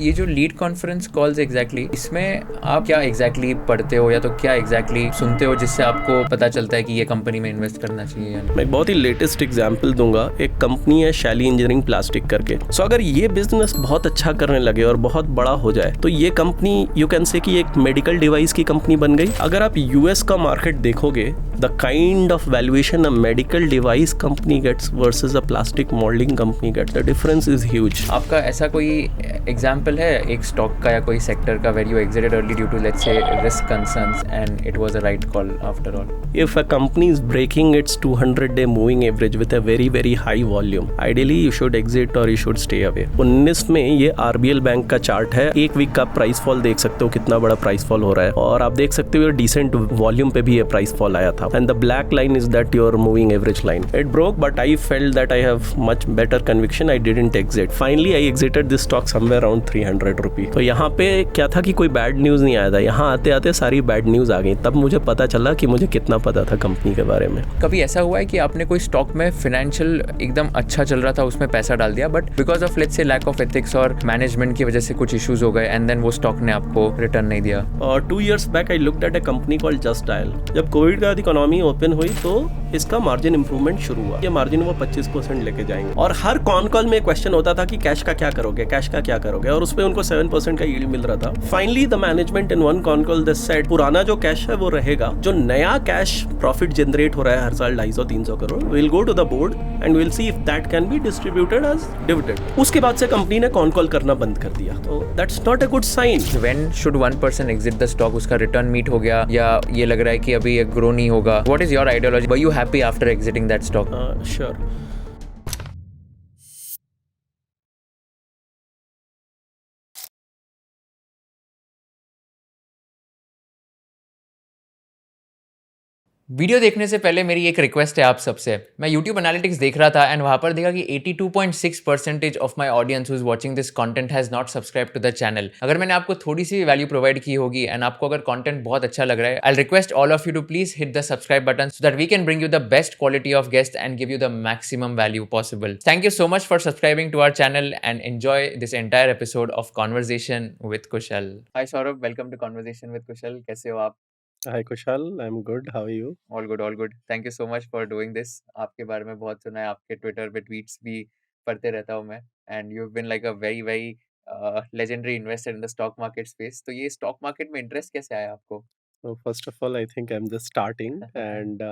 ये जो lead conference calls exactly इसमें आप क्या एग्जैक्टली पढ़ते हो या तो क्या एग्जैक्टली सुनते हो जिससे आपको पता चलता है कि ये कंपनी में इन्वेस्ट करना चाहिए या नहीं? मैं एक बहुत ही लेटेस्ट एग्जांपल दूंगा। एक कंपनी है शैली इंजीनियरिंग प्लास्टिक करके। सो अगर ये बिजनेस बहुत अच्छा करने लगे और बहुत बड़ा हो जाए तो ये कंपनी यू कैन से कि एक मेडिकल डिवाइस की कंपनी बन गई। अगर आप यूएस का मार्केट देखोगे, the kind of valuation a medical device company gets versus a plastic moulding company gets, the difference is huge. आपका ऐसा कोई एग्जाम्पल है एक स्टॉक का या कोई सेक्टर का where you exited early due to let's say risk concerns and it was a right call after all? If a company is breaking its 200-day moving average with a very very high volume, ideally you should exit or you should stay away। 19 में ये RBL bank का chart है। एक week का price fall देख सकते हो, कितना बड़ा प्राइस फॉल हो रहा है, और आप देख सकते हो डिसेंट वॉल्यूम पे भी ये प्राइस फॉल आया था। And the black line is that your moving average line. It broke but I felt that I have much better conviction, I didn't exit. Finally I exerted this stock somewhere around 300 रुपी। तो यहाँ पे क्या था कि कोई bad news नहीं आया था, यहाँ आते आते सारी बैड न्यूज आ गई। तब मुझे पता चला कि मुझे कितना पता था कंपनी के बारे में। कभी ऐसा हुआ है कि आपने कोई स्टॉक में फाइनेंशियल एकदम अच्छा चल रहा था, उसमें पैसा डाल दिया, but because of let's say lack of ethics और मैनेजमेंट की वजह से कुछ इश्यूज हो गए एंड देन वो स्टॉक ने आपको रिटर्न नहीं दिया? 2 years back I looked at a company called just dial. जब कोविड के बाद इकोनॉमी ओपन हुई तो इसका मार्जिन इंप्रूवमेंट शुरू हुआ। ये मार्जिन वो 25% लेके जाएंगे, और हर कॉन कॉल में क्वेश्चन होता था कि कैश का क्या करोगे, कैश का क्या करोगे, और उसपे उनको 7% का यील्ड मिल रहा था। Finally the management in one con call they said पुराना जो कैश है वो रहेगा, जो नया कैश प्रॉफिट जनरेट हो रहा है हर साल 250-300 crore, will go to the board and will see if that can be distributed as dividend. उसके बाद से कंपनी ने कॉन कॉल करना बंद कर दिया। तो that's not a good sign. When should one person exit the stock? उसका रिटर्न मीट हो गया या ये लग रहा है कि अभी ये ग्रो नहीं होगा? What is your ideology? Were you happy after exiting that stock? Sure. Video देखने से पहले मेरी एक रिक्वेस्ट है आप सबसे। मैं YouTube एनालिटिक्स देख रहा था एंड वहाँ पर देखा कि 82.6% of my audience who is watching this content has not subscribe to the channel. अगर मैंने आपको थोड़ी सी वैल्यू प्रोवाइड की होगी एंड आपको अगर कंटेंट बहुत अच्छा लग रहा है, I request all of you to please hit the subscribe button so that we can bring you the best quality of guest and give you the maximum value possible. Thank you so much for subscribing to our channel and enjoy this entire episode of conversation with Kushal. Hi Saurabh, welcome to conversation with Kushal. कैसे हो आप? Hi Kushal, I am good, how are you? All good, all good. Thank you so much for doing this. आपके बारे में बहुत सुना है, आपके ट्विटर पे ट्वीट्स भी पढ़ते रहता हूँ मैं, and you have been like a very very legendary investor in the stock market space. तो ये स्टॉक मार्केट में इंटरेस्ट कैसे आया आपको? So first of all, I think I'm just starting, and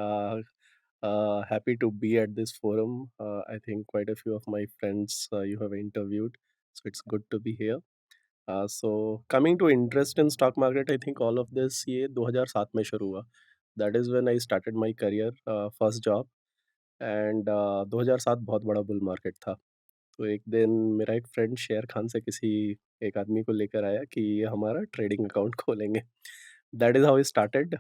happy to be at this forum. I think quite a few of my friends you have interviewed, so it's good to be here. So coming to interest in stock market, I think all of this ये 2007 में शुरू हुआ. That is when I started my career, first job, and 2007 बहुत बड़ा bull market था. तो एक दिन मेरा एक फ्रेंड शेर खान से किसी एक आदमी को लेकर आया कि ये हमारा ट्रेडिंग अकाउंट खोलेंगे। That is how it started.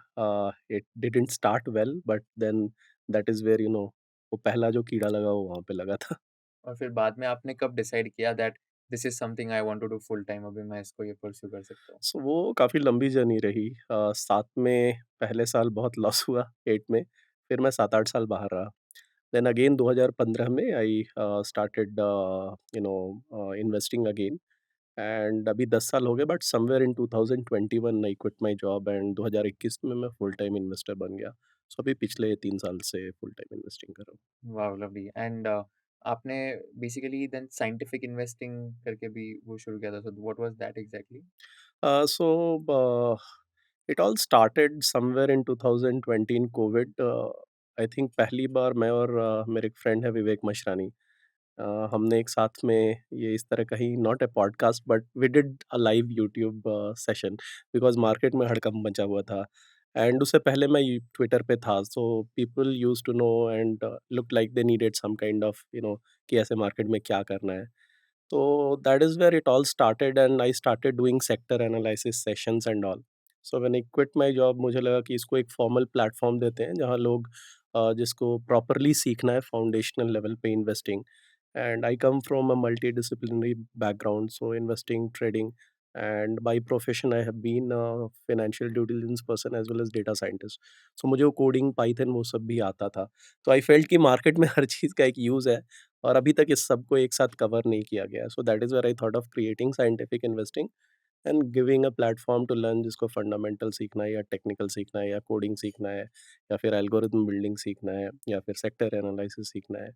It didn't start well, but then that is where वो पहला जो कीड़ा लगा वो वहाँ पे लगा था। और फिर बाद में आपने कब डिसाइड किया that this is something I want to do full time, अभी मैं इसको ये परस्यू कर सकता हूँ? सो वो काफ़ी लंबी जर्नी रही। 7 में पहले साल बहुत लॉस हुआ, 8 में, फिर मैं 7-8 साल बाहर रहा। देन अगेन 2015 में I started investing again, and अभी 10 साल हो गए, but somewhere in 2021 I quit my job and 2021 में मैं फुल टाइम इन्वेस्टर बन गया। सो अभी पिछले 3 साल से फुल टाइम इन्वेस्टिंग कर रहा वाओ, लवली। एंड आपने बेसिकली देन साइंटिफिक इन्वेस्टिंग करके भी वो शुरू किया था, so what was that exactly? Hmm. It all started somewhere in 2020 in Covid. I think पहली बार मैं और मेरे एक फ्रेंड है विवेक मशरानी, हमने एक साथ में ये इस तरह कहीं not a podcast but we did a live YouTube session, because market में हड़कंप मचा हुआ था। एंड उससे पहले मैं ट्विटर पे था, so people used to know and look like they needed some kind of कि ऐसे मार्केट में क्या करना है। तो that is where it all started and I started doing sector analysis sessions and all. So when I quit my job मुझे लगा कि इसको एक फॉर्मल प्लेटफॉर्म देते हैं जहाँ लोग जिसको प्रॉपरली सीखना है फाउंडेशनल लेवल पे investing, and I come from a multidisciplinary background, so investing, trading, and by profession I have been a financial due diligence person as well as data scientist. So मुझे वो coding Python वो सब भी आता था। तो I felt कि market में हर चीज़ का एक यूज़ है, और अभी तक इस सबको एक साथ कवर नहीं किया गया है। So that is where I thought of creating scientific investing and giving a platform to learn, जिसको फंडामेंटल सीखना है या टेक्निकल सीखना है या कोडिंग सीखना है या फिर एल्गोरिथम बिल्डिंग सीखना है या फिर सेक्टर एनालिसिस सीखना है।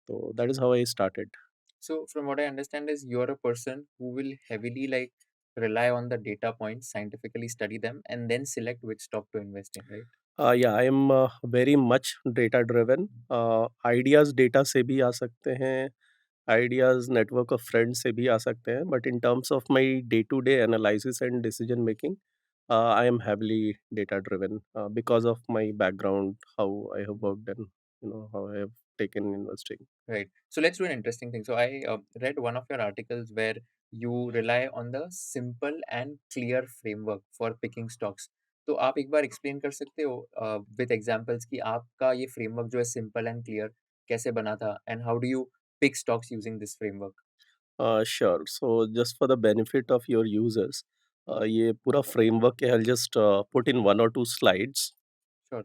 तो that is how I started. So from what I understand is you're a person who will heavily like rely on the data points, scientifically study them, and then select which stock to invest in, right? या I am very much data driven. Ideas data से भी आ सकते हैं, ideas network of friends से भी आ सकते हैं, but in terms of my day to day analysis and decision making, I am heavily data driven because of my background, how I have worked, and how I have taken investing. Right. So let's do an interesting thing. So I read one of your articles where you rely on the simple and clear framework for picking stocks. तो आप एक बार explain कर सकते हो with examples कि आपका ये framework जो है सिंपल एंड क्लियर कैसे बना था and how do you pick stocks using this framework? Sure. So just for the benefit of your users, ये पूरा framework I'll just put in one or two slides. Sure.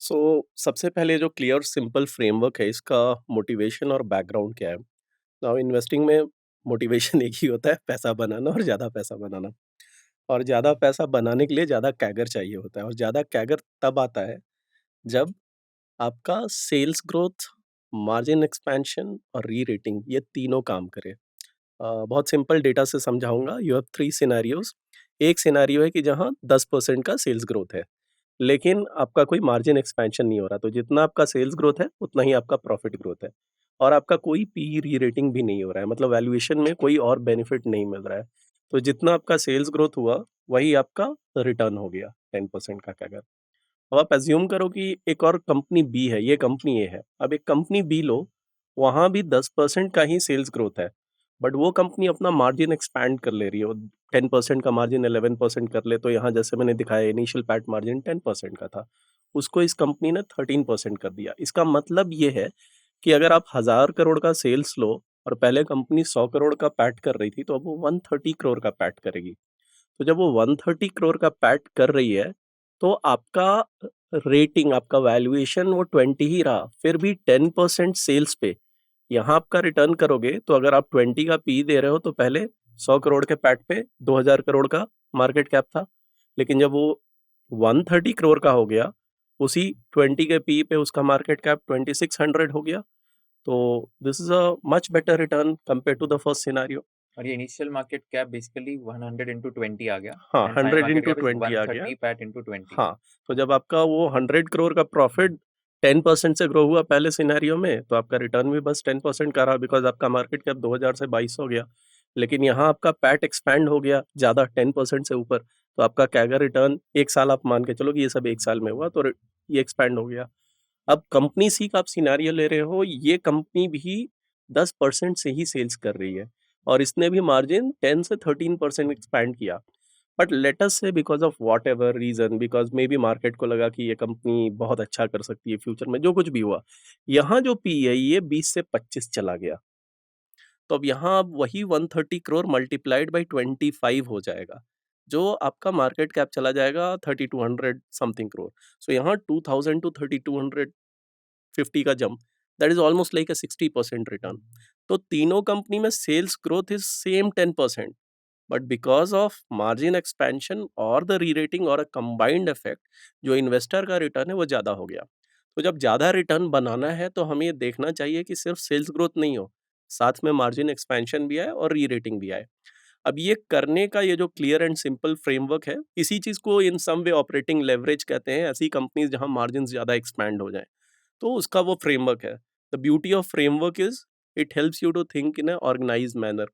So सबसे पहले जो clear simple framework है, इसका motivation और background क्या है। नाउ इन्वेस्टिंग में मोटिवेशन एक ही होता है, पैसा बनाना और ज़्यादा पैसा बनाना। और ज़्यादा पैसा बनाने के लिए ज़्यादा कैगर चाहिए होता है, और ज़्यादा कैगर तब आता है जब आपका सेल्स ग्रोथ, मार्जिन एक्सपेंशन और री रेटिंग, ये तीनों काम करे। बहुत सिंपल डेटा से समझाऊंगा। You have three scenarios. एक सिनेरियो है कि जहाँ 10% का सेल्स ग्रोथ है, लेकिन आपका कोई मार्जिन एक्सपेंशन नहीं हो रहा, तो जितना आपका सेल्स ग्रोथ है उतना ही आपका प्रॉफिट ग्रोथ है। और आपका कोई पी री रेटिंग भी नहीं हो रहा है, मतलब वैल्यूएशन में कोई और बेनिफिट नहीं मिल रहा है। तो जितना आपका सेल्स ग्रोथ हुआ, वही आपका रिटर्न हो गया 10% का कैगर। अब आप एज्यूम करो कि एक और कंपनी बी है, ये कंपनी ए है। अब एक कंपनी बी लो, वहाँ भी 10% का ही सेल्स ग्रोथ है, बट वो कंपनी अपना मार्जिन एक्सपैंड कर ले रही है। वो 10% का मार्जिन 11% कर ले, तो यहाँ जैसे मैंने दिखाया इनिशियल पैट मार्जिन 10% का था, उसको इस कंपनी ने 13% कर दिया। इसका मतलब ये है कि अगर आप 1000 करोड़ का सेल्स लो और पहले कंपनी 100 करोड़ का पैट कर रही थी, तो अब वो 130 करोड़ का पैट करेगी। तो जब वो 130 करोड़ का पैट कर रही है, तो आपका रेटिंग, आपका वैल्यूएशन वो 20 ही रहा, फिर भी 10% सेल्स पे यहाँ आपका रिटर्न करोगे, तो अगर आप 20 का पी दे रहे हो, तो पहले 100 करोड़ के पैट पे 2000 करोड़ का मार्केट कैप था। लेकिन जब वो 130 करोड़ का हो गया, उसी 20 के पी पे उसका मार्केट कैप 2600 हो गया। तो this is a much better return compare to the first scenario. और ये initial market cap basically 100 into 20 आ गया हाँ, and final 100 market into cap is 20 आ गया। 130 पैट इंटू 20। हाँ, तो जब आपका वो 100 करोड़ का प्रॉफिट 10% से ग्रो हुआ पहले सिनेरियो में, तो आपका रिटर्न भी बस 10% का रहा, बिकॉज़ आपका मार्केट कैप 2000 से 22 हो गया। लेकिन यहाँ आपका पैट एक्सपैंड हो गया ज़्यादा, 10% से ऊपर, तो आपका कैगर रिटर्न 1 साल आप मान के चलो कि ये सब 1 साल में हुआ, तो ये एक्सपैंड हो गया। अब कंपनी सी का आप सिनेरियो ले रहे हो, ये कंपनी भी 10% से ही सेल्स कर रही है, और इसने भी मार्जिन 10 से 13% एक्सपैंड किया। बट लेट अस से because of whatever reason, because may be market को लगा कि ये कंपनी बहुत अच्छा कर सकती है फ्यूचर में, जो कुछ भी हुआ, यहाँ जो पी है ये 20 से 25 चला गया। तो अब यहाँ अब वही 130 करोड़ मल्टीप्लाइड बाय 25 हो जाएगा, जो आपका मार्केट कैप चला जाएगा 3200 समथिंग करोड़। सो यहाँ 2000 टू 3250 का जंप, that is almost like a 60% return. तो तीनों कंपनी में sales growth is same 10%, but because of margin expansion और द री-रेटिंग और अ कंबाइंड इफेक्ट, जो इन्वेस्टर का रिटर्न है वो ज़्यादा हो गया। तो जब ज़्यादा रिटर्न बनाना है, तो हमें ये देखना चाहिए कि सिर्फ सेल्स ग्रोथ नहीं हो, साथ में मार्जिन एक्सपेंशन भी आए और री-रेटिंग भी आए। अब ये करने का ये जो क्लियर एंड सिंपल फ्रेमवर्क है, इसी चीज़ को इन सम वे ऑपरेटिंग लेवरेज कहते हैं, ऐसी कंपनीज़ जहाँ मार्जिन्स ज़्यादा एक्सपैंड हो जाएँ। तो उसका वो फ्रेमवर्क है। The beauty of framework is it helps you to think in a organised manner.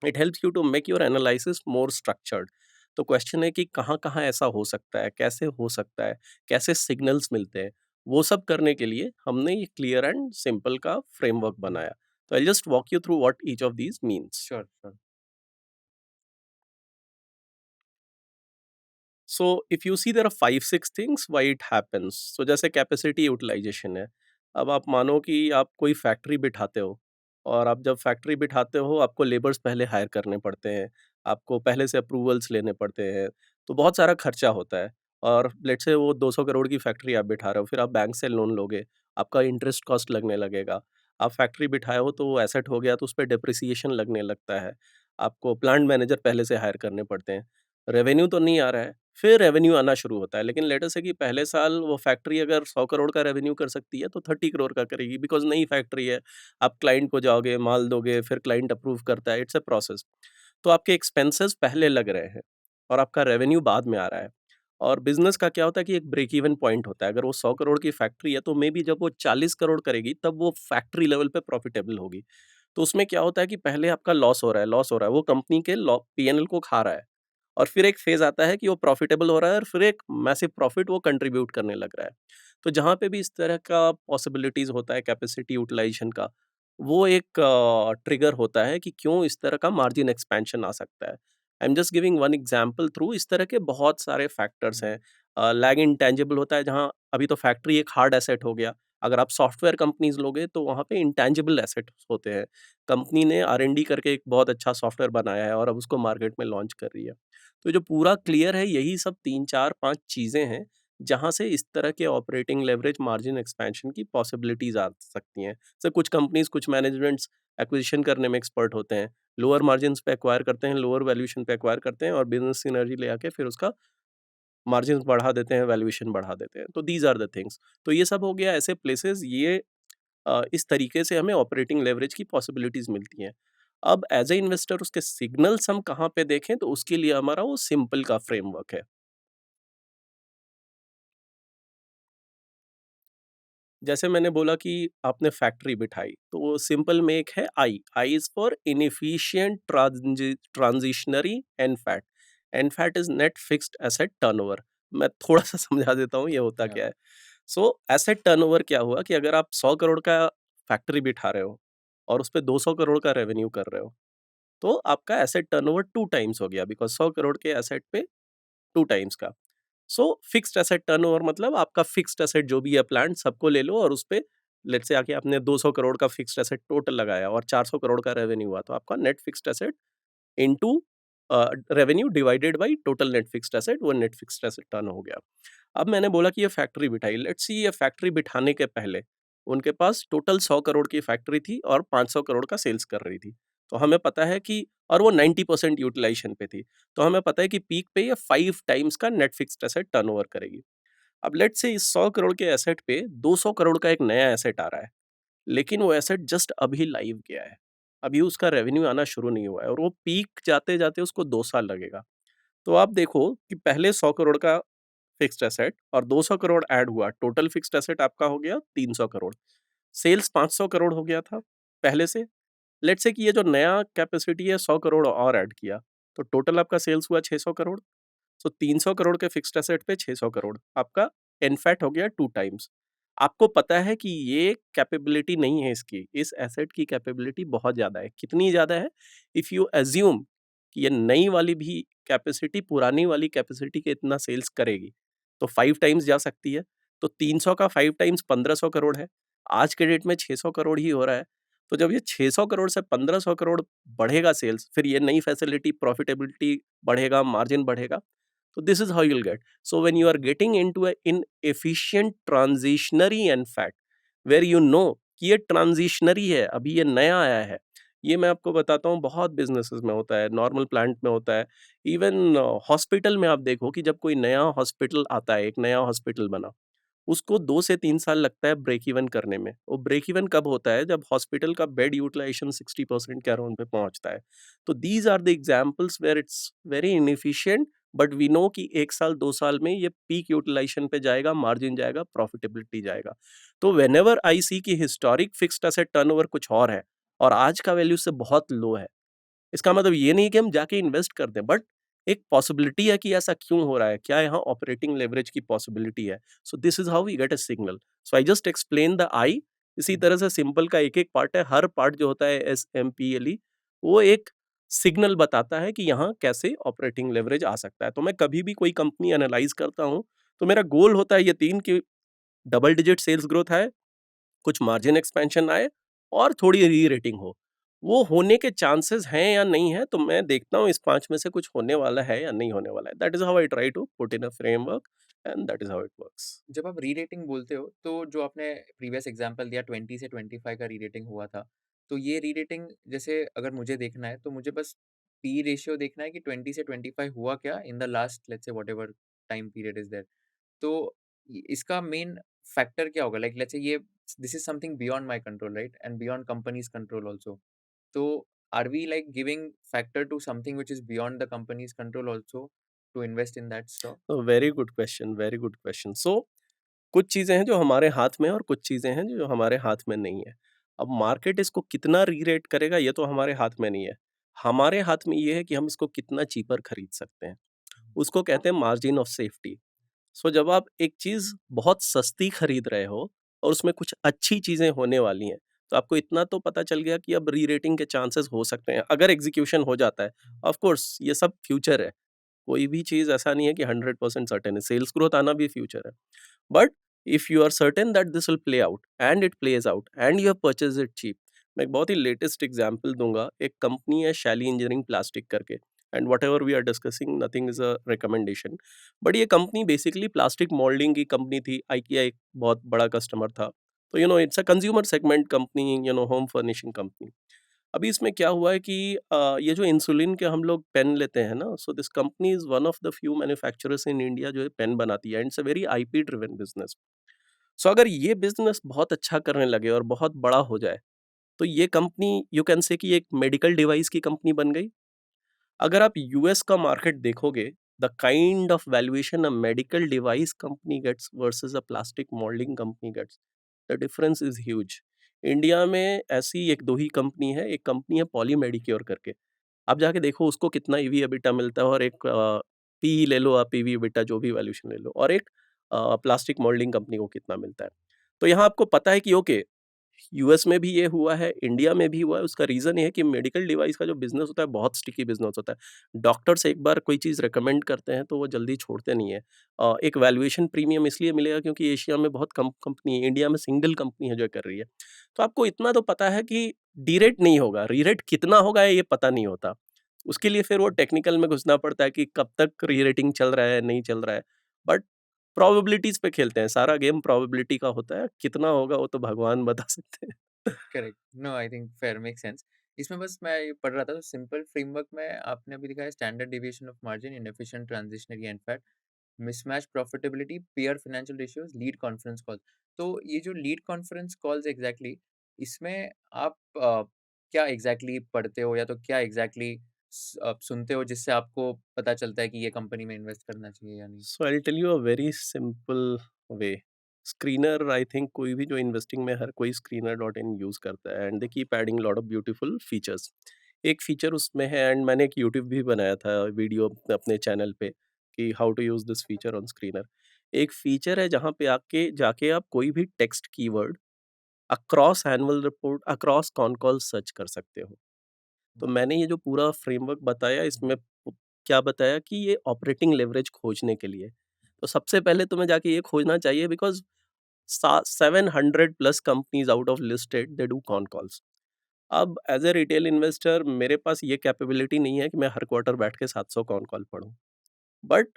It helps you to make your analysis more structured. तो क्वेश्चन है कि कहाँ-कहाँ ऐसा हो सकता है, कैसे हो सकता है, कैसे सिग्नल्स मिलते हैं? वो सब करने के लिए हमने ये क्लियर एंड सिंपल का फ्रेमवर्क बनाया। तो I will just walk you through what each of these means. Sure, sure. So if you see there are 5-6 things why it happens. So जैसे कैपेसिटी यूटिलाइजेशन है। अब आप मानो कि आप कोई फैक्ट्री बिठाते हो, और आप जब फैक्ट्री बिठाते हो, आपको लेबर्स पहले हायर करने पड़ते हैं, आपको पहले से अप्रूवल्स लेने पड़ते हैं, तो बहुत सारा खर्चा होता है। और लेट्स से वो 200 करोड़ की फैक्ट्री आप बिठा रहे हो, फिर आप बैंक से लोन लोगे, आपका इंटरेस्ट कॉस्ट लगने लगेगा। आप फैक्ट्री बिठाए हो तो वो एसेट हो गया तो उसपे डेप्रिसिएशन लगने लगता है। आपको प्लांट मैनेजर पहले से हायर करने पड़ते हैं। रेवेन्यू तो नहीं आ रहा है, फिर रेवेन्यू आना शुरू होता है, लेकिन लेट अस से कि पहले साल वो फैक्ट्री अगर 100 करोड़ का रेवेन्यू कर सकती है, तो 30 करोड़ का करेगी बिकॉज़ नई फैक्ट्री है। आप क्लाइंट को जाओगे, माल दोगे, फिर क्लाइंट अप्रूव करता है, इट्स अ प्रोसेस। तो आपके एक्सपेंसेस पहले लग रहे हैं और आपका रेवेन्यू बाद में आ रहा है। और बिज़नेस का क्या होता है कि एक ब्रेक इवन पॉइंट होता है। अगर वो 100 करोड़ की फैक्ट्री है, तो मेबी जब वो 40 करोड़ करेगी, तब वो फैक्ट्री लेवल पे प्रॉफिटेबल होगी। तो उसमें क्या होता है कि पहले आपका लॉस हो रहा है, वो कंपनी के पीएनएल को खा रहा है। और फिर एक फ़ेज़ आता है कि वो प्रॉफ़िटेबल हो रहा है और फिर एक मैसिव प्रॉफ़िट वो कंट्रीब्यूट करने लग रहा है। तो जहाँ पे भी इस तरह का पॉसिबिलिटीज़ होता है कैपेसिटी यूटिलाइज़ेशन का, वो एक ट्रिगर होता है कि क्यों इस तरह का मार्जिन एक्सपेंशन आ सकता है। I am just giving one example through इस तरह के बहुत सारे फैक्टर्स हैं। लैग इंटेंजिबल होता है जहाँ अभी तो फैक्ट्री एक हार्ड एसेट हो गया। अगर आप सॉफ्टवेयर कंपनीज़ लोगे तो वहाँ पे इंटेंजिबल एसेट्स होते हैं। कंपनी ने आर-एन-डी करके एक बहुत अच्छा सॉफ्टवेयर बनाया है और अब उसको मार्केट में लॉन्च कर रही है। तो जो पूरा क्लियर है यही सब 3, 4, 5 चीज़ें हैं, जहाँ से इस तरह के ऑपरेटिंग लेवरेज मार्जिन एक्सपेंशन की पॉसिबिलिटीज़ आ सकती हैं। जैसे कुछ कंपनीज़, कुछ मैनेजमेंट्स एक्विजिशन करने में एक्सपर्ट होते हैं। लोअर मार्जिन्स पे एक्वायर करते हैं, लोअर वैल्यूएशन पे एक्वायर करते हैं और बिज़नेस सिनर्जी ले आके फिर उसका मार्जिन्स बढ़ा देते हैं, वैल्यूएशन बढ़ा देते हैं। तो दीज़ आर द थिंग्स। तो ये सब हो गया ऐसे प्लेसेस ये इस तरीके से हमें ऑपरेटिंग लेवरेज की पॉसिबिलिटीज़ मिलती हैं। अब एज़ अ इन्वेस्टर उसके सिग्नल्स हम कहाँ पे देखें तो उसके लिए हमारा वो सिंपल का फ्रेमवर्क है। जैसे मैंने बोला कि आपने फैक्ट्री बिठाई, तो वो सिंपल में एक है I, I is for inefficient transitionary NFAT. NFAT is net fixed asset turnover. मैं थोड़ा-सा समझा देता हूँ ये होता Yeah. क्या है। सो एसेट टर्नओवर क्या हुआ कि अगर आप 100 करोड़ का फैक्ट्री बिठा रहे हो और उसपे 200 करोड़ का रेवेन्यू कर रहे हो, तो आपका एसेट टर्नओवर 2 टाइम्स हो गया बिकॉज़ 100 करोड़ के एसेट पे 2 टाइम्स का। सो फिक्स्ड एसेट टर्नओवर मतलब आपका फिक्स्ड एसेट जो भी है प्लांट सबको ले लो और उसपे लेट्स से आके आपने 200 करोड़ का फिक्स्ड एसेट टोटल लगाया और 400 करोड़ का रेवेन्यू हुआ, तो आपका net fixed asset into revenue divided by total net fixed asset, वो नेट फिक्स्ड एसेट टर्न हो गया। अब मैंने बोला कि ये फैक्ट्री बिठाई, लेट्स सी ये फैक्ट्री बिठाने के पहले उनके पास टोटल 100 करोड़ की फैक्ट्री थी और 500 करोड़ का सेल्स कर रही थी। तो हमें पता है कि और वो 90% यूटिलाइजेशन पे थी। तो हमें पता है कि पीक पे ये 5 टाइम्स का नेट फिक्स्ड एसेट टर्नओवर करेगी। अब लेट्स से इस 100 करोड़ के एसेट पे 200 करोड़ का एक नया एसेट आ रहा है, लेकिन वो एसेट जस्ट अभी लाइव गया है। अभी उसका रेवेन्यू आना शुरू नहीं हुआ है और वो पीक जाते-जाते उसको 2 साल लगेगा। तो आप देखो कि पहले 100 करोड़ का फिक्स्ड एसेट और 200 करोड़ ऐड हुआ, टोटल फिक्स्ड एसेट आपका हो गया 300 करोड़। सेल्स 500 करोड़ हो गया था पहले से। लेट्स से कि ये जो नया कैपेसिटी है 100 करोड़ और ऐड किया, तो टोटल आपका सेल्स हुआ 600 करोड़। सो 300 करोड़ के फिक्स्ड एसेट पे 600 करोड़, आपका इनफैक्ट हो गया 2 टाइम्स। आपको पता है कि ये कैपेबिलिटी नहीं है इसकी, इस एसेट की कैपेबिलिटी बहुत ज़्यादा है। कितनी ज़्यादा है? इफ यू अज़्यूम कि ये नई वाली भी कैपेसिटी पुरानी वाली कैपेसिटी के इतना सेल्स करेगी, तो 5 टाइम्स जा सकती है। तो 300 का 5 टाइम्स 1500 करोड़ है। आज के डेट में 600 करोड़ ही हो रहा है। तो जब ये 600 करोड़ से 1500 करोड़ बढ़ेगा सेल्स, फिर ये नई फैसिलिटी प्रॉफिटेबिलिटी बढ़ेगा, मार्जिन बढ़ेगा। So this is how you'll get. So when you are getting into a inefficient transitionary NFAT, where you know कि ये ट्रांजिशनरी है, अभी ये नया आया है, ये मैं आपको बताता हूँ बहुत बिजनेसेस में होता है, नॉर्मल प्लांट में होता है, इवन हॉस्पिटल में आप देखो कि जब कोई नया हॉस्पिटल आता है, एक नया हॉस्पिटल बना, उसको 2 से 3 साल लगता है ब्रेक इवन करने में। वो ब्रेक इवन कब होता है? जब हॉस्पिटल का बेड यूटिलाइजेशन 60% के अराउंड पे पहुँचता है। तो these are the examples where it's very inefficient but we know कि 1 साल 2 साल में ये पीक यूटिलाइजेशन पे जाएगा, मार्जिन जाएगा, प्रॉफिटेबिलिटी जाएगा। तो व्हेनेवर आई सी कि हिस्टोरिक फिक्स्ड एसेट टर्नओवर कुछ और है और आज का वैल्यू उससे बहुत लो है, इसका मतलब ये नहीं कि हम जाके इन्वेस्ट कर दें, बट एक पॉसिबिलिटी है कि ऐसा क्यों हो रहा है? क्या यहाँ ऑपरेटिंग लेवरेज की पॉसिबिलिटी है? So this is how we get a signal. So I just explain the I. इसी तरह से सिंपल का एक-एक पार्ट है, हर पार्ट जो होता है एसएमपीएलई वो एक सिग्नल बताता है कि यहाँ कैसे ऑपरेटिंग लेवरेज आ सकता है। तो मैं कभी भी कोई कंपनी एनालाइज़ करता हूँ, तो मेरा गोल होता है ये 3 कि डबल डिजिट सेल्स ग्रोथ आए, कुछ मार्जिन एक्सपेंशन आए और थोड़ी री-रेटिंग हो। वो होने के चांसेस हैं या नहीं है, तो मैं देखता हूँ इस 5 में से कुछ होने वाला है या नहीं होने वाला है। That is how I try to put in a framework and that is how it works. जब आप री-रेटिंग बोलते हो, तो जो आपने प्रीवियस एग्ज़ाम्पल दिया 20 से 25 का री-रेटिंग हुआ था, तो ये री-रेटिंग जैसे अगर मुझे देखना है, तो मुझे बस पी रेशियो देखना है कि 20 से 25 हुआ क्या in the last let's say whatever time period is there. तो इसका मेन फैक्टर क्या होगा? लाइक लेट्स से ये this is something beyond my control right? And beyond company's control also. तो are we like giving factor to something which is beyond the company's control also to invest in that stock? Very good question, very good question. So कुछ चीज़ें हैं जो हमारे हाथ में है और कुछ चीज़ें हैं जो हमारे हाथ में नहीं है। अब मार्केट इसको कितना री-रेट करेगा ये तो हमारे हाथ में नहीं है। हमारे हाथ में ये है कि हम इसको कितना चीपर खरीद सकते हैं। उसको कहते हैं मार्जिन ऑफ सेफ्टी। सो जब आप एक चीज़ बहुत सस्ती खरीद रहे हो और उसमें कुछ अच्छी चीज़ें होने वाली हैं, तो आपको इतना तो पता चल गया कि अब री-रेटिंग के चांसेस हो सकते हैं, अगर एग्ज़ीक्यूशन हो जाता है। ऑफ़ कोर्स ये सब फ्यूचर है। कोई भी चीज़ ऐसा नहीं है कि 100% सर्टेन है। सेल्स ग्रोथ आना भी फ्यूचर है। But if you are certain that this will play out and it plays out and you have purchased it cheap, मैं एक बहुत ही लेटेस्ट एग्जांपल दूंगा। एक कंपनी है शैली इंजीनियरिंग प्लास्टिक करके, and what we are discussing nothing is a recommendation. But ये company basically plastic moulding की company थी। IKEA एक बहुत बड़ा कस्टमर था। तो it's a consumer segment company, home furnishing company. अभी इसमें क्या हुआ है कि ये जो इंसुलिन के हम लोग पेन लेते हैं ना, so this company is one of the few manufacturers in India जो पेन बनाती है, and it's a very IP driven business. So अगर ये बिज़नेस बहुत अच्छा करने लगे और बहुत बड़ा हो जाए, तो ये कंपनी यू कैन से कि एक मेडिकल डिवाइस की कंपनी बन गई। अगर आप यूएस का मार्केट देखोगे, the kind of valuation a medical device company gets versus a plastic moulding company gets, the difference is huge. India में ऐसी 1-2 ही कंपनी है। एक कंपनी है पॉली मेडिक्योर करके। आप जाके देखो उसको कितना ईवी एबिटा मिलता है, और एक पी ले लो आप, ईवी एबिटा जो भी वैल्यूएशन ले लो, और एक प्लास्टिक मोल्डिंग कंपनी को कितना मिलता है। तो यहाँ आपको पता है कि ओके, यूएस में भी ये हुआ है, इंडिया में भी हुआ है। उसका रीज़न ये है कि मेडिकल डिवाइस का जो बिज़नेस होता है बहुत स्टिकी बिज़नेस होता है। डॉक्टर्स एक बार कोई चीज़ रिकमेंड करते हैं तो वो जल्दी छोड़ते नहीं है। एक वैल्यूएशन प्रीमियम इसलिए मिलेगा क्योंकि एशिया में बहुत कम कंपनी है, इंडिया में सिंगल कंपनी है जो कर रही है। तो आपको इतना तो पता है कि डी-रेट नहीं होगा, री-रेट कितना होगा ये पता नहीं होता। उसके लिए फिर वो टेक्निकल में घुसना पड़ता है कि कब तक री-रेटिंग चल रहा है, नहीं चल रहा है। बट प्रोबेबिलिटीज़ पे खेलते हैं, सारा गेम प्रोबेबिलिटी का होता है, कितना होगा वो तो भगवान बता सकते हैं। Correct. No I think fair make sense. इसमें बस मैं ये पढ़ रहा था तो सिंपल फ्रेमवर्क में आपने अभी लिखा है standard deviation of margin, inefficient transitionary and fat, mismatch profitability, peer financial ratios, lead conference call. तो ये जो लीड कॉन्फ्रेंस कॉल्स एग्जैक्टली इसमें आप क्या एग्जैक्टली पढ़ते हो या तो क्या एग्जैक्टली आप सुनते हो जिससे आपको पता चलता है कि ये कंपनी में इन्वेस्ट करना चाहिए या नहीं? So I will tell you a very simple way. Screener, I think कोई भी जो इन्वेस्टिंग में, हर कोई screener.in यूज़ करता है, and they keep adding lot of beautiful features. एक फीचर उसमें है, एंड मैंने एक यूट्यूब भी बनाया था वीडियो अपने चैनल पे कि how to use this feature on screener. एक फीचर है जहाँ पे आके जाके आप कोई भी text keyword across annual report, across con call search कर सकते हो। तो मैंने ये जो पूरा फ्रेमवर्क बताया इसमें क्या बताया कि ये ऑपरेटिंग लेवरेज खोजने के लिए। तो सबसे पहले तुम्हें जाके ये खोजना चाहिए, because 700 plus companies out of listed they do con calls. अब एज़ अ रिटेल इन्वेस्टर मेरे पास ये कैपेबिलिटी नहीं है कि मैं हर क्वार्टर बैठ के 700 कॉन कॉल पढूँ। बट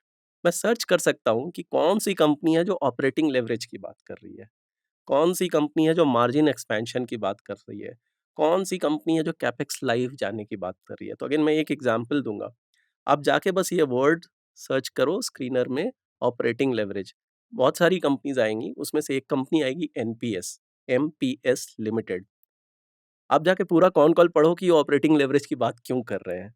मैं सर्च कर सकता हूँ कि कौन-सी कंपनी है जो ऑपरेटिंग लेवरेज की बात कर रही है। कौन-सी कंपनी है जो मार्जिन एक्सपेंशन की बात कर रही है? कौन-सी कंपनी है जो कैपेक्स लाइव जाने की बात कर रही है? तो अगेन मैं एक एग्ज़ाम्पल दूँगा। आप जाके बस ये वर्ड सर्च करो स्क्रीनर में, ऑपरेटिंग लेवरेज। बहुत सारी कंपनीज़ आएँगी, उसमें से एक कंपनी आएगी एमपीएस लिमिटेड। आप जाके पूरा कॉन कॉल पढ़ो कि ये ऑपरेटिंग लेवरेज की बात क्यों कर रहे हैं।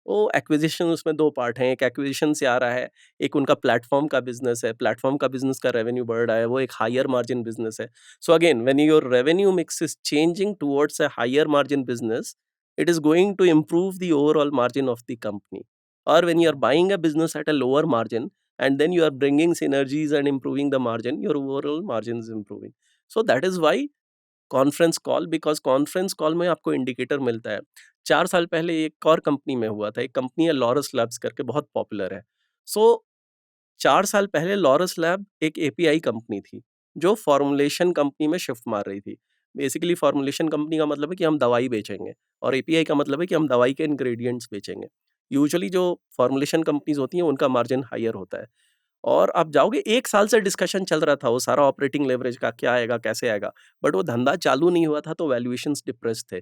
वो एक्विज़िशन, उसमें 2 पार्ट हैं, एक एक्विज़िशन से आ रहा है, एक उनका प्लेटफ़ॉर्म का बिज़नेस है, प्लेटफ़ॉर्म का बिज़नेस का रेवेन्यू बढ़ रहा है, वो एक हायर मार्जिन बिज़नेस है। So again when your revenue mix is changing towards a higher margin business, it is going to improve the overall margin of the company. Or when you are buying a business at a lower margin and then you are bringing synergies and improving the margin, your overall margin is improving. So that is why conference call, because conference call में आपको indicator मिलता है। 4 साल पहले एक और company में हुआ था, एक कंपनी है लॉरस लैब्स करके, बहुत पॉपुलर है। सो 4 साल पहले लॉरस लैब एक एपीआई कंपनी थी, जो फ़ॉर्मुलेशन कंपनी में शिफ्ट मार रही थी। बेसिकली फ़ॉर्मुलेशन कंपनी का मतलब है कि हम दवाई बेचेंगे, और एपीआई का मतलब है कि हम दवाई के इंग्रीडिएंट्स बेचेंगे। यूजुअली जो फ़ॉर्मुलेशन कंपनीज़ होती हैं, उनका मार्जिन हायर होता है। और आप जाओगे 1 साल से डिस्कशन चल रहा था वो सारा ऑपरेटिंग लेवरेज का क्या आएगा, कैसे आएगा, बट वो धंधा चालू नहीं हुआ था तो वैल्यूएशंस डिप्रेस्ड थे।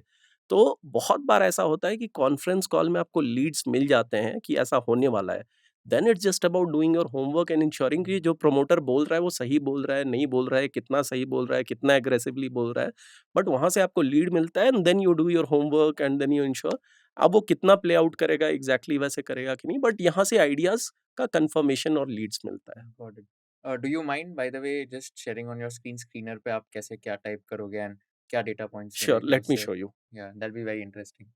तो बहुत बार ऐसा होता है कि कॉन्फ्रेंस कॉल में आपको लीड्स मिल जाते हैं कि ऐसा होने वाला है। Then it's just about doing your homework and ensuring कि जो प्रमोटर बोल रहा है वो सही बोल रहा है, नहीं बोल रहा है, कितना सही बोल रहा है, कितना एग्रेसिवली बोल रहा है। बट वहाँ से आपको लीड मिलता है and then you do your homework and then you ensure. अब वो कितना प्ले आउट करेगा एग्ज़ैक्टली वैसे करेगा कि नहीं, बट यहाँ से आइडियाज़ का कन्फर्मेशन और लीड्स मिलता है। Got it. Do you mind by the way just sharing on your screener पे आप कैसे क्या टाइप करोगे एंड क्या डेटा पॉइंट्स श्योर, मिलेंगे लेट मी उससे? Show you. या दैट बी वेरी इंटरेस्टिंग।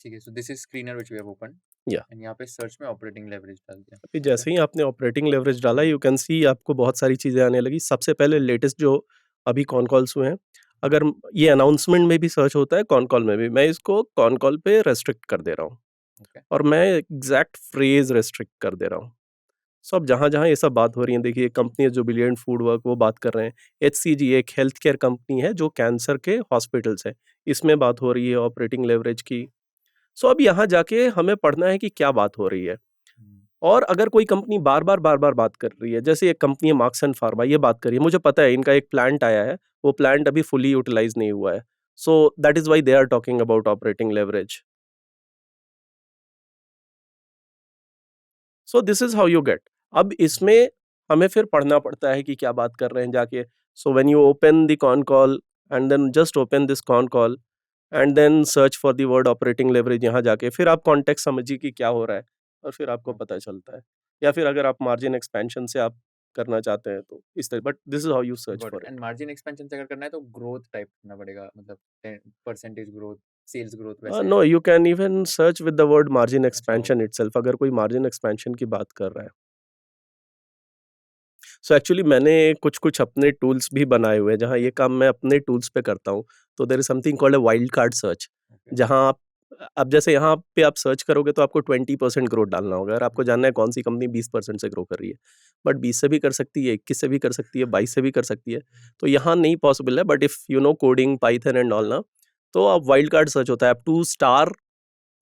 ठीक है, so this is screener which we have open या एंड यहाँ पे सर्च में ऑपरेटिंग लेवरेज डाल दिया। अभी ओके। जैसे ही आपने ऑपरेटिंग लेवरेज डाला यू कैन सी आपको बहुत सारी चीज़ें आने लगी। सबसे पहले लेटेस्ट जो अभी कॉन कॉल्स हुए हैं, अगर ये अनाउंसमेंट में भी सर्च होता है, कॉन कॉल में भी, मैं इसको कॉन कॉल पे रेस्ट्रिक्ट कर दे रहा हूँ ओके। और मैं एग्ज़ैक्ट फ्रेज़ रेस्ट्रिक्ट कर दे रहा हूँ। सो अब जहाँ-जहाँ ये सब बात हो रही है, देखिए कंपनी है जो ब्रिलियंट फूड वर्क वो बात कर रहे हैं। एचसीजी एक हेल्थ केयर कंपनी है जो कैंसर के हॉस्पिटल्स है, इसमें बात हो रही है ऑपरेटिंग लेवरेज की। सो अब यहाँ जाके हमें पढ़ना है कि क्या बात हो रही है। और अगर कोई कंपनी बार-बार, बार-बार बात कर रही है, जैसे एक कंपनी है मार्क्स एंड फार्मा ये बात कर रही है, मुझे पता है इनका एक प्लांट आया है, वो प्लांट अभी फुली यूटिलाइज़ नहीं हुआ है। So that is why they are talking about operating leverage. So this is how you get. अब इसमें हमें फिर पढ़ना पड़ता है कि क्या बात कर रहे हैं जाके। So when you open the con call and then just open this con call and then search for the word operating leverage यहाँ जाके फिर आप कॉन्टेक्स्ट समझिए कि क्या हो रहा है और फिर आपको पता चलता है। या फिर अगर आप मार्जिन एक्सपेंशन से आप करना चाहते हैं तो इस तरह, but this is how you search got it. For and it. Margin expansion से अगर करना है तो ग्रोथ टाइप करना पड़ेगा, मतलब परसेंटेज ग्रोथ, सेल्स ग्रोथ वैसे। No, you can even search with the word margin अच्छा, एक्सपेंशन ओके। इटसेल्फ अगर कोई मार्जिन एक्सपेंशन की बात कर रहा है। सो एक्चुअली मैंने कुछ-कुछ अपने टूल्स भी बनाए हुए हैं, जहाँ ये काम मैं अपने टूल्स पे करता हूँ। तो there is something called a wild card search, okay. जहाँ आप अब जैसे यहाँ पे आप सर्च करोगे तो आपको 20% ग्रोथ डालना होगा। अगर आपको जानना है कौन-सी कंपनी 20% से ग्रो कर रही है। बट 20 से भी कर सकती है, 21 से भी कर सकती है, 22 से भी कर सकती है। तो यहाँ नहीं पॉसिबल है, but if you know coding, Python and all ना, तो आप वाइल्ड कार्ड सर्च होता है, आप 2 स्टार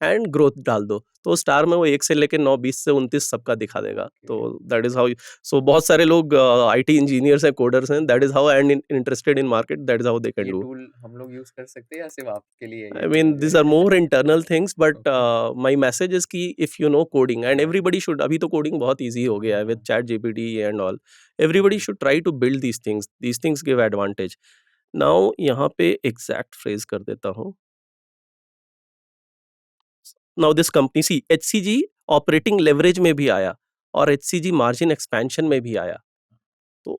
एंड ग्रोथ डाल दो, तो स्टार में वो 1 से लेके 9, 20 से 29 सबका दिखा देगा। तो okay. That is how so बहुत सारे लोग आईटी इंजीनियर्स हैं, कोडर्स हैं, that is how and interested in market, that is how they can ये डू। टूल हम लोग यूज़ कर सकते हैं या सिर्फ़ आपके लिए ये I tool mean, these are है? more internal things, but okay. my message is कि if you know coding and या everybody should, अभी तो कोडिंग बहुत ईज़ी हो गया है with ChatGPT and all, everybody should try to build these things. These things give advantage. Now यहाँ पे एग्ज़ैक्ट फ्रेज़ कर देता हूँ। Now this company C HCG operating leverage में भी आया और एचसीजी मार्जिन एक्सपेंशन में भी आया। तो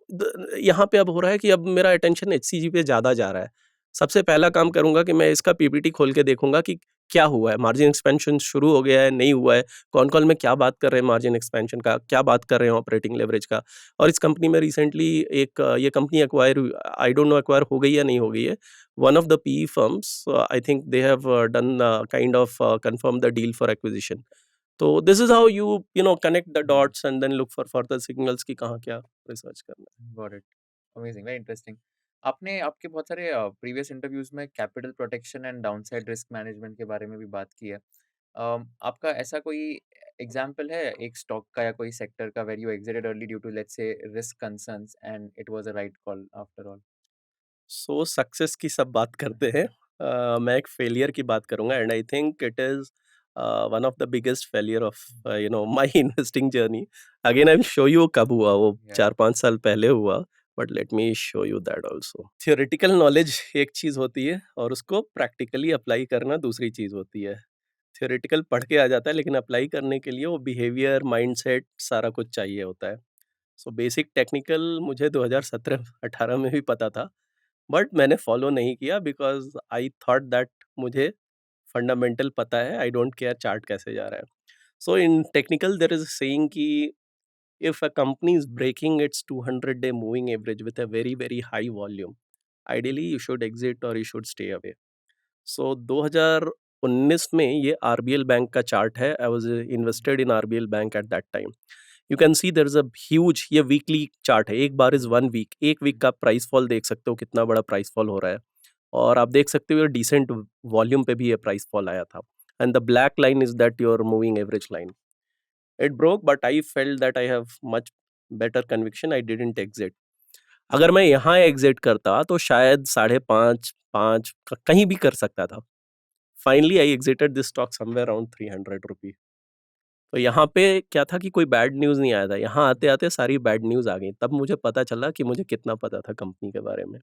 यहाँ पे अब हो रहा है कि अब मेरा अटेंशन एचसीजी पे ज़्यादा जा रहा है। सबसे पहला काम करूँगा कि मैं इसका पीपीटी खोल के देखूँगा कि क्या हुआ है? मार्जिन एक्सपेंशन शुरू हो गया है, नहीं हुआ है? कौन-कौन में क्या बात कर रहे हैं मार्जिन एक्सपेंशन का? क्या बात कर रहे हैं ऑपरेटिंग लेवरेज का? और इस कंपनी में रिसेंटली एक ये कंपनी एक्वायर हुई, आई डोंट नो एक्वायर हो गई या नहीं हो गई है। One of the PE firms I think they have done kind of confirm the deal for acquisition. तो this is how you know connect the dots and then look for further signals कि कहाँ क्या research करना है। Got it. Amazing, very interesting. आपने आपके बहुत सारे प्रीवियस इंटरव्यूज़ में capital protection and downside risk management के बारे में भी बात की है। आपका ऐसा कोई एग्जांपल है एक स्टॉक का या कोई सेक्टर का where you exited early due to let's say risk concerns and it was a right call after all? So success की सब बात करते हैं। मैं एक फेलियर की बात करूँगा and I think it is one of the biggest failure of you no my investing journey. Again I will show you कब हुआ वो, या 4-5 साल पहले हुआ, but let me show you that also. Theoretical knowledge एक चीज़ होती है और उसको प्रैक्टिकली अप्लाई करना दूसरी चीज़ होती है। थ्योरेटिकल पढ़ के आ जाता है लेकिन अप्लाई करने के लिए वो बिहेवियर, माइंडसेट सारा कुछ चाहिए होता है। सो बेसिक टेक्निकल मुझे 2017-18 में भी पता था, बट मैंने फॉलो नहीं किया बिकॉज़ आई थॉट दैट मुझे फंडामेंटल पता है, आई डोंट केयर चार्ट कैसे जा रहा है। So in technical there is a saying कि if a company is breaking its 200 day moving average with a very, very high volume, ideally you should exit और you should stay away. So 2019 में ये RBL bank का chart है। I was invested in RBL bank at that time. You can see there is a huge, ये weekly chart है, एक बार is 1 week, एक वीक का प्राइस फॉल देख सकते हो कितना बड़ा प्राइस फॉल हो रहा है। और आप देख सकते हो डिसेंट वॉल्यूम पे भी ये प्राइस फॉल आया था। And the black line is that your moving average line. It broke but I felt that I have much better conviction, I didn't exit. अगर मैं यहाँ एग्जिट करता तो शायद 5.5 5 कहीं भी कर सकता था। Finally I exerted this stock somewhere around 300 रुपी। तो यहाँ पे क्या था कि कोई बैड न्यूज़ नहीं आया था, यहाँ आते-आते सारी बैड न्यूज़ आ गई, तब मुझे पता चला कि मुझे कितना पता था कंपनी के बारे में।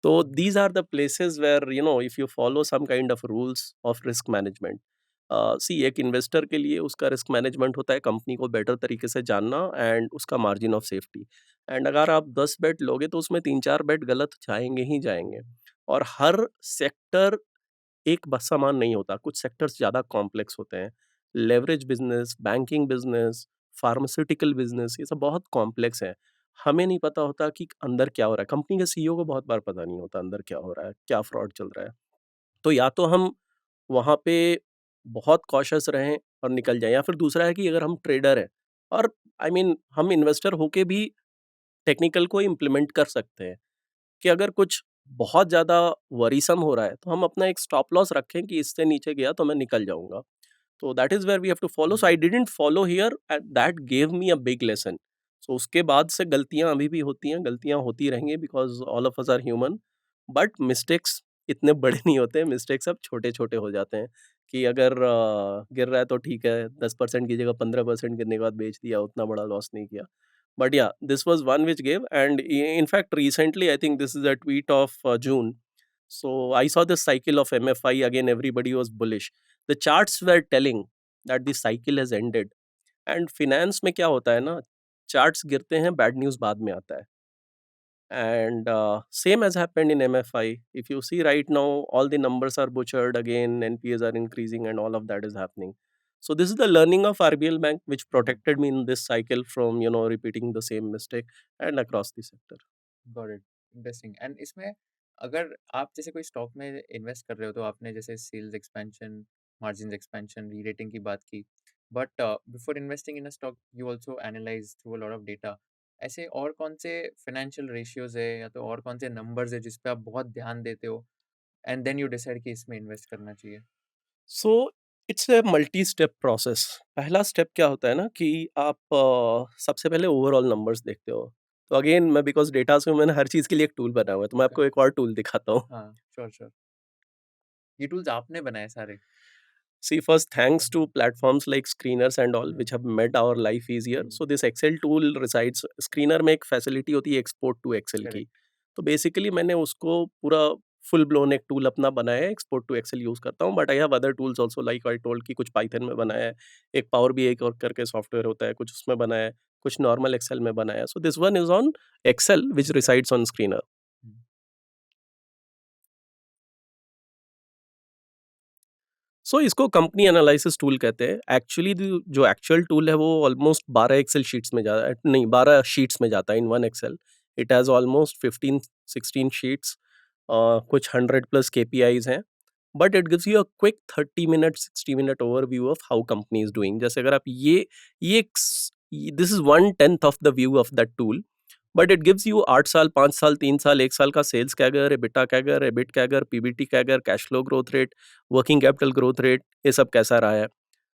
तो these are the places where if you follow some kind of rules of risk management, सी एक इन्वेस्टर के लिए उसका रिस्क मैनेजमेंट होता है कंपनी को बेटर तरीके से जानना एंड उसका मार्जिन ऑफ सेफ्टी। एंड अगर आप 10 बेट लोगे तो उसमें 3-4 बेट गलत जाएंगे ही जाएंगे। और हर सेक्टर एक बस समान नहीं होता, कुछ सेक्टर्स ज़्यादा कॉम्प्लेक्स होते हैं। Leverage business, banking business, pharmaceutical business, ये सब बहुत कॉम्प्लेक्स है। हमें नहीं पता होता कि अंदर क्या हो रहा है, कंपनी के सीईओ को बहुत बार पता नहीं होता अंदर क्या हो रहा है, क्या फ्रॉड चल रहा है। तो या तो हम वहाँ पे बहुत कॉशियस रहें और निकल जाएँ, या फिर दूसरा है कि अगर हम ट्रेडर हैं और हम इन्वेस्टर होके भी टेक्निकल को इम्प्लीमेंट कर सकते हैं, कि अगर कुछ बहुत ज़्यादा वरीसम हो रहा है, तो हम अपना एक स्टॉप लॉस रखें कि इससे नीचे गया तो मैं निकल जाऊँगा। तो that is where we have to follow, so I didn't follow here and that gave me a big lesson. So उसके बाद से गलतियाँ अभी भी होती हैं, गलतियाँ होती रहेंगी because all of us are human, but mistakes इतने बड़े नहीं होते, मिस्टेक्स अब छोटे-छोटे हो जाते हैं। कि अगर गिर रहा है तो ठीक है, 10% की जगह 15% गिरने के बाद बेच दिया, उतना बड़ा लॉस नहीं किया। But yeah, this was one which gave, and in fact, recently, I think this is a tweet of June. So I saw this cycle of MFI again. Everybody was bullish. The charts were telling that the cycle has ended. And finance में क्या होता है ना, charts गिरते हैं, bad news बाद में आता है. And same has happened in MFI. If you see right now, all the numbers are butchered again, NPAs are increasing, and all of that is happening. So this is the learning of RBL Bank, which protected me in this cycle from repeating the same mistake and across the sector. Got it, interesting. And इसमें अगर आप जैसे कोई stock में invest कर रहे हो तो आपने जैसे सेल्स एक्सपेंशन, मार्जिन एक्सपेंशन, री-रेटिंग की बात की, but before investing in a stock you also analyse through a lot of data. ऐसे और कौन से फाइनेंशियल रेशियोज है या तो और कौन से नंबर्स है जिस पे आप बहुत ध्यान देते हो एंड देन यू डिसाइड कि इसमें इन्वेस्ट करना चाहिए? सो it's a multi step process. पहला स्टेप क्या होता है ना कि आप सबसे पहले ओवरऑल नंबर्स देखते हो। तो अगेन मैं बिकॉज़ डेटा से हूँ, मैंने हर चीज़ के लिए एक टूल बनाया हुआ है, तो मैं ओके, आपको एक और टूल दिखाता हूँ। हाँ, श्योर, श्योर। ये टूल्स आपने बनाए सारे? See, first, thanks to platforms like Screeners and all, which have made our life easier. Hmm, So this Excel tool resides Screener में एक फैसिलिटी होती है एक्सपोर्ट टू एक्सेल की। करेक्ट। तो बेसिकली मैंने उसको पूरा फुल ब्लोन एक टूल अपना बनाया है, एक्सपोर्ट टू एक्सेल यूज़ करता हूँ, but I have other tools also like I told कि कुछ पाइथन में बनाया है, एक पावर बीआई और करके सॉफ्टवेयर होता है, कुछ उसमें बनाया है, कुछ नॉर्मल एक्सेल में बनाया है। So this one is on Excel which resides on screener. Hmm, so इसको कंपनी एनालिसिस टूल कहते हैं। एक्चुअली जो एक्चुअल टूल है वो ऑलमोस्ट 12 एक्सेल शीट्स में जा नहीं 12 शीट्स में जाता है in one Excel. It has almost 15-16 sheets, कुछ 100 प्लस केपीआईज़ हैं। But it gives you a quick 30 minute 60 minute overview of how company is doing. जैसे अगर आप ये this is 1/10 of the view of that tool, but it gives you 8 साल, 5 साल, 3 साल, 1 साल का सेल्स CAGR, EBITDA CAGR, EBIT CAGR, PBT CAGR, cash flow growth rate, working capital growth rate, ये सब कैसा रहा है।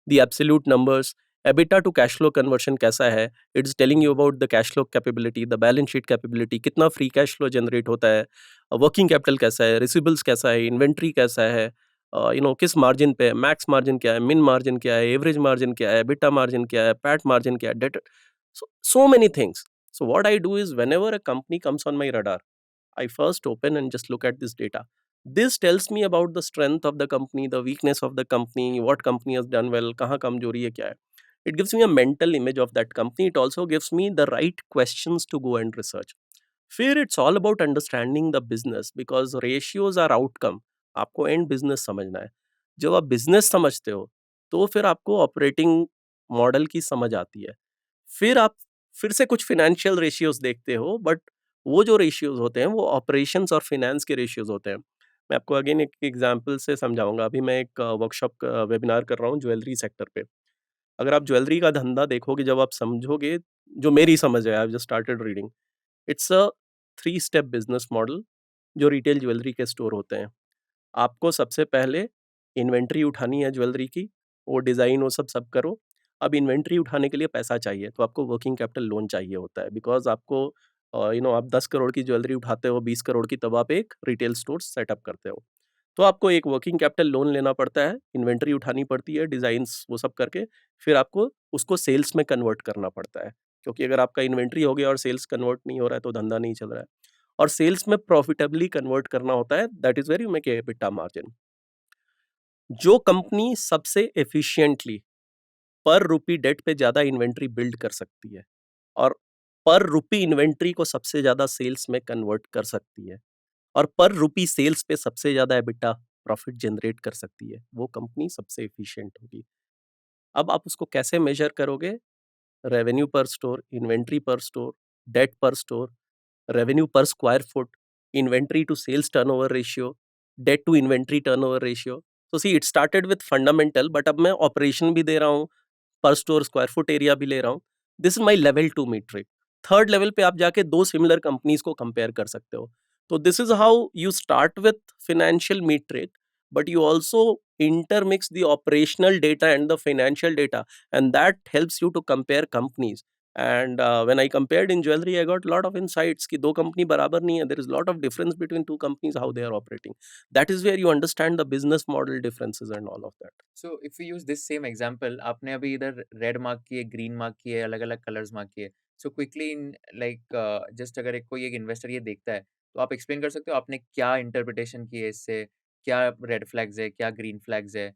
The absolute numbers, EBITDA to cash flow conversion कैसा है, it's telling you about the cash flow capability, the balance sheet capability, कितना free cash flow generate होता है, वर्किंग कैपिटल कैसा है, रिसिबल्स कैसा है, इन्वेंट्री कैसा है, किस मार्जिन पे है, मैक्स मार्जिन क्या है, मिन मार्जिन क्या है, एवरेज मार्जिन क्या है, एबिटा मार्जिन क्या है, पैट मार्जिन क्या है, date, so many things. So what I do is whenever a company comes on my radar, I first open and just look at this data. This tells me about the strength of the company, the weakness of the company, what company has done well, kahan kamjori hai, kya hai. It gives me a mental image of that company. It also gives me the right questions to go and research. फिर it's all about understanding the business because ratios are outcome. आपको end business समझना है। जब आप business समझते हो, तो फिर आपको operating model की समझ आती है। फिर आप फिर से कुछ फाइनेंशियल रेशियोज देखते हो, बट वो जो रेशियोज होते हैं वो ऑपरेशंस और फाइनेंस के रेशियोज होते हैं। मैं आपको अगेन एक एग्ज़ाम्पल से समझाऊँगा। अभी मैं एक वर्कशॉप का वेबिनार कर रहा हूँ ज्वेलरी सेक्टर पे। अगर आप ज्वेलरी का धंधा देखोगे, जब आप समझोगे, जो मेरी समझ है, I have just started reading, it's a 3 step business model जो रिटेल ज्वेलरी के स्टोर होते हैं। आपको सबसे पहले इन्वेंट्री उठानी है ज्वेलरी की, वो डिज़ाइन वो सब करो। अब इन्वेंट्री उठाने के लिए पैसा चाहिए, तो आपको वर्किंग कैपिटल लोन चाहिए होता है, बिकॉज़ आपको आप 10 करोड़ की ज्वेलरी उठाते हो, 20 करोड़ की, तब आप एक रिटेल स्टोर सेटअप करते हो। तो आपको एक वर्किंग कैपिटल लोन लेना पड़ता है, इन्वेंट्री उठानी पड़ती है, डिज़ाइन्स वो सब करके, फिर आपको उसको सेल्स में कन्वर्ट करना पड़ता है। क्योंकि अगर आपका इन्वेंट्री हो गया और सेल्स कन्वर्ट नहीं हो रहा है, तो धंधा नहीं चल रहा है। और सेल्स में प्रॉफिटेबली कन्वर्ट करना होता है, that is where you make EBITDA margin. जो कंपनी सबसे एफिशिएंटली पर रूपी डेट पे ज़्यादा इन्वेंट्री बिल्ड कर सकती है और पर रूपी इन्वेंट्री को सबसे ज़्यादा सेल्स में कन्वर्ट कर सकती है और पर रूपी सेल्स पे सबसे ज़्यादा एबिटा प्रॉफिट जनरेट कर सकती है, वो कंपनी सबसे एफिशिएंट होगी। अब आप उसको कैसे मेजर करोगे? रेवेन्यू पर स्टोर, इन्वेंट्री पर स्टोर, डेट पर store, revenue per square foot, inventory to sales turnover ratio, debt to inventory turnover ratio. So see, it started with fundamental, but अब मैं ऑपरेशन भी दे रहा हूँ, पर स्टोर स्क्वायर फुट एरिया भी ले रहा हूँ। This is my level 2 metric. Third level पे आप जाके दो सिमिलर कंपनीज को कंपेयर कर सकते हो। तो this is how you start with financial metric, but you also intermix the operational data and the financial data, and that helps you to compare companies. And when I compared in jewelry, I got a lot of insights कि दो company बराबर नहीं है, there is a lot of difference between two companies, how they are operating. That is where you understand the business model differences and all of that. So if you use this same example, आपने अभी इधर red mark किए, Green Marc किए, अलग-अलग colours mark किए। So quickly in like just अगर एक कोई एक इन्वेस्टर ये देखता है, तो आप एक्सप्लेन कर सकते हो आपने क्या इंटरप्रिटेशन की है इससे? क्या रेड फ्लैग्स है, क्या ग्रीन फ्लैग्स है?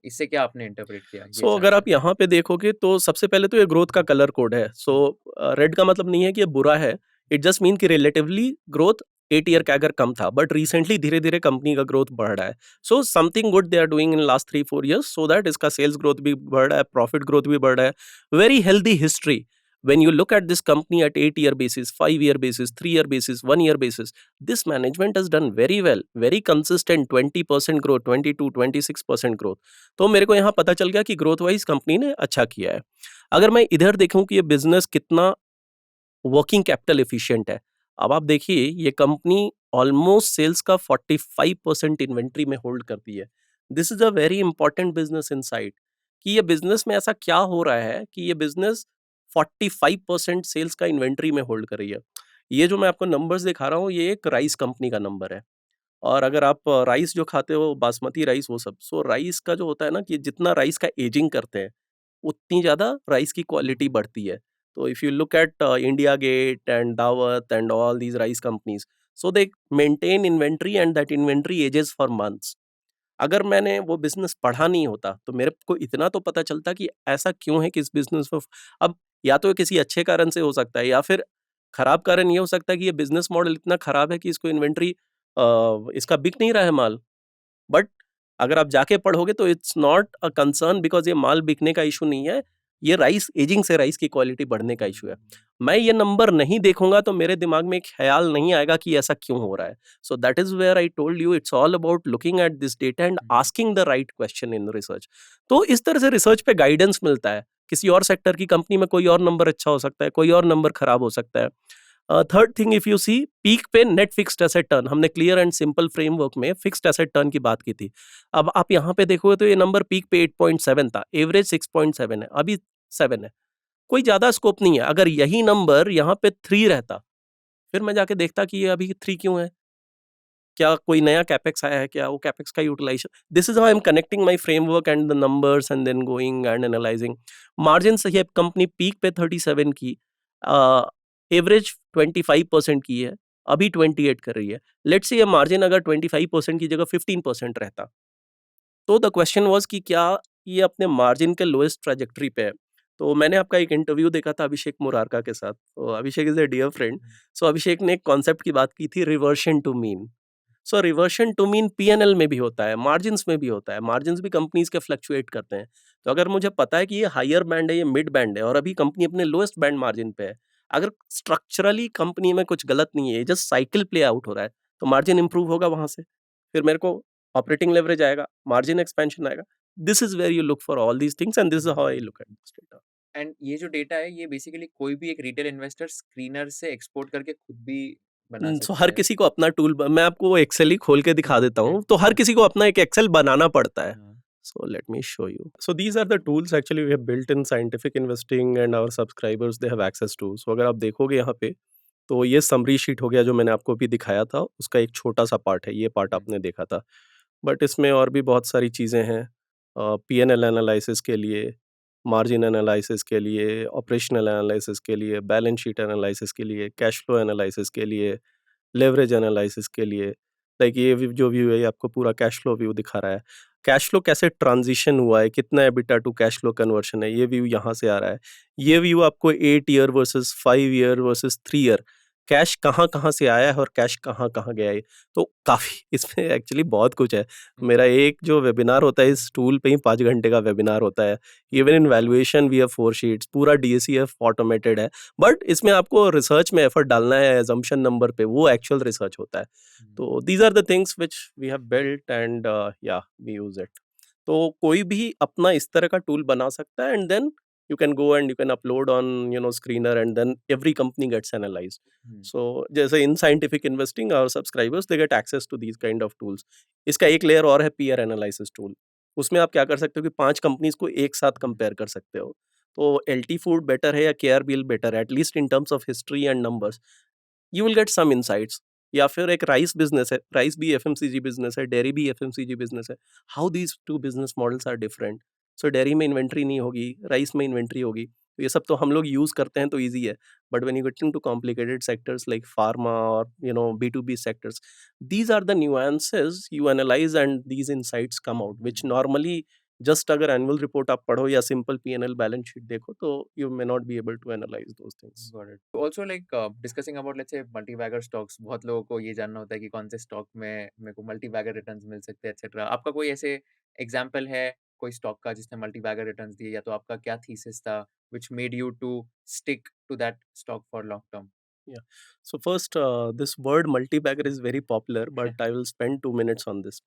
इससे क्या आपने इंटरप्रेट किया? ये सो अगर जानना आप है। यहाँ पे देखोगे तो सबसे पहले तो ये ग्रोथ का कलर कोड है। सो हुँ, रेड का मतलब नहीं है कि ये बुरा है, इट जस्ट मीन कि रिलेटिवली ग्रोथ 8 ईयर कैगर कम था, बट रिसेंटली धीरे-धीरे कंपनी का ग्रोथ बढ़ रहा है। So something good they are doing in last 3-4 years, so that इसका सेल्स ग्रोथ भी बढ़ रहा है, प्रॉफिट ग्रोथ भी बढ़ रहा है। Very healthy history. When you look at this company at 8 year basis, 5 year basis, 3 year basis, 1 year basis, this management has done very well, very consistent 20% growth, 22-26% growth. तो मेरे को यहाँ पता चल गया कि ग्रोथ वाइज कंपनी ने अच्छा किया है। अगर मैं इधर देखूं कि ये बिजनेस कितना वर्किंग कैपिटल एफिशिएंट है, अब आप देखिए ये कंपनी ऑलमोस्ट सेल्स का 45% इन्वेंट्री में होल्ड करती है। This is a very important business insight कि ये बिजनेस में ऐसा क्या हो रहा है कि ये बिजनेस 45% सेल्स का इन्वेंट्री में होल्ड कर रही है। ये जो मैं आपको नंबर्स दिखा रहा हूँ, ये एक राइस कंपनी का नंबर है। और अगर आप राइस जो खाते हो, बासमती राइस वो सब, सो राइस का जो होता है ना कि जितना राइस का एजिंग करते हैं, उतनी ज़्यादा राइस की क्वालिटी बढ़ती है। तो if you look at India Gate and Daawat and all these rice companies, so they maintain inventory and that inventory ages for months. अगर मैंने वो बिज़नेस पढ़ा नहीं होता, तो मेरे को इतना तो पता चलता कि ऐसा क्यों है कि इस बिज़नेस में अब या तो ये किसी अच्छे कारण से हो सकता है या फिर खराब कारण ये हो सकता है कि ये बिज़नेस मॉडल इतना खराब है कि इसको इन्वेंटरी इसका बिक नहीं रहा है माल। बट अगर आप जाके पढ़ोगे तो it's not a concern, because ये माल बिकने का इश्यू नहीं है, ये राइस एजिंग से राइस की क्वालिटी बढ़ने का इश्यू है। मैं ये नंबर नहीं देखूँगा तो मेरे दिमाग में एक ख़्याल नहीं आएगा कि ऐसा क्यों हो रहा है। So that is where I told you it's all about looking at this data and um, asking the right question in research. तो इस तरह से रिसर्च पे गाइडेंस मिलता है। किसी और सेक्टर की कंपनी में कोई और नंबर अच्छा हो सकता है, कोई और नंबर खराब हो सकता है। Third thing, if you see peak पे नेट फिक्स्ड एसेट टर्न, हमने क्लियर एंड सिंपल फ्रेमवर्क में फिक्स्ड एसेट टर्न की बात की थी। अब आप यहाँ पे देखोगे तो ये नंबर पीक पे 8.7 था, एवरेज 6.7 है, अभी 7 है। कोई ज़्यादा स्कोप नहीं है। अगर यही नंबर यहाँ पे 3 रहता, फिर मैं जाके देखता कि ये अभी 3 क्यों है? क्या कोई नया कैपेक्स आया है क्या? वो कैपेक्स का utilisation, this is how I am connecting my framework and the numbers and then going and analysing. Margin सही है, कंपनी पीक पे 37 की, एवरेज 25% की है, अभी 28 कर रही है। लेट्स से ये मार्जिन अगर 25% की जगह 15% रहता, तो द क्वेश्चन वाज़ कि क्या ये अपने मार्जिन के लोएस्ट ट्रैजेक्टरी पे है? तो मैंने आपका एक इंटरव्यू देखा था अभिषेक मुरारका के साथ। तो Abhishek is a dear friend. So Abhishek ने एक कॉन्सेप्ट की बात की थी, reversion to mean. So reversion to mean P&L में भी होता है, मार्जिन्स में भी होता है। मार्जिन्स भी कंपनीज़ के फ्लक्चुएट करते हैं। तो अगर मुझे पता है कि ये हायर बैंड है, ये मिड बैंड है और अभी कंपनी अपने लोएस्ट बैंड मार्जिन पे है। अगर स्ट्रक्चरली कंपनी में कुछ गलत नहीं है, जस्ट साइकिल प्ले आउट हो रहा है, तो मार्जिन इंप्रूव होगा वहाँ से। फिर मेरे को ऑपरेटिंग लेवरेज आएगा, मार्जिन एक्सपेंशन आएगा। This is where you look for all these things and this is how I look at this data. And ये जो डेटा है ये बेसिकली कोई भी एक रिटेल इन्वेस्टर स्क्रीनर से एक्सपोर्ट करके खुद भी बना सो सकता हर है। किसी को अपना टूल मैं आपको वो एक्सेल ही खोल के दिखा देता ओके, हूँ, तो हर हाँ, किसी को अपना एक एक्सेल बनाना पड़ता है। हाँ। So let me show you. So these are the tools actually we have built in scientific investing and our subscribers they have access to. So अगर आप देखोगे यहाँ पे तो ये समरी शीट हो गया जो मैंने आपको अभी दिखाया था, उसका एक छोटा सा पार्ट है, ये पार्ट हुँ, आपने देखा था। बट इसमें और भी बहुत सारी चीज़ें हैं। पीएनएल एनालिसिस के लिए, मार्जिन एनालिसिस के लिए, ऑपरेशनल एनालिसिस के लिए, बैलेंस शीट एनालिसिस के लिए, कैश फ्लो एनालिसिस के लिए, लेवरेज एनालिसिस के लिए। लाइक ये जो व्यू है ये आपको पूरा कैश फ्लो व्यू दिखा रहा है। कैश फ्लो कैसे ट्रांजिशन हुआ है, कितना EBITDA to cash flow conversion है, ये व्यू यहाँ से आ रहा है। ये व्यू आपको 8 year versus 5 year versus 3 year, cash कहाँ-कहाँ से आया है और कैश कहाँ-कहाँ गया है। तो काफ़ी इसमें एक्चुअली बहुत कुछ है। मेरा हुँ, एक जो वेबिनार होता है इस टूल पे ही 5 घंटे का वेबिनार होता है। Even in valuation we have 4 sheets, पूरा डीसीएफ ऑटोमेटेड है। बट इसमें आपको रिसर्च में एफर्ट डालना है assumption नंबर पे, वो एक्चुअल रिसर्च होता है। हुँ, तो these are the things which we have built and या वी यूज़ इट। तो कोई भी अपना इस तरह का टूल बना सकता है and then you can go and you can upload on screener and then every company gets analysed. Hmm, so जैसे in scientific investing our subscribers they get access to these kind of tools. इसका एक layer और है peer analysis tool. उसमें आप क्या कर सकते हो कि 5 कंपनीज़ को एक साथ हुँ, कंपेयर कर सकते हो। तो एलटी फूड बेटर है या केआरबीएल बेटर है, at least in terms of history and numbers you will get some insights. या फिर एक राइस बिजनेस है, राइस भी एफएमसीजी बिजनेस है, डेयरी भी एफएमसीजी बिजनेस है। How these two business models are different. So dairy में इन्वेंट्री नहीं होगी, राइस में इन्वेंट्री होगी। तो ये सब तो हम लोग यूज करते हैं तो ईजी है। But when you get into complicated sectors like pharma और B to B sectors, these are the nuances you analyze and these insights come out which um. normally just अगर एनुअल रिपोर्ट आप पढ़ो या simple P&L balance sheet देखो तो you may not be able to analyse those things. Got it. Also like discussing about let's say multi bagger stocks, बहुत लोगों को ये जानना होता है कि कौन से स्टॉक में मेरे को मल्टी बैगर रिटर्न्स मिल सकते हैं एटसेट्रा। आपका कोई ऐसे एग्जांपल है कोई स्टॉक का जिसने मल्टी बैगर रिटर्न्स दिए, या तो आपका क्या थीसिस था which made you to stick to that stock for long term? Yeah. So first, this word multi-bagger is very popular, but I will spend 2 minutes on this.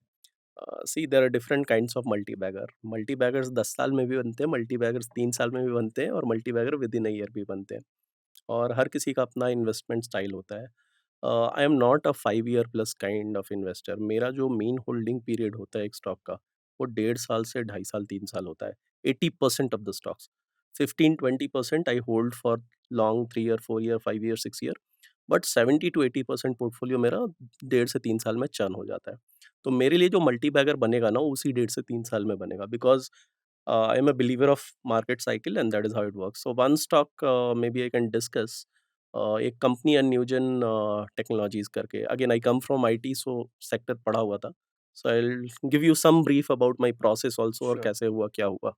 See, there are different kinds of multi-bagger. Multi-baggers 10 साल में भी बनते हैं, multi-baggers 3 साल में भी बनते हैं और multi-bagger with in a year भी बनते हैं। और हर किसी का अपना इन्वेस्टमेंट स्टाइल होता है। आई am not a 5 year plus kind of investor. मेरा जो मेन होल्डिंग पीरियड होता है एक स्टॉक का, वो 1.5 साल से 2.5 साल 3 साल होता है। 80% of the stocks, 15-20% I hold for long 3 year 4 year 5 year 6 year, but 70-80% portfolio मेरा 1.5 से 3 साल में चर्न हो जाता है। तो मेरे लिए जो मल्टी बैगर बनेगा ना, वो उसी 1.5 से 3 साल में बनेगा, because I am a believer of market cycle and that is how it works. So one stock maybe I can discuss. एक कंपनी है न्यूजन टेक्नोलॉजीज करके। Again I come from IT, so sector पढ़ा हुआ था। So I will give you some brief about my process also और sure. कैसे हुआ क्या हुआ।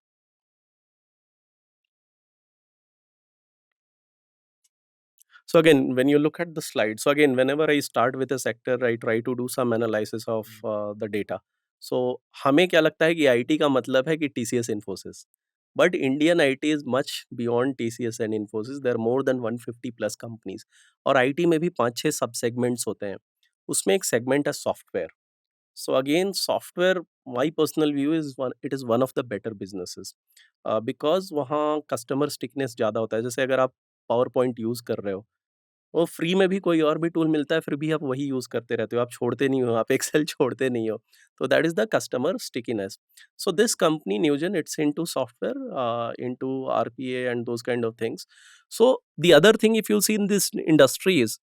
So again, when you look at the slide, so again, whenever I start with a sector, I try to do some analysis of hmm, the data. So हमें क्या लगता है कि आईटी का मतलब है कि TCS Infosys, but Indian IT is much beyond TCS and Infosys. There are more than 150 plus companies. और आईटी में भी 5-6 सब सेगमेंट्स होते हैं। उसमें एक सेगमेंट है software. So again, software, my personal view is it is one of the better businesses, because वहाँ कस्टमर स्टिकनेस ज़्यादा होता है। जैसे अगर आप पावर पॉइंट यूज़ कर रहे हो, वो फ्री में भी कोई और भी टूल मिलता है, फिर भी आप वही यूज़ करते रहते हो, आप छोड़ते नहीं हो, आप एक्सेल छोड़ते नहीं हो। तो that is the customer stickiness. So this company Newgen it's into software, into RPA and those kind of things. So the other thing if you see in this industry is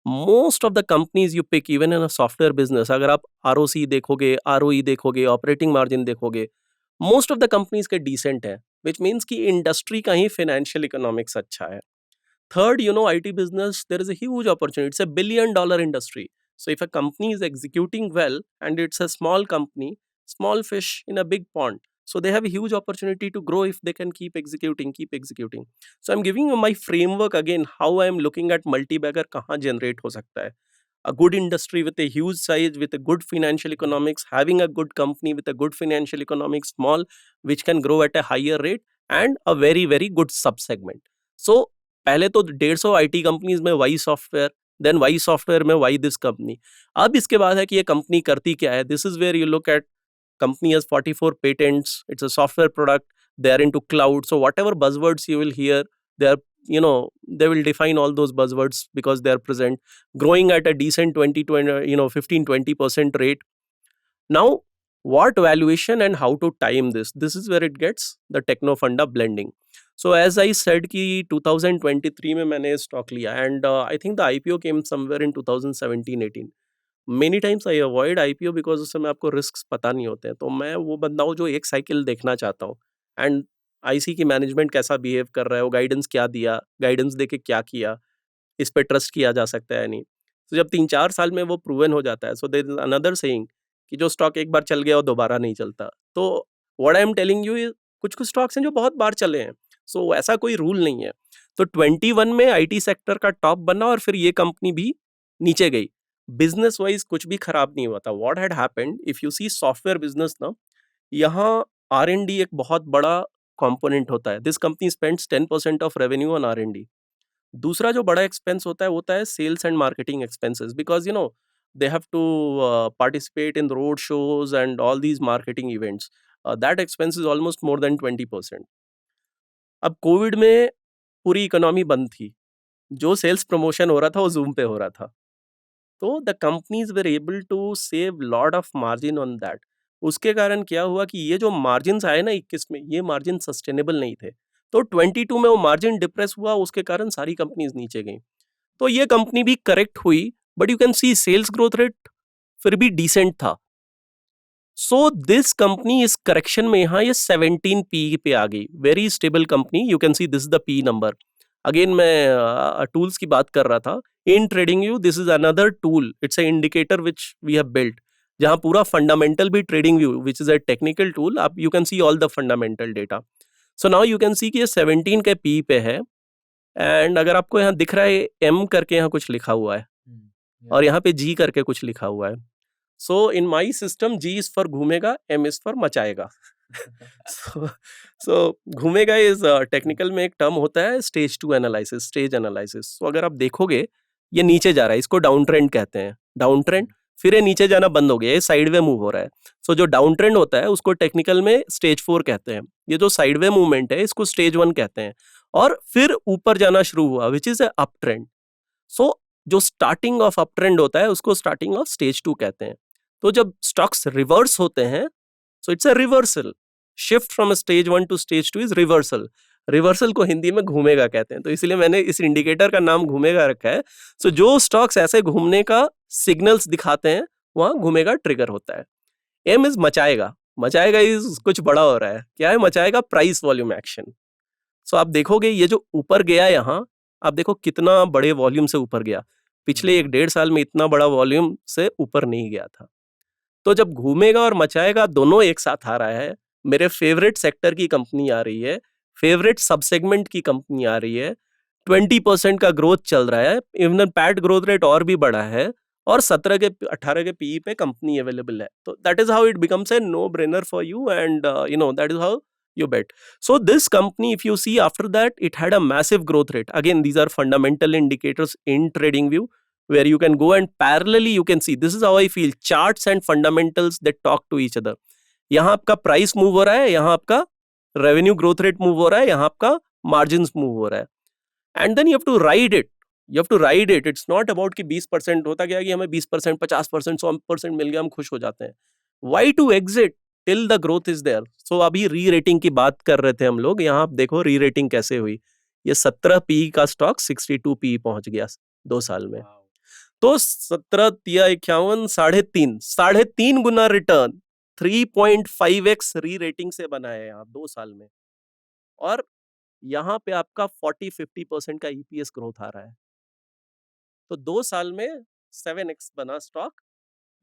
most of the companies you pick even in a software business, अगर आप ROC देखोगे, ROE देखोगे, operating margin देखोगे, most of the companies के decent है, which means कि industry का ही फाइनेंशियल इकोनॉमिक्स अच्छा है। Third, IT business, there is a huge opportunity. It's a billion-dollar industry. So if a company is executing well and it's a small company, small fish in a big pond. So they have a huge opportunity to grow if they can keep executing, keep executing. So I'm giving you my framework again, how I'm looking at multi-bagger kahan generate ho sakta hai. A good industry with a huge size, with a good financial economics, having a good company with a good financial economics, small, which can grow at a higher rate, and a very, very good sub-segment. So पहले तो 150 IT companies में वही software, then Y software में why this company. अब इसके बाद है कि ये कंपनी करती क्या है, this is where you look at company has 44 patents, it's a software product, they are into cloud, so whatever buzzwords you will hear, they are, you know, they will define all those buzzwords because they are present, growing at a decent 20 15-20% rate. Now, what valuation and how to time this? This is where it gets the techno funda blending. So as I said कि 2023 में मैंने stock लिया and I think the IPO came somewhere in 2017-18. Many times I avoid IPO because उस समय आपको risk पता नहीं होते हैं, तो मैं वो बंदा हूँ जो एक साइकिल देखना चाहता हूँ एंड आईसी की मैनेजमेंट कैसा बिहेव कर रहा है, वो गाइडेंस क्या दिया, गाइडेंस दे के क्या किया, इस पे ट्रस्ट किया जा सकता है नहीं। तो जब 3-4 साल में वो प्रूवन हो जाता है, so there is another saying कि जो स्टॉक एक बार चल गया वो दोबारा नहीं चलता। तो what I am telling you, कुछ कुछ स्टॉक्स हैं जो बहुत बार चले हैं, सो ऐसा कोई रूल नहीं है। तो 21 में आईटी सेक्टर का टॉप बना और फिर ये कंपनी भी नीचे गई। बिजनेस वाइज कुछ भी खराब नहीं हुआ था। What had happened, if you see software business ना, यहाँ R&D एक बहुत बड़ा कंपोनेंट होता है। This company spends 10% of revenue on R&D। दूसरा जो बड़ा एक्सपेंस होता है वो होता है sales and marketing expenses, because they have to participate in road shows and all these marketing events. That expense is almost more than 20%। अब Covid में पूरी इकोनॉमी बंद थी, जो सेल्स प्रमोशन हो रहा था वो जूम पे हो रहा था, तो the companies were able to save lot of margin on that. उसके कारण क्या हुआ कि ये जो मार्जिन आए ना 21 में, ये मार्जिन सस्टेनेबल नहीं थे, तो 22 में वो मार्जिन डिप्रेस हुआ, उसके कारण सारी कंपनीज नीचे गई। तो ये कंपनी भी करेक्ट हुई, but you can see sales growth rate फिर भी डिसेंट था। सो दिस कंपनी इस करेक्शन में यहाँ ये 17 पी पे आ गई, very stable company. You can see this is the P number. Again मैं टूल्स की बात कर रहा था, in trading view this is another tool, it's a indicator which we have built, जहाँ पूरा फंडामेंटल भी trading view which is a technical tool, आप you can see all the fundamental data. So now you can see कि ये 17 के P पे है, and अगर आपको यहाँ दिख रहा है एम करके यहाँ कुछ लिखा हुआ है और यहाँ पे जी करके कुछ लिखा हुआ है। So in my system G is for घूमेगा, एम इज फॉर मचाएगा। सो सो घूमेगा इज टेक्निकल में एक टर्म होता है stage 2 analysis, stage analysis. So अगर आप देखोगे ये नीचे जा रहा है, इसको डाउन ट्रेंड कहते हैं, डाउन ट्रेंड, फिर ये नीचे जाना बंद हो गया, ये साइडवे मूव हो रहा है। सो जो डाउन ट्रेंड होता है उसको टेक्निकल में स्टेज 4 कहते हैं, ये जो साइडवे मूवमेंट है इसको स्टेज 1 कहते हैं, और फिर ऊपर जाना शुरू हुआ विच इज अप ट्रेंड। सो जो स्टार्टिंग ऑफ अप ट्रेंड होता है उसको स्टार्टिंग ऑफ स्टेज 2 कहते हैं। तो जब स्टॉक्स रिवर्स होते हैं, so it's a reversal, shift from stage 1 to stage 2 is reversal. Reversal को हिंदी में घूमेगा कहते हैं, तो इसलिए मैंने इस इंडिकेटर का नाम घूमेगा रखा है। सो जो स्टॉक्स ऐसे घूमने का सिग्नल्स दिखाते हैं वहां घूमेगा ट्रिगर होता है। एम इज मचाएगा, मचाएगा इज कुछ बड़ा हो रहा है, क्या है मचाएगा, प्राइस वॉल्यूम एक्शन। सो आप देखोगे ये जो ऊपर गया यहाँ, आप देखो कितना बड़े वॉल्यूम से ऊपर गया, पिछले 1-1.5 साल में इतना बड़ा वॉल्यूम से ऊपर नहीं गया था। तो जब घूमेगा और मचाएगा दोनों एक साथ आ रहा है, मेरे फेवरेट सेक्टर की कंपनी आ रही है, फेवरेट सबसेगमेंट की कंपनी आ रही है, 20% का ग्रोथ चल रहा है, इवन पैट ग्रोथ रेट और भी बढ़ा है, और 17 के 18 के पीई पे कंपनी अवेलेबल है। तो that is how it becomes a no brainer for you, and that is how you bet. So this company, if you see after that, it had a massive growth rate. Again, these are fundamental indicators in TradingView, where you can go and parallelly you can see, this is how I feel, charts and fundamentals that talk to each other. यहाँ आपका price move हो रहा है, यहाँ आपका revenue growth rate move हो रहा है, यहाँ आपका मार्जिन मूव हो रहा है, and then you have to ride it, you have to ride it. It's not about कि 20% होता गया कि हमें 20%, 50%, 100% मिल गया हम खुश हो जाते हैं। Why to exit till the growth is there. So अभी री रेटिंग की बात कर रहे थे हम लोग, यहाँ आप देखो री रेटिंग कैसे हुई, ये 17 पी का स्टॉक 62 पी पहुंच गया 2 साल में। तो 17 तिया 51, 3.5 गुना रिटर्न, 3.5x री रेटिंग से बना है यहाँ 2 साल में, और यहाँ पे आपका 40-50% का ईपीएस ग्रोथ आ रहा है। तो 2 साल में 7x बना स्टॉक,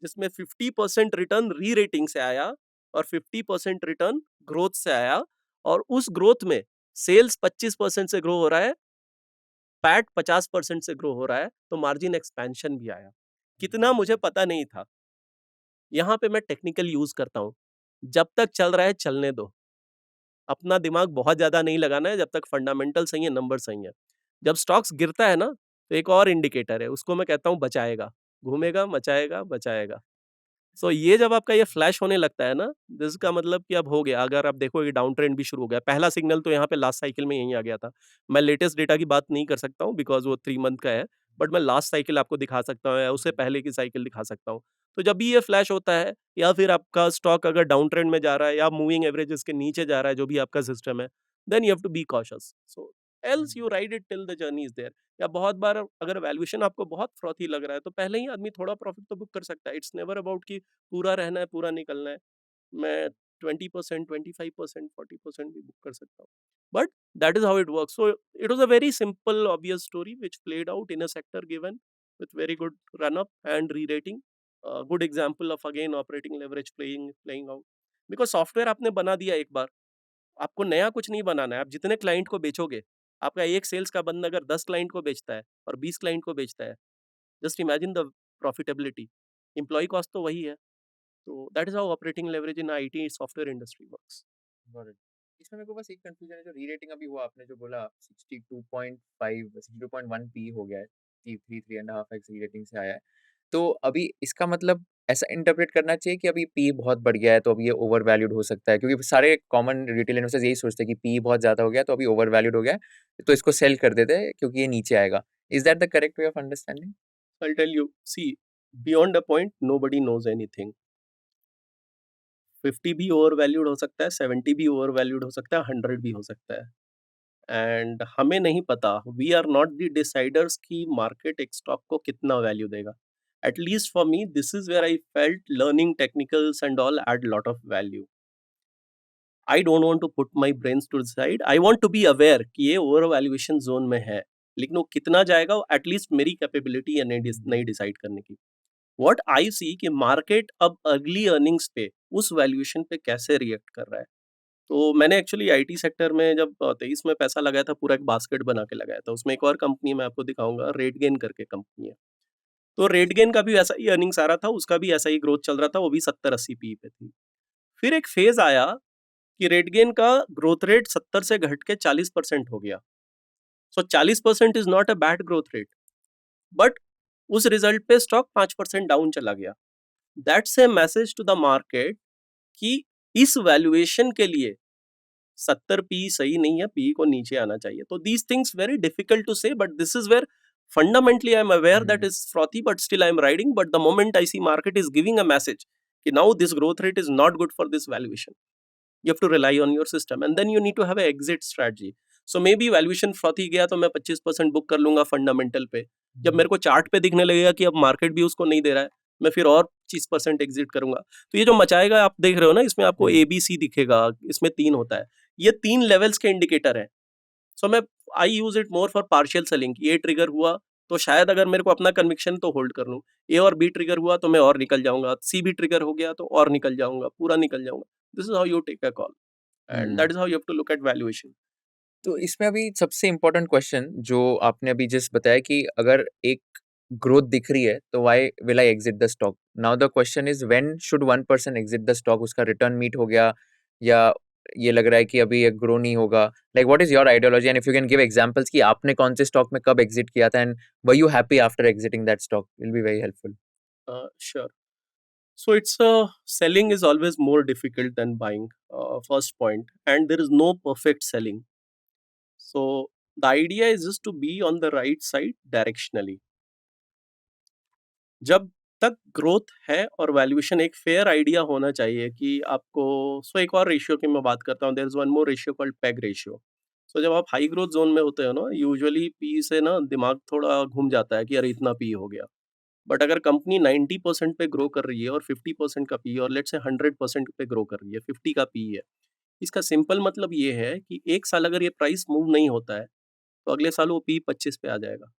जिसमें 50% रिटर्न री रेटिंग से आया और 50% रिटर्न ग्रोथ से आया, और उस ग्रोथ में सेल्स 25% से ग्रो हो रहा है, पैट 50% से ग्रो हो रहा है, तो मार्जिन एक्सपेंशन भी आया। कितना मुझे पता नहीं था। यहाँ पे मैं टेक्निकल यूज करता हूँ, जब तक चल रहा है चलने दो, अपना दिमाग बहुत ज्यादा नहीं लगाना है, जब तक फंडामेंटल सही है, नंबर सही है। जब स्टॉक्स गिरता है ना, तो एक और इंडिकेटर है, उसको मैं कहता हूँ बचाएगा, घूमेगा, मचाएगा, बचाएगा। सो ये जब आपका ये फ्लैश होने लगता है ना, जिसका मतलब कि अब हो गया, अगर आप देखोगे डाउन ट्रेंड भी शुरू हो गया। पहला सिग्नल तो यहाँ पे लास्ट साइकिल में यहीं आ गया था। मैं लेटेस्ट डेटा की बात नहीं कर सकता हूँ बिकॉज़ वो 3 मंथ का है, बट मैं लास्ट साइकिल आपको दिखा सकता हूँ या उससे पहले की साइकिल दिखा सकता हूँ। तो जब भी ये फ्लैश होता है या फिर आपका स्टॉक अगर डाउन ट्रेंड में जा रहा है या मूविंग एवरेजेस के नीचे जा रहा है, जो भी आपका सिस्टम है, then you have to be cautious. So else you ride it till the journey is there. या बहुत बार अगर वैल्यूएशन आपको बहुत फ्रॉथी लग रहा है, तो पहले ही आदमी थोड़ा प्रॉफिट तो बुक कर सकता है। इट्स नेवर अबाउट कि पूरा रहना है, पूरा निकलना है। मैं 20%, 25%, 40% भी बुक कर सकता हूँ। But that is how it works. So it was a very simple obvious story which played out in a sector given with very good run up and re-rating. Good example of again operating leverage playing out. Because software आपने बना दिया एक बार, आपको नया कुछ नहीं बनाना है। आप जितने क्लाइंट को बेचोगे, आपका एक सेल्स का बंदा अगर 10 क्लाइंट को बेचता है और 20 क्लाइंट को बेचता है, just imagine the profitability. Employee cost तो वही है। तो that is how operating leverage in IT software industry works. Got it. इसमें मेरे को बस एक कंफ्यूजन है, जो री-रेटिंग अभी हुआ, आपने जो बोला 62.5 62.1 पी हो गया है, 3.5x री-रेटिंग से आया है। तो अभी इसका मतलब ऐसा इंटरप्रेट करना चाहिए कि अभी पी बहुत बढ़ गया है, तो अभी ये ओवर वैल्यूड हो सकता है, क्योंकि सारे कॉमन रिटेल इन्वेस्टर्स यही सोचते हैं कि पी बहुत ज़्यादा हो गया, तो अभी ओवर वैल्यूड हो गया है, तो इसको सेल कर देते हैं क्योंकि ये नीचे आएगा। Is that the correct way of understanding? I'll tell you, see, beyond a point, nobody knows anything. 50 भी ओवर वैल्यूड हो सकता है, 70 भी ओवर वैल्यूड हो सकता है, 100 भी हो सकता है। एंड हमें नहीं पता, we are not the deciders कि मार्केट एक स्टॉक को कितना वैल्यू देगा। At least for me, this is where I felt learning technicals and all add lot of value. I don't want to put my brains to the side, I want to be aware कि ये over valuation zone में है, लेकिन वो कितना जाएगा at least मेरी capability है नहीं डिसाइड करने की। व्हाट आई सी कि मार्केट अब अर्ली अर्निंग्स पे उस वैल्यूएशन पे कैसे रिएक्ट कर रहा है। तो मैंने एक्चुअली आईटी सेक्टर में जब 23 में पैसा लगाया था, पूरा एक बास्केट बना के लगाया था। उसमें एक और कंपनी मैं आपको दिखाऊंगा, रेटगेन करके कंपनी है। तो रेटगेन का भी ऐसा ही अर्निंग्स आ रहा था, उसका भी ऐसा ही ग्रोथ चल रहा था, वो भी 70-80 पी पे थी। फिर एक फेज आया कि रेटगेन का ग्रोथ रेट 70 से घट के 40% हो गया। So 40% is not a bad growth rate, but उस रिजल्ट पे स्टॉक 5% डाउन चला गया। That's a message to the market कि इस वैल्यूएशन के लिए 70 पी सही नहीं है, पी को नीचे आना चाहिए। तो these things very difficult to say, but this is where fundamentally I am aware that is frothy, but still I am riding. But the moment I see market is giving a message कि now this growth rate is not good for this valuation, you have to rely on your system and then you need to have a exit strategy. So maybe valuation frothy गया तो मैं 25% book कर लूंगा fundamental पे। जब मेरे को chart पे दिखने लगेगा कि अब मार्केट भी उसको नहीं दे रहा है, मैं फिर और 25% एग्जिट करूंगा। तो ये जो मचाएगा आप देख रहे हो ना, इसमें आपको ए बी सी दिखेगा, इसमें 3 होता है। ये 3 लेवल्स के इंडिकेटर है। सो मैं I use it more for partial selling. A trigger हुआ तो शायद अगर मेरे को अपना कन्विक्शन तो होल्ड कर लूं, ए और बी ट्रिगर हुआ तो मैं और निकल जाऊंगा, सी भी ट्रिगर हो गया तो और निकल जाऊंगा, पूरा निकल जाऊंगा। This is how you take a call and that is how you have to look at valuation. तो इसमें अभी सबसे इम्पोर्टेंट क्वेश्चन जो आपने अभी जस्ट बताया कि अगर एक ग्रोथ दिख रही है तो why will I exit the stock? Now the question is when should one person exit the stock? उसका रिटर्न मीट हो गया, या ये लग रहा है कि अभी ये ग्रो नहीं होगा? Like what is your ideology, and if you can give examples कि आपने कौन से स्टॉक में कब एग्जिट किया था, and were you happy after exiting that stock, will be very helpful. Sure. So it's selling is always more difficult than buying. First point, and there is no perfect selling. So the idea is just to be on the right side directionally. जब तक growth है और valuation एक fair idea होना चाहिए कि आपको। सो एक और रेशियो की मैं बात करता हूँ, there is one more ratio called PEG ratio. So जब आप हाई ग्रोथ जोन में होते हो ना, यूजुअली पी से ना दिमाग थोड़ा घूम जाता है कि अरे इतना पी हो गया। बट अगर कंपनी 90% पे ग्रो कर रही है और 50% का पी, और लेट्स से 100% पे ग्रो कर रही है, 50 का पी है, इसका सिंपल मतलब ये है कि एक साल अगर ये प्राइस मूव नहीं होता है, तो अगले साल वो पी 25 पे आ जाएगा।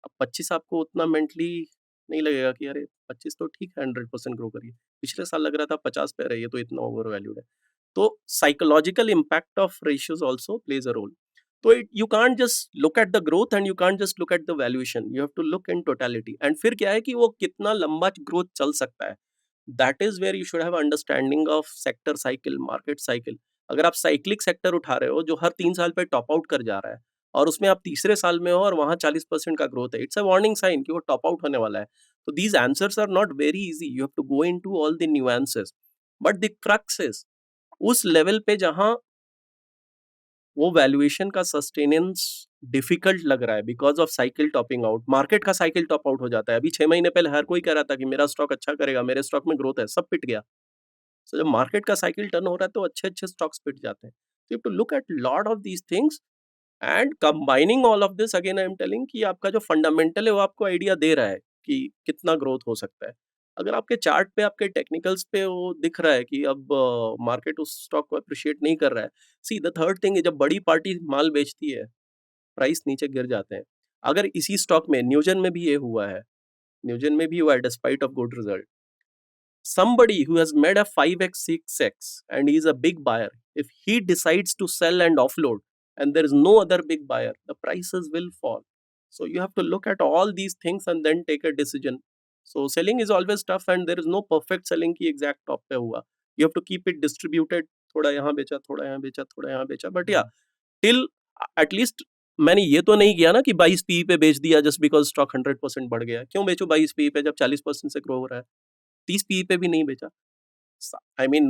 अब 25 आपको उतना मेंटली नहीं लगेगा कि अरे 25 तो ठीक है, 100% ग्रो करिए। पिछले साल लग रहा था 50 पे रही है तो इतना ओवर वैल्यूड है। तो psychological impact of ratios also plays a role. तो you can't just look at the growth and you can't just look at the valuation, you have to look in totality. And फिर क्या है कि वो कितना लंबा ग्रोथ चल सकता है, that is where you should have understanding of sector cycle, market cycle. अगर आप साइक्लिक सेक्टर उठा रहे हो जो हर 3 साल पे टॉप आउट कर जा रहा है, और उसमें आप तीसरे साल में हो और वहाँ 40% का ग्रोथ है, इट्स अ वार्निंग साइन कि वो टॉप आउट होने वाला है। तो these answers are not very easy, you have to go into all the nuances, but the crux is उस लेवल पे जहाँ वो वैल्यूएशन का सस्टेनेंस डिफिकल्ट लग रहा है because of cycle topping out, market का साइकिल टॉप आउट हो जाता है। अभी 6 महीने पहले हर कोई कह रहा था कि मेरा स्टॉक अच्छा करेगा, मेरे स्टॉक में ग्रोथ है, सब पिट गया। सो जब मार्केट का साइकिल टर्न हो रहा है तो अच्छे अच्छे स्टॉक्स पिट जाते हैं। You have to look at lot of these things and combining all of this, again I am telling कि आपका जो फंडामेंटल है वो आपको आइडिया दे रहा है कि कितना ग्रोथ हो सकता है। अगर आपके चार्ट पे, आपके टेक्निकल्स पे वो दिख रहा है कि अब मार्केट उस स्टॉक को अप्रिशिएट नहीं कर रहा है। सी द थर्ड थिंग है, जब बड़ी पार्टी माल बेचती है प्राइस नीचे गिर जाते हैं। अगर इसी स्टॉक में न्यूजन में भी ये हुआ है, न्यूजन में भी हुआ है despite of good result, somebody who has made a 5x 6x and he is a big buyer, if he decides to sell and offload and there is no other big buyer, the prices will fall. So you have to look at all these things and then take a decision. So selling is always tough and there is no perfect selling की exact top पे हुआ, you have to keep it distributed, थोड़ा यहाँ बेचा, थोड़ा यहाँ बेचा, थोड़ा यहाँ बेचा, but yeah, till at least मैंने ये तो नहीं किया ना कि 22 पी पे बेच दिया जस्ट बिकॉज स्टॉक 100% बढ़ गया। क्यों बेचो 22 पी पे जब 40% से ग्रो हो रहा है? 30 पी पे भी नहीं बेचा। I mean,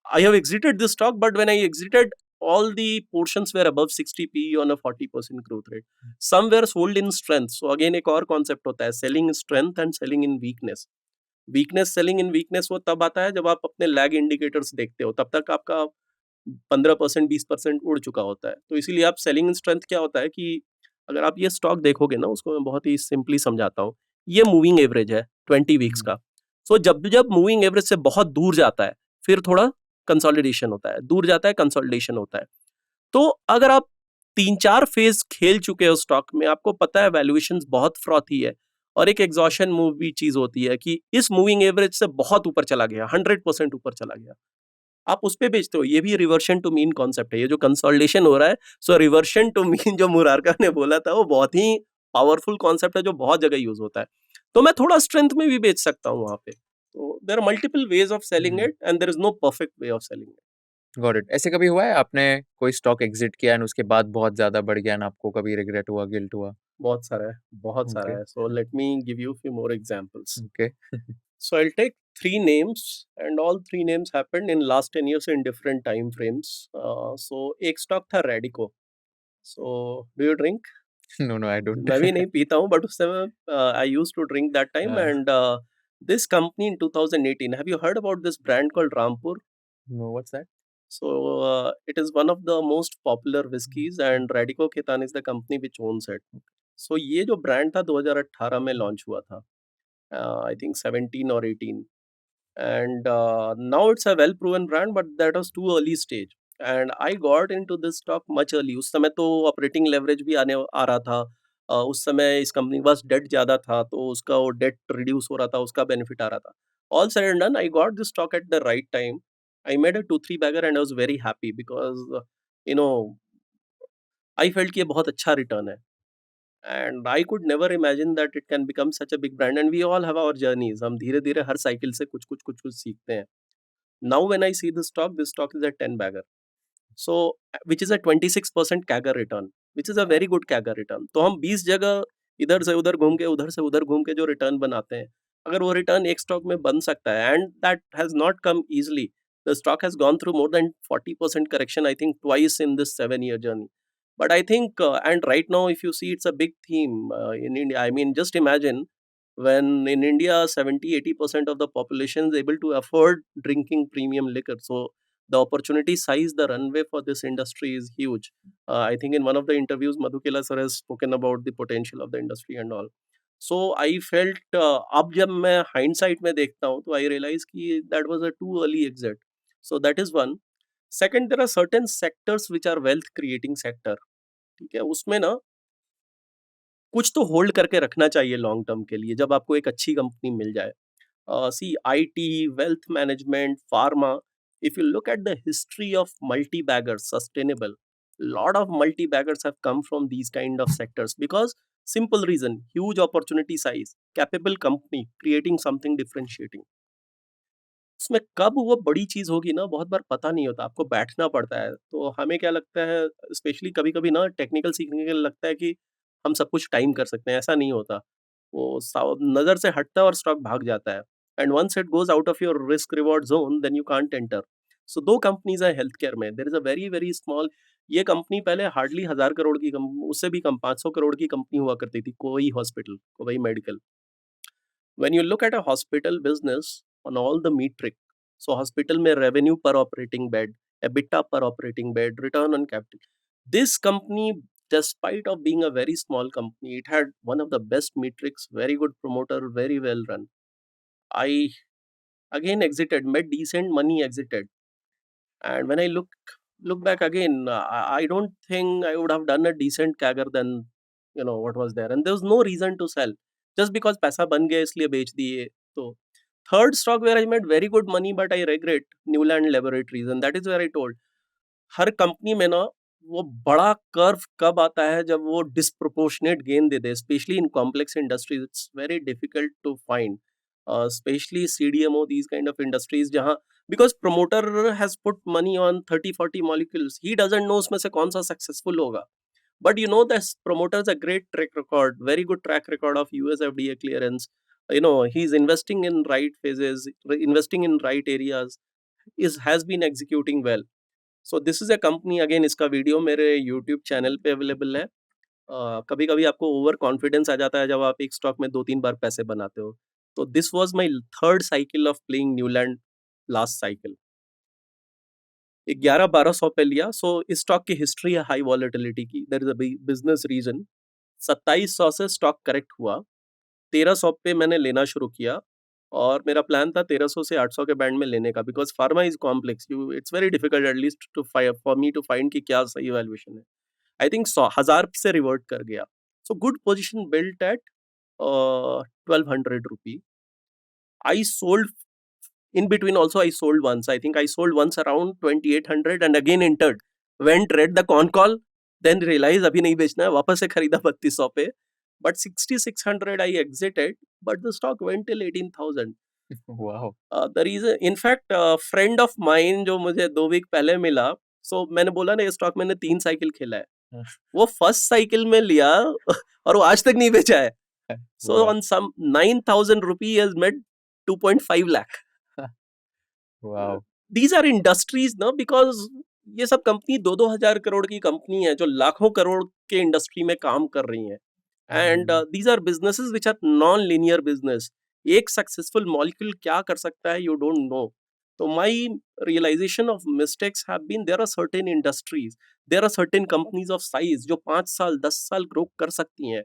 I have exited this stock, but when I exited, all the portions were above 60 PE on a 40% growth rate. Some were sold in strength. So again एक और concept होता है, selling in strength and selling in weakness. Weakness, selling in weakness वो तब आता है जब आप अपने लैग इंडिकेटर्स देखते हो, तब तक आपका 15% 20% उड़ चुका होता है। तो इसीलिए आप सेलिंग इन स्ट्रेंथ क्या होता है कि अगर आप ये स्टॉक देखोगे ना, उसको मैं बहुत ही सिंपली समझाता हूँ। ये मूविंग एवरेज है 20 वीक्स का। सो जब जब मूविंग एवरेज से बहुत दूर जाता है, फिर थोड़ा कंसोलिडेशन होता है, दूर जाता है कंसोलिडेशन होता है। तो अगर आप 3-4 फेज खेल चुके हो स्टॉक में, आपको पता है वैल्यूएशंस बहुत फ्रॉथी है और एक एग्जॉशन मूव भी चीज होती है कि इस मूविंग एवरेज से बहुत ऊपर चला गया, 100% ऊपर चला गया, आप उस पे बेचते हो। ये भी रिवर्शन टू मीन कॉन्सेप्ट है, ये जो कंसोलिडेशन हो रहा है। सो रिवर्शन टू मीन जो मुरारका ने बोला था, वो बहुत ही पावरफुल कॉन्सेप्ट है जो बहुत जगह यूज होता है। तो मैं थोड़ा स्ट्रेंथ में भी बेच सकता हूँ वहां पे। तो there are multiple ways of selling it and there is no perfect way of selling it. Got it. ऐसे कभी हुआ है आपने कोई स्टॉक एग्जिट किया एंड उसके बाद बहुत ज्यादा बढ़ गया एंड आपको कभी रिग्रेट हुआ, गिल्ट हुआ? बहुत सारा है, बहुत सारा ओके। है। So let me give you few more examples. Okay. So I'll take three names, and all three names happened in last 10 years in different time frames. So एक stock था Radico. So do you drink? No no, I don't. मैं भी नहीं पीता हूँ, but उस समय I used to drink that time. And this company in 2018, have you heard about this brand called Rampur? No, what's that? So it is one of the most popular whiskeys, and Radico Khaitan is the company which owns it. So ये जो brand था 2018 में launch हुआ था, I think 17 or 18. And now it's a well proven brand, but that was too early stage and I got into this stock much early. उस समय तो operating leverage भी आने आ रहा था। उस समय इस कंपनी के पास डेट ज़्यादा था, तो उसका वो डेट रिड्यूस हो रहा था, उसका बेनिफिट आ रहा था। All said and done, I got this stock at the right time. I made a 2-3 bagger and I was very happy because you know I felt कि ये बहुत अच्छा रिटर्न है। And I could never imagine that it can become such a big brand and we all have our journeys. हम धीरे धीरे हर cycle से कुछ सीखते हैं। Now when I see this stock is a 10 bagger, so which is a 26% CAGR return, which is a very good CAGR return. तो हम 20 जगह इधर से उधर घूम के, उधर से उधर घूम के जो रिटर्न बनाते हैं, अगर वो रिटर्न एक स्टॉक में बन सकता है, and that has not come easily. The stock has gone through more than 40% correction, I think twice in this 7-year journey. But I think, and right now, if you see, it's a big theme in India. I mean, just imagine when in India, 70-80% of the population is able to afford drinking premium liquor. So the opportunity size, the runway for this industry is huge. I think in one of the interviews, Madhu Kela sir has spoken about the potential of the industry and all. So I felt, अब जब मैं hindsight में देखता हूँ, तो I realize कि that was a too early exit. So that is one. Second, there are certain sectors which are wealth creating sector. ठीक है, उसमें ना कुछ तो होल्ड करके रखना चाहिए लॉन्ग टर्म के लिए, जब आपको एक अच्छी कंपनी मिल जाए। See, IT, wealth management, pharma, if you look at the history of multi-baggers, sustainable, lot of multi-baggers have come from these kind of sectors because simple reason, huge opportunity size, capable company, creating something differentiating. उसमें कब वो बड़ी चीज़ होगी ना बहुत बार पता नहीं होता, आपको बैठना पड़ता है। तो हमें क्या लगता है स्पेशली कभी-कभी ना टेक्निकल सीखने के लिए लगता है कि हम सब कुछ टाइम कर सकते हैं, ऐसा नहीं होता। वो साव नज़र से हटता है और स्टॉक भाग जाता है and once it goes out of your risk reward zone then you can't enter. So 2 companies हैं हेल्थ केयर में, there is a very, very small. ये कंपनी पहले हार्डली 1000 करोड़ की उससे भी कम 500 करोड़ की कंपनी हुआ करती थी, कोई हॉस्पिटल, कोई medical. When you look at a hospital business on all the metric, so hospital में revenue per operating bed, EBITDA per operating bed, return on capital. This company, despite of being a very small company, it had one of the best metrics, very good promoter, very well run. I again exited, made decent money, exited. And when I look back again, I don't think I would have done a decent CAGR than what was there. And there was no reason to sell just because पैसा बन गया इसलिए बेच दिए. तो third stock where I made very good money but I regret Newland Laboratories, and that is where I told her company में ना वो बड़ा कर्व कब आता है जब वो डिस्प्रोपोर्शनेट गेन दे दे, specially in complex industries it's very difficult to find, specially CDMO these kind of industries जहाँ because promoter has put money on 30-40 molecules, he doesn't know उसमें से कौन सा सक्सेसफुल होगा. But this promoter's a great track record, very good track record of US FDA clearance. He's investing in right phases, investing in right areas, has been executing well. So this is a company, again इसका video मेरे YouTube channel पे available है. कभी कभी आपको over confidence आ जाता है जब आप एक स्टॉक में 2-3 बार पैसे बनाते हो. तो this was my third cycle of playing Neuland. Last cycle 11-1200 पे लिया. सो इस स्टॉक की हिस्ट्री है हाई वॉलेटिलिटी की, there is a business reason. 2700 से स्टॉक करेक्ट हुआ, 1300 पे मैंने लेना शुरू किया और मेरा प्लान था 1300 से 800 के बैंड में लेने का, because pharma is complex, you it's very difficult at least to for me to find कि क्या सही वैल्यूएशन है. आई थिंक 1000 से रिवर्ट कर गया. So good position built at 1200 rupee. I sold in between also. I sold once, I think I sold once around 2800 and again entered, went read the con call, then realized अभी नहीं बेचना है, वापस से खरीदा 3200 पे. But 6600 I exited, but the stock went till 18,000. Wow. The reason, in fact, friend of mine जो मुझे 2 वीक पहले मिला, so मैंने बोला ना ये स्टॉक मैंने 3 साइकिल खेला है, वो फर्स्ट साइकिल में लिया और वो आज तक नहीं बेचा है. So Wow. on some 9,000 rupee has made 2.5 lakh. Wow. These are industries ना, बिकॉज ये सब कंपनी 2-2 हजार करोड़ की कंपनी है जो लाखों करोड़ के इंडस्ट्री में काम कर रही हैं. And these are businesses which are non linear business. एक सक्सेसफुल मॉलिक्यूल क्या कर सकता है यू डोंट नो. तो my realisation of mistakes have been there are certain industries, there are certain companies of size जो 5 साल 10 साल ग्रो कर सकती हैं.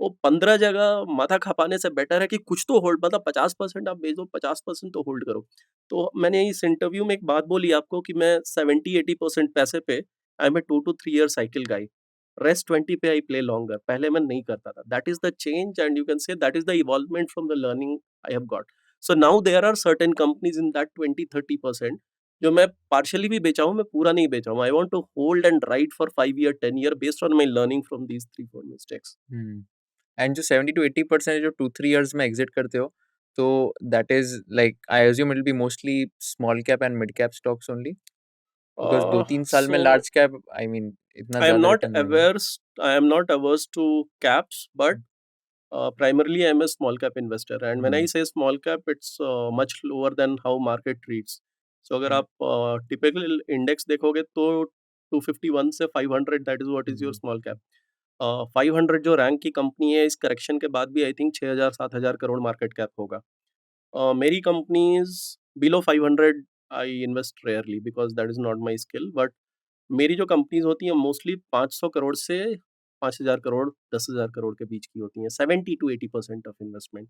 वो 15 जगह माथा खपाने से बेटर है कि कुछ तो होल्ड, मतलब 50% आप बेच दो, 50% तो होल्ड करो. तो मैंने इस इंटरव्यू में एक बात बोली आपको कि मैं 70-80% पैसे पे I am a 2 to 3 year cycle guy, rest 20 पे आई प्ले लॉन्गर. पहले मैं नहीं करता था. That is the change and you can say that is the evolvement from the learning I have got. So now there are certain companies in that 20-30% जो मैं partially भी बेचा हूँ, मैं पूरा नहीं बेचा हूँ. I want to hold and ride for 5 year 10 year based on my learning from these 3-4 mistakes. And जो 70 to 80% जो 2-3 years में एग्जिट करते हो, तो that is like I assume it will be mostly small cap and mid cap stocks only, because 2-3 साल में So large cap I mean इतना I am ज्यादा not रिटर्न नहीं है. averse. I am not averse to caps, but primarily I'm a small cap investor. And when I hmm, say small cap, it's much lower than how market treats. So अगर हम्म, आप typical index देखोगे तो 251 से 500, that is what is your hmm, small cap. 500 जो rank की company है, इस correction के बाद भी I think 6,000-7,000 crore market cap होगा. मेरी companies below 500 I invest rarely because that is not my skill. But मेरी जो कंपनीज होती हैं मोस्टली 500 करोड़ से 5,000 करोड़ 10,000 करोड़ के बीच की होती हैं, 70-80% of investment.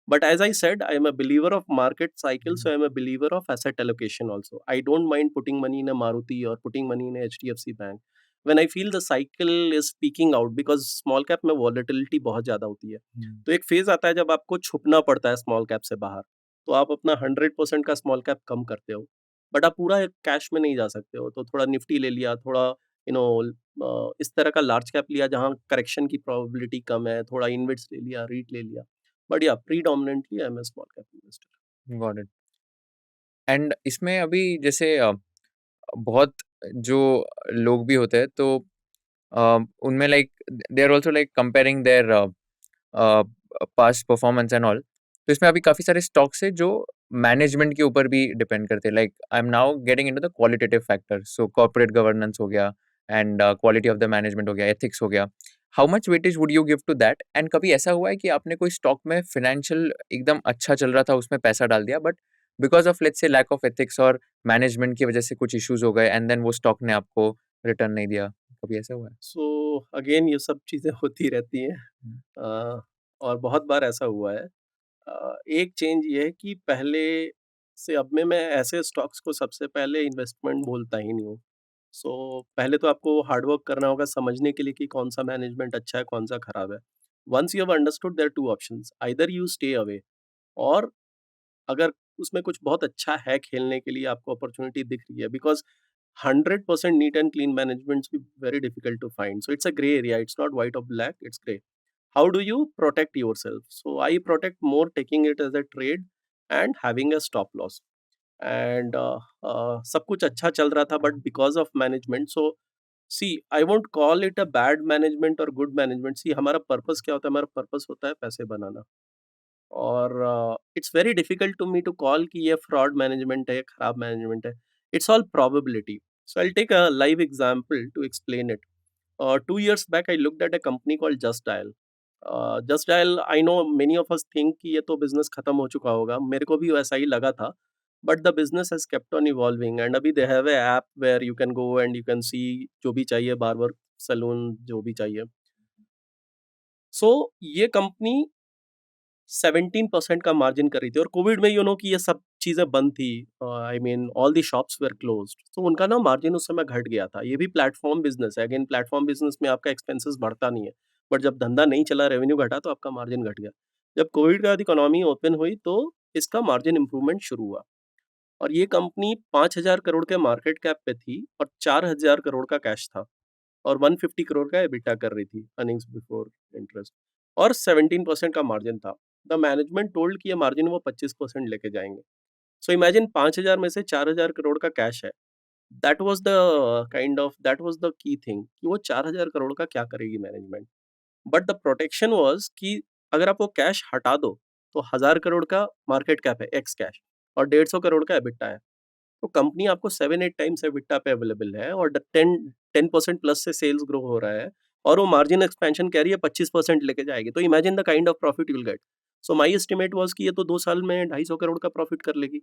But as I said, I am a believer of market cycle, so I am a believer of asset allocation also. I don't mind putting money in a Maruti or putting money in a HDFC Bank when I feel the cycle is peaking out, because small cap में volatility बहुत ज़्यादा होती है. हम्म, तो एक phase आता है जब आपको छुपना पड़ता है स्मॉल कैप से बाहर, तो आप अपना 100% का स्मॉल कैप कम करते हो, बट आप पूरा कैश में नहीं जा सकते हो. तो थोड़ा निफ्टी ले लिया, थोड़ा यू इस तरह का लार्ज कैप लिया जहाँ करेक्शन की प्रोबेबिलिटी कम है, थोड़ा इन्वेट्स ले लिया, रीट ले लिया. But yeah, predominantly I'm a small cap investor. Got it. And इसमें अभी जैसे बहुत जो लोग भी होते हैं तो उनमें like they are also like comparing their past performance and all. तो इसमें अभी काफी सारे स्टॉक्स है जो मैनेजमेंट के ऊपर भी डिपेंड करते हैं। Like I am now getting into the qualitative factor, so corporate governance हो गया and quality of the management हो गया, एथिक्स हो गया। How much weightage would you give to that? And कभी ऐसा हुआ है कि आपने कोई स्टॉक में फाइनेंशियल एकदम अच्छा चल रहा था, उसमें पैसा डाल दिया, but because of let's say lack of ethics और मैनेजमेंट की वजह से कुछ इश्यूज हो गए एंड देन वो स्टॉक ने आपको रिटर्न नहीं दिया? कभी ऐसा हुआ है? सो अगेन ये सब चीज़ें होती रहती हैं, हम्म, और बहुत बार ऐसा हुआ है। एक चेंज ये है कि पहले से अब में मैं ऐसे स्टॉक्स को सबसे पहले इन्वेस्टमेंट बोलता ही नहीं हूँ। सो पहले तो आपको हार्ड वर्क करना होगा समझने के लिए कि कौन-सा मैनेजमेंट अच्छा है, कौन-सा खराब है। Once you have understood there are 2 options, either you stay away, और अगर उसमें कुछ बहुत अच्छा है खेलने के लिए, आपको अपॉर्च्युनिटी दिख रही है, because 100% neat and clean management is very difficult to find. So it's a gray area. It's not white or black, it's gray. How do you protect yourself? So I protect more taking it as a trade and having a stop loss. And सब कुछ अच्छा चल रहा था, but because of management, so see, I won't call it a bad management or good management. See, हमारा purpose क्या होता है? हमारा पर्पस होता है पैसे बनाना। और it's very difficult to me to call कि ये फ्रॉड मैनेजमेंट है, खराब मैनेजमेंट है। It's all probability. So I take a live example to explain it. 2 years back I looked at a company called Just Dial. Just Dial, I know many of us think कि ये तो business खत्म हो चुका होगा, मेरे को भी वैसा ही लगा था, but the business has kept on evolving, and अभी they have a app where you can go and you can see जो भी चाहिए, बार्बर सैलून जो भी चाहिए। सो ये कंपनी 17% का मार्जिन कर रही थी, और कोविड में कि ये सब चीज़ें बंद थी, I mean all the shops were closed, तो उनका ना मार्जिन उस समय घट गया था। ये भी प्लेटफ़ॉर्म बिज़नेस है, अगेन प्लेटफ़ॉर्म बिज़नेस में आपका एक्सपेंसेस बढ़ता नहीं है, बट जब धंधा नहीं चला, रेवेन्यू घटा, तो आपका मार्जिन घट गया। जब कोविड के बाद इकोनॉमी ओपन हुई, तो इसका मार्जिन इम्प्रूवमेंट शुरू हुआ, और ये कंपनी 5,000 करोड़ के मार्केट कैप पे थी, और 4,000 करोड़ का कैश था, और 150 करोड़ का एबिटा कर रही थी, अर्निंग्स बिफोर इंटरेस्ट, और 17% का मार्जिन था। द मैनेजमेंट टोल्ड कि ये मार्जिन वो 25% लेके जाएँगे। सो इमेजिन 5,000 में से 4,000 करोड़ का कैश है। That was the key thing कि वो 4,000 करोड़ का क्या करेगी management. But the protection was कि अगर आप वो कैश हटा दो, तो 1,000 करोड़ का मार्केट कैप है, एक्स कैश, और 150 करोड़ का एबिटा है। तो कंपनी आपको 7-8 टाइम्स एबिटा पे अवेलेबल है, और द 10% प्लस से सेल्स ग्रो हो रहा है, और वो मार्जिन एक्सपेंशन कह रही है 25% लेके जाएगी। तो imagine the kind of profit you will gate. So my estimate was कि ये तो 2 साल में 250 करोड़ का प्रॉफिट कर लेगी,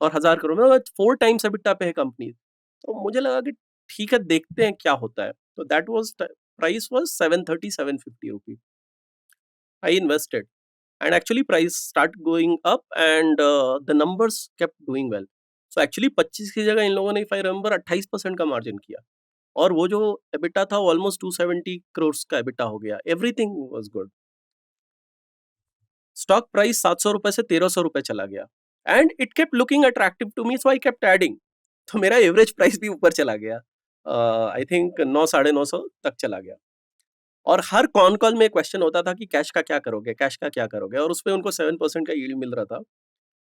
और 1,000 करोड़ में 4 टाइम्स एबिटा पे है कंपनी। तो मुझे लगा कि ठीक है, देखते हैं क्या होता है। तो that was the price was 730, 750 rupees. I invested, and actually price start going up, and the numbers kept doing well. So actually 25 की जगह इन लोगों ने, if I remember, 28% का मार्जिन किया, और वो जो एबिटा था वो ऑलमोस्ट 270 करोड़ का एबिटा हो गया। Everything was good. Stock price 700 रुपए से 1,300 रुपए चला गया, and it kept looking attractive to me, so I kept adding. तो मेरा एवरेज प्राइस भी ऊपर चला गया, आई थिंक 9, 950 तक चला गया। और हर कॉन कॉल में क्वेश्चन होता था कि कैश का क्या करोगे, कैश का क्या करोगे, और उसपे उनको 7% का यील्ड मिल रहा था।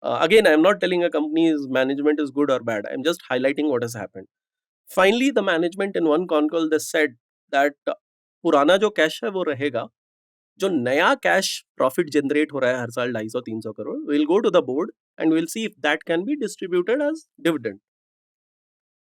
Again, I am not telling a company's management is good or bad. I'm just highlighting what has happened. Finally, the management in one con call they said that पुराना जो कैश है वो रहेगा, जो नया कैश प्रॉफिट जनरेट हो रहा है हर साल 250-300 crore, will go to the board and will see if that can be distributed as dividend.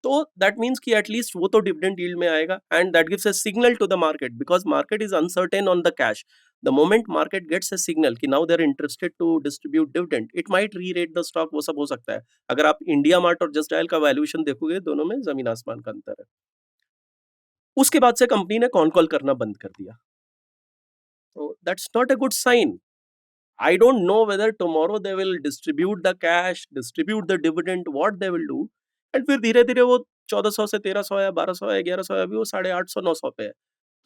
तो दैट मीन्स कि एटलीस्ट वो तो डिविडेंड यील्ड में आएगा, and that gives a signal to the market, because market is uncertain on the cash. The moment market gets a signal कि now they are interested to distribute dividend, it might re-rate the stock, वो सब हो सकता है। अगर आप India mart और just dial का वैल्यूएशन देखोगे, दोनों में जमीन आसमान का अंतर है। उसके बाद से कंपनी ने कॉन कॉल करना बंद कर दिया, तो that's not a good sign. I don't know whether tomorrow they will distribute the cash, distribute the dividend, what they will do. And फिर धीरे-धीरे वो 1400 से 1300 है, 1200 है, 1100 है, अभी वो 850, 900 पे है।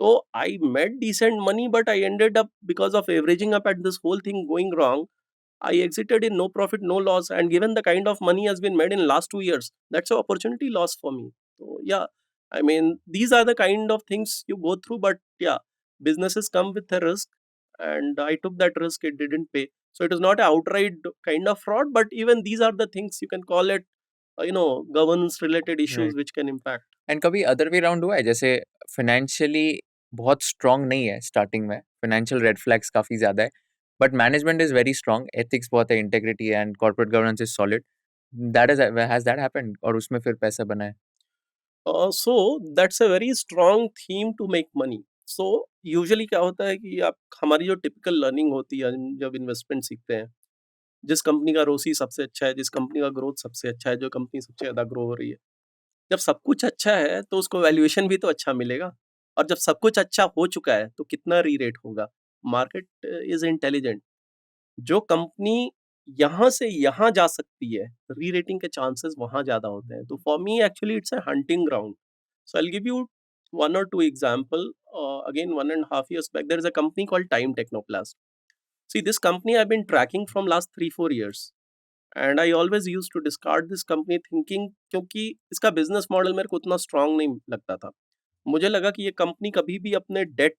तो I made decent money, but I ended up, because of averaging up at this whole thing going wrong, I exited in no profit, no loss, and given the kind of money has been made in last 2 years, that's an opportunity loss for me. So yeah, I mean, these are the kind of things you go through, but yeah, businesses come with a risk, and I took that risk. It didn't pay. So it is not an outright kind of fraud, but even these are the things you can call it, governance related issues right. which can impact. And कभी other way round हुआ है, जैसे financially बहुत strong नहीं है starting में, financial red flags काफ़ी ज़्यादा है, but management is very strong, ethics बहुत है, इंटेग्रिटी है and corporate governance is solid, that is has that happened और उसमें फिर पैसा बना है? So that's a very strong theme to make money. So usually क्या होता है कि आप हमारी जो टिपिकल लर्निंग होती है हम जब इन्वेस्टमेंट सीखते हैं, जिस कंपनी का रोसी सबसे अच्छा है, जिस कंपनी का ग्रोथ सबसे अच्छा है, जो कंपनी सबसे ज़्यादा ग्रो हो रही है, जब सब कुछ अच्छा है तो उसको वैल्यूएशन भी तो अच्छा मिलेगा। और जब सब कुछ अच्छा हो चुका है तो कितना री-रेट होगा। Market is intelligent. जो कंपनी यहाँ से यहाँ जा सकती है, री-रेटिंग के चांसेस वहाँ ज़्यादा होते हैं। तो for me actually it's a hunting ground. So I'll give you one or two example. Again, 1.5 years back, there is a company called Time Technoplast. See, this company I've been tracking from last 3-4 years, and I always used to discard this company thinking क्योंकि इसका business model मेरे को उतना strong नहीं लगता था। मुझे लगा कि ये कंपनी कभी भी अपने डेट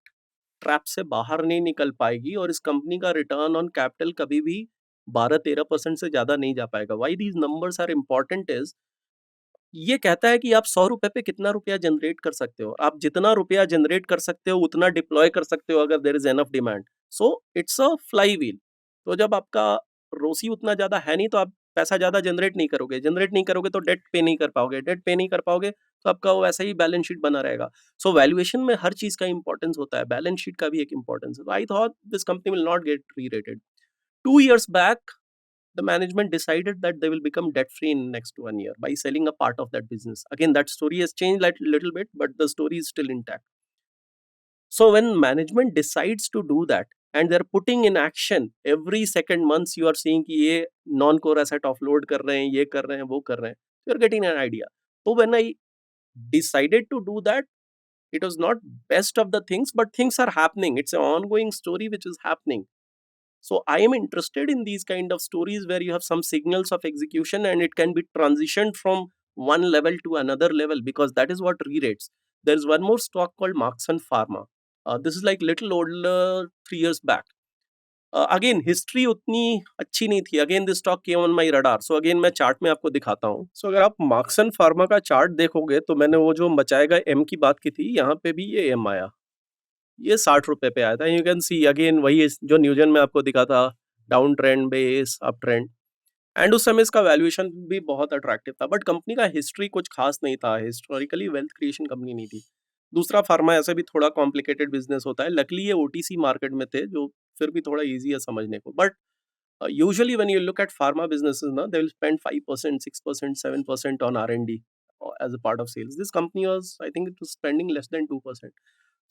ट्रैप से बाहर नहीं निकल पाएगी और इस कंपनी का रिटर्न ऑन कैपिटल कभी भी 12-13% से ज़्यादा नहीं जा पाएगा। Why these numbers are important is ये कहता है कि आप ₹100 पे कितना रुपया जनरेट कर सकते हो। आप जितना रुपया जनरेट कर सकते हो, उतना डिप्लॉय कर सकते हो अगर there is enough demand. So it's a flywheel. तो जब आपका रोसी उतना ज़्यादा है नहीं, तो आप पैसा ज़्यादा जनरेट नहीं करोगे। जनरेट नहीं करोगे तो डेट पे नहीं कर पाओगे। डेट पे नहीं कर पाओगे तो आपका वो वैसा ही बैलेंस शीट बना रहेगा। सो वैल्यूएशन में हर चीज़ का इम्पोर्टेंस होता है। बैलेंस शीट का भी एक इम्पोर्टेंस है। तो I thought this company will not get re-rated. 2 years back, the management decided that they will become debt free in next 1 year by selling a part of that business. Again, that story has changed like little bit, but the story is still intact. So when management decides to do that and they're putting in action every second months, you are seeing कि ये non core asset offload कर रहे हैं, ये कर रहे हैं, वो कर रहे हैं, you're getting an idea. So when I decided to do that, it was not best of the things, but things are happening. It's an ongoing story which is happening. So I am interested in these kind of stories where you have some signals of execution and it can be transitioned from one level to another level, because that is what re-rates. There is one more stock called Markson Pharma. This is like little older, 3 years back. Again, history उतनी अच्छी नहीं थी. Again, this stock came on my radar. So again, मैं chart में आपको दिखाता हूँ. So अगर आप मार्क्सन फार्मा का चार्ट देखोगे तो मैंने वो जो बचाएगा एम की बात की थी, यहाँ पे भी ये एम आया. ये ₹60 पे आया था. यू कैन सी अगेन वही जो न्यूजन में आपको दिखा था, down trend base up trend. And उस समय इसका वैल्यूएशन भी बहुत अट्रैक्टिव था, बट कंपनी का हिस्ट्री कुछ खास नहीं था. हिस्टोरिकली वेल्थ क्रिएशन कंपनी नहीं थी. दूसरा फार्मा ऐसे भी थोड़ा कॉम्प्लिकेटेड बिजनेस होता है. लकली ये ओटीसी मार्केट में थे, जो फिर भी थोड़ा ईजी है समझने को. But usually when you look at pharma businesses, na, they will spend 5%, 6%, 7% on R&D as a part of sales. This company was, I think it was spending less than 2%.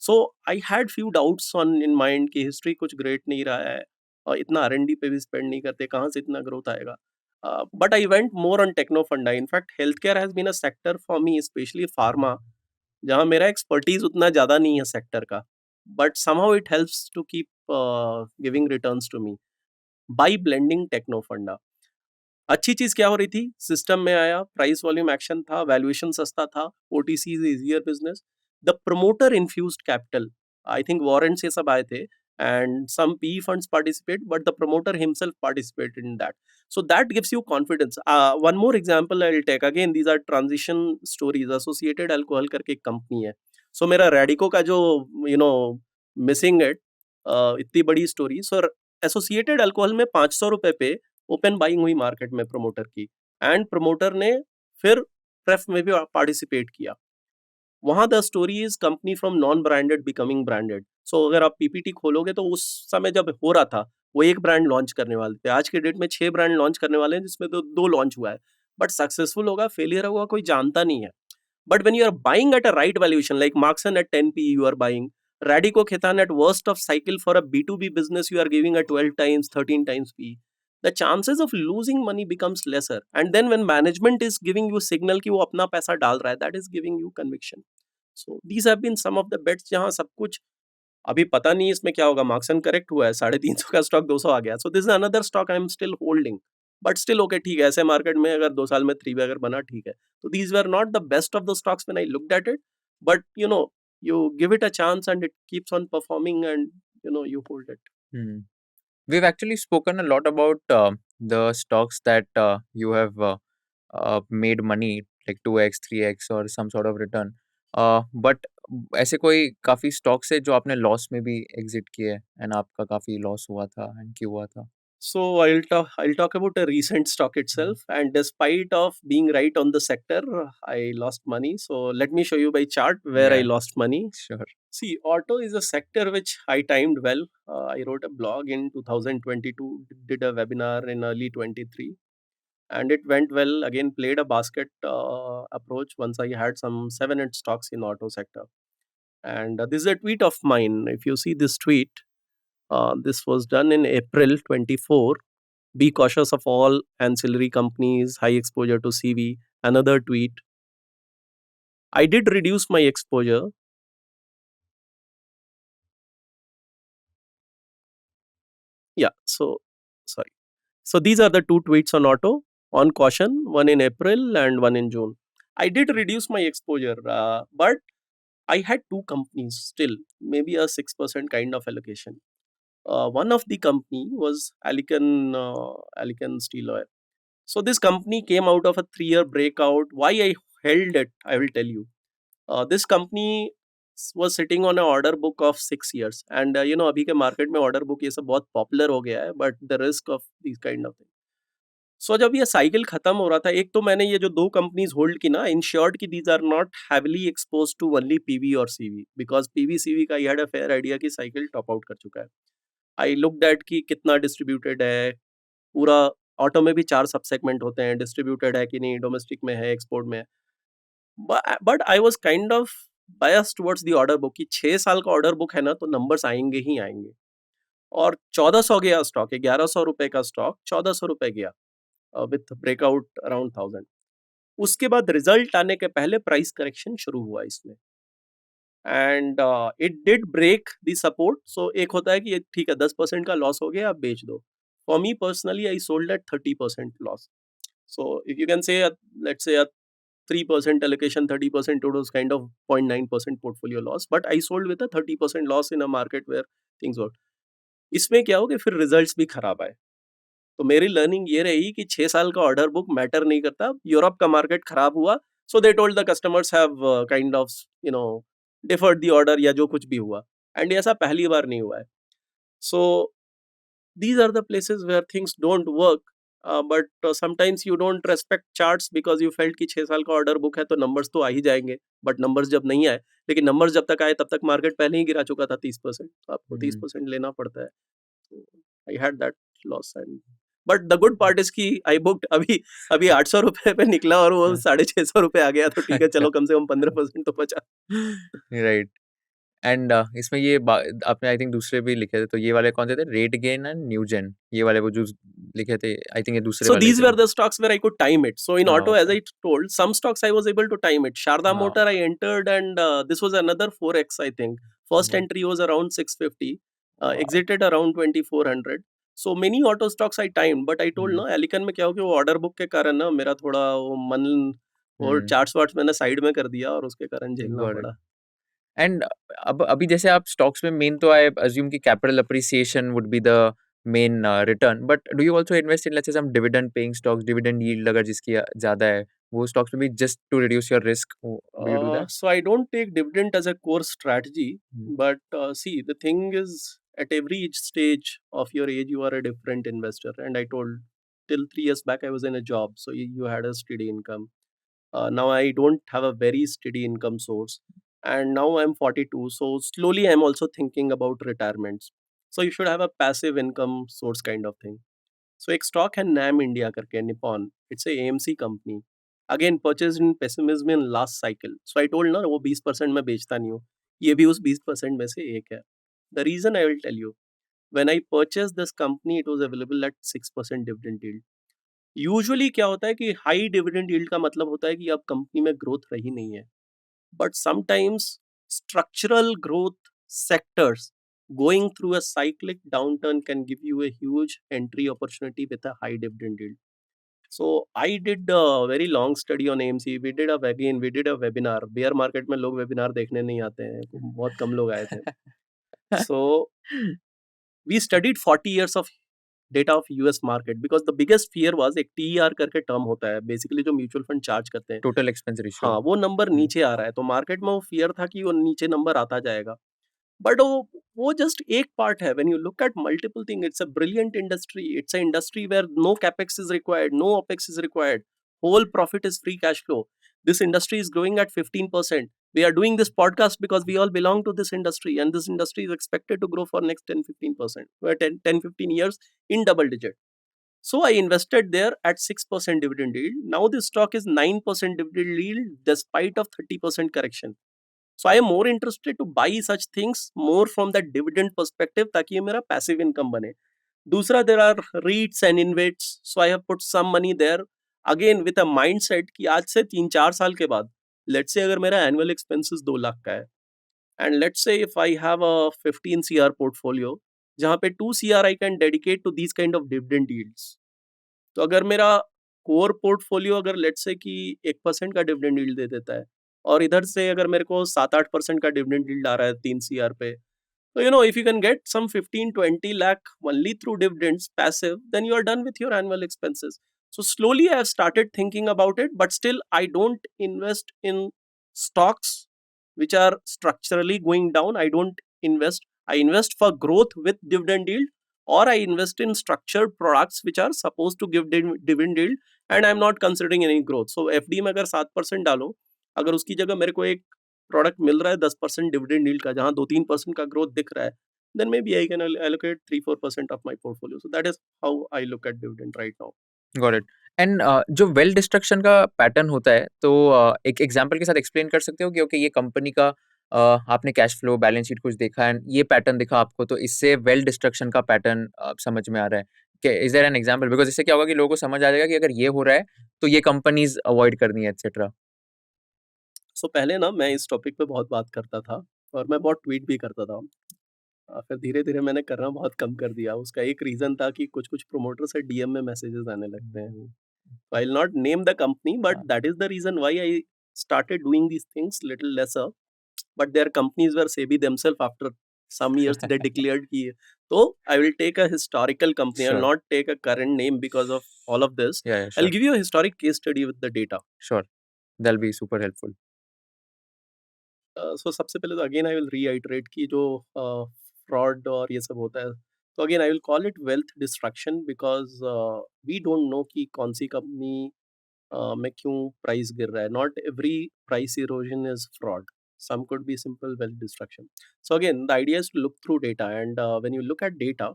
So I had few doubts on in mind कि history कुछ great नहीं रहा है और इतना R&D पे भी spend नहीं करते, कहाँ से इतना ग्रोथ आएगा. But I went more on techno funda. In fact health care has been a sector for me, specially pharma, जहाँ मेरा एक्सपर्टीज उतना ज़्यादा नहीं है सेक्टर का, but somehow it helps to keep giving returns to me by blending techno funda. अच्छी चीज़ क्या हो रही थी? सिस्टम में आया, प्राइस वॉल्यूम एक्शन था, वैल्यूएशन सस्ता था, OTC is easier business. The promoter infused capital, I think warrants ये सब आए थे and some PE funds participate, but the promoter himself participated in that. So that gives you confidence. One more example I'll take. Again, these are transition stories. Associated Alcohol करके एक company है. So मेरा Radico का जो missing it, इतनी बड़ी story. So associated alcohol में ₹500 पे ओपन बाइंग हुई मार्केट में प्रमोटर की, एंड प्रमोटर ने फिर प्रेफ में भी पार्टिसिपेट किया. वहां the story is company from non branded becoming branded. So अगर आप पीपीटी खोलोगे तो उस समय जब हो रहा था वो एक ब्रांड लॉन्च करने वाले थे. आज के डेट में 6 ब्रांड लॉन्च करने वाले हैं, जिसमें तो 2 लॉन्च हुआ है. बट सक्सेसफुल होगा फेलियर होगा कोई जानता नहीं है. But when you are buying at a right valuation, like Markson at 10 PE, you are buying. Radico Khaitan at worst of cycle for a B2B business, you are giving a 12 times, 13 times PE. The chances of losing money becomes lesser. And then when management is giving you signal कि वो अपना पैसा डाल रहा है, that is giving you conviction. So these have been some of the bets जहाँ सब कुछ अभी पता नहीं इसमें क्या होगा. मार्क्सन करेक्ट हुआ है, 350 का स्टॉक 200 आ गया. सो this is another stock I am still holding. But still okay, ठीक है, ऐसे मार्केट में अगर 2 साल में 3 अगर बना, ठीक है. तो these were not the best of the stocks when I looked at it, but you give it a chance and it keeps on performing, and you hold it. Hmm. We've actually spoken a lot about the stocks that you have made money like 2x 3x or some sort of return, but ऐसे कोई काफी stocks है जो आपने loss में भी exit किए and आपका काफी लॉस हुआ था एंड क्यों हुआ था? So I'll talk about a recent stock Mhm. itself, and despite of being right on the sector, I lost money. So let me show you by chart where I Yeah, lost money. sure. See, auto is a sector which I timed well. I wrote a blog in 2022, did a webinar in early 23, and it went well. Again, played a basket approach once I had some 7 8 stocks in auto sector. And this is a tweet of mine. If you see this tweet, this was done in April 24. Be cautious of all ancillary companies, high exposure to CV. Another tweet. I did reduce my exposure. Yeah, so sorry. So these are the two tweets on auto on caution, one in April and one in June. I did reduce my exposure, but I had two companies still, maybe a 6% kind of allocation. One of the company was Alicon Steel Oil. So this company came out of a 3 year breakout. Why I held it, I will tell you. This company was sitting on an order book of 6 years, and अभी के market में order book ये सब बहुत popular हो गया है, but the risk of this kind of thing. So जब ये साइकिल खत्म हो रहा था, एक तो मैंने ये जो दो कंपनीज होल्ड की ना, इंश्योर्ड की these are not heavily expose to only PV और सीवी, बिकॉज पीवी सीवी का ये हैड अ फेयर आइडिया कि साइकिल टॉप आउट कर चुका है. आई लुक दैट कि कितना डिस्ट्रीब्यूटेड है पूरा. ऑटो में भी 4 सब सेगमेंट होते हैं, डिस्ट्रीब्यूटेड है कि नहीं, डोमेस्टिक में है, एक्सपोर्ट में है. But I was kind of bias towards the order book कि 6 साल का ऑर्डर बुक है ना, तो नंबर्स आएंगे ही आएंगे. और 1400 गया स्टॉक, 1100 रुपए का स्टॉक 1400 रुपए गया विथ ब्रेकआउट अराउंड 1000. उसके बाद रिजल्ट आने के पहले प्राइस करेक्शन शुरू हुआ इसमें, and it did break the support. So एक होता है कि ये ठीक है 10% का लॉस हो गया, आप बेच दो. For me personally I sold at 30% loss. So if you can say, let's say a 3% allocation, 30% to those kind of 0.9% portfolio loss. But I sold with a 30% loss in a market where things were. इसमें क्या हो कि फिर results भी खराब आए. तो मेरी लर्निंग ये रही कि 6 साल का ऑर्डर बुक मैटर नहीं करता. यूरोप का मार्केट खराब हुआ, so they told the customers have kind of you know deferred the order या जो कुछ भी हुआ. एंड ऐसा पहली बार नहीं हुआ है. सो these are the places where things don't work. But sometimes you don't respect charts because you felt कि 6 साल का ऑर्डर बुक है तो नंबर्स तो आ ही जाएंगे. बट नंबर्स जब नहीं आए, लेकिन नंबर्स जब तक आए तब तक मार्केट पहले ही गिरा चुका था 30%, तो आपको Hmm. 30% लेना पड़ता है. I had that loss. And but the good part is कि आई बुक्ड अभी अभी 800 रुपए पे निकला और वो 650 रुपए आ गया, तो ठीक है, चलो कम से कम 15% तो बचा. राइट. एंड इसमें ये आपने आई थिंक दूसरे भी लिखे थे, तो ये वाले कौन से थे? रेट गेन एंड न्यूजेन, ये वाले वो जो लिखे थे, आई थिंक ये दूसरे So वाले these थे. were the stocks where I could time it. So in हाँ, auto, as okay. I told, some stocks I was able to time it. Sharda हाँ. Motor I entered, and this was another 4x, I think. First वाह. entry was around 650, वाह. exited around 2400. So many auto stocks I timed, but I told हम्म. ना एलिकन में क्या हो कि वो order book के कारण ना मेरा थोड़ा वो मन और हम्म. चार्ट्स वार्ट्स मैंने साइड में कर दिया और उसके कारण झेलना गॉट इट. पड़ा. एंड अब अभी जैसे आप स्टॉक्स में मेन तो आई अज्यूम कि capital appreciation would be the main return, but do you also invest in let's say some dividend paying stocks, dividend yield अगर जिसकी ज़्यादा है, वो स्टॉक्स में भी just to reduce your risk, do you do that? So I don't take dividend as a core strategy, but see, the thing is, at every stage of your age, you are a different investor. And I told till 3 years back, I was in a job, so you had a steady income. Now I don't have a very steady income source, and now I'm 42, so slowly I'm also thinking about retirements. So you should have a passive income source kind of thing. So एक stock है NAM India करके, Nippon. It's a AMC company. Again purchase in pessimism in last cycle. So I told ना, वो 20% में बेचता नहीं हूँ. ये भी उस 20% में से एक है. The reason I will tell you. When I purchase this company it was available at 6% dividend yield. Usually क्या होता है कि हाई डिविडेंड यील्ड का मतलब होता है कि अब कंपनी में ग्रोथ रही नहीं है. But sometimes structural growth sectors going through a cyclic downturn can give you a huge entry opportunity with a high dividend yield. So I did a very long study on AMC. We did a webinar. Bear market में लोग webinar देखने नहीं आते हैं, तो बहुत कम लोग आए थे. So We studied 40 years of data of US market because the biggest fear was एक TER करके टर्म होता है बेसिकली जो म्यूचुअल फंड चार्ज करते हैं, टोटल एक्सपेंस रेशियो। हाँ वो नंबर नीचे आ रहा है तो मार्केट में वो फियर था कि वो नीचे नंबर आता जाएगा बट वो जस्ट एक पार्ट है when you look at multiple thing it's a brilliant industry it's a industry where no capex is required no opex is required whole profit is free cash flow. This industry is growing at 15%. We are doing this podcast because we all belong to this industry and this industry is expected to grow for next 10-15%. We're 10-15 years in double digit. So I invested there at 6% dividend yield. Now this stock is 9% dividend yield despite of 30% correction. So I am more interested to buy such things more from that dividend perspective ताकि ये मेरा passive income बने. दूसरा there are REITs and InvITs. So I have put some money there again with a mindset कि आज से 3-4 साल के बाद let's say अगर मेरा annual expenses 2 लाख का है and let's say if I have a 15 CR portfolio जहाँ पे 2 CR I can dedicate to these kind of dividend yields. तो अगर मेरा कोर पोर्टफोलियो अगर लेट्स से कि 1% का डिविडेंड यील्ड दे देता है और इधर से अगर मेरे को 7-8% का डिविडेंड यील्ड आ रहा है 3 CR पे so, if you can get some 15-20 lakh only through dividends passive, then you are done with your annual expenses. So, slowly I have started thinking about it, but still I don't invest in stocks which are structurally going down. I don't invest. I invest for growth with dividend yield, or I invest in structured products which are supposed to give dividend yield, and I'm not considering any growth. So, FD में अगर 7% डालो, अगर उसकी जगह मेरे को एक product मिल रहा है 10% डिविडेंड यील्ड का जहां 2-3% का ग्रोथ दिख रहा है then maybe I can allocate 3-4% of my portfolio. So that is how I look at dividend right now. Got it. And जो वेल्थ डिस्ट्रक्शन का पैटर्न होता है तो एक एग्जांपल के साथ एक्सप्लेन कर सकते हो कि ओके ये कंपनी का आपने कैश फ्लो बैलेंस शीट कुछ देखा एंड ये पैटर्न दिखा आपको तो इससे वेल्थ डिस्ट्रक्शन का पैटर्न समझ में आ रहा है कि is there an example because इससे क्या होगा कि लोगों को समझ आ जाएगा कि अगर ये हो रहा है तो ये कंपनीज अवॉइड करनी है एक्सेट्रा। So पहले ना मैं इस टॉपिक पे बहुत बात करता था और मैं बहुत ट्वीट भी करता था फिर धीरे धीरे मैंने करना बहुत कम कर दिया उसका एक रीजन था कि कुछ कुछ प्रोमोटर से डीएम में मैसेजेस आने लगते हैं I will not name the company but that is the reason why I started doing these things little lesser but their companies were SEBI themselves after some years they declared ki so I will take a historical company I will Sure. not take a current name because of all of this Yeah, I'll sure. give you a historic case study with the data Sure. That'll be super helpful. so सबसे पहले तो again I will reiterate कि जो fraud और ये सब होता है तो again I will call it wealth destruction because we don't know कि कौन सी कंपनी में क्यों प्राइस गिर रहा है not every price erosion is fraud some could be simple wealth destruction so again the idea is to look through data and when you look at data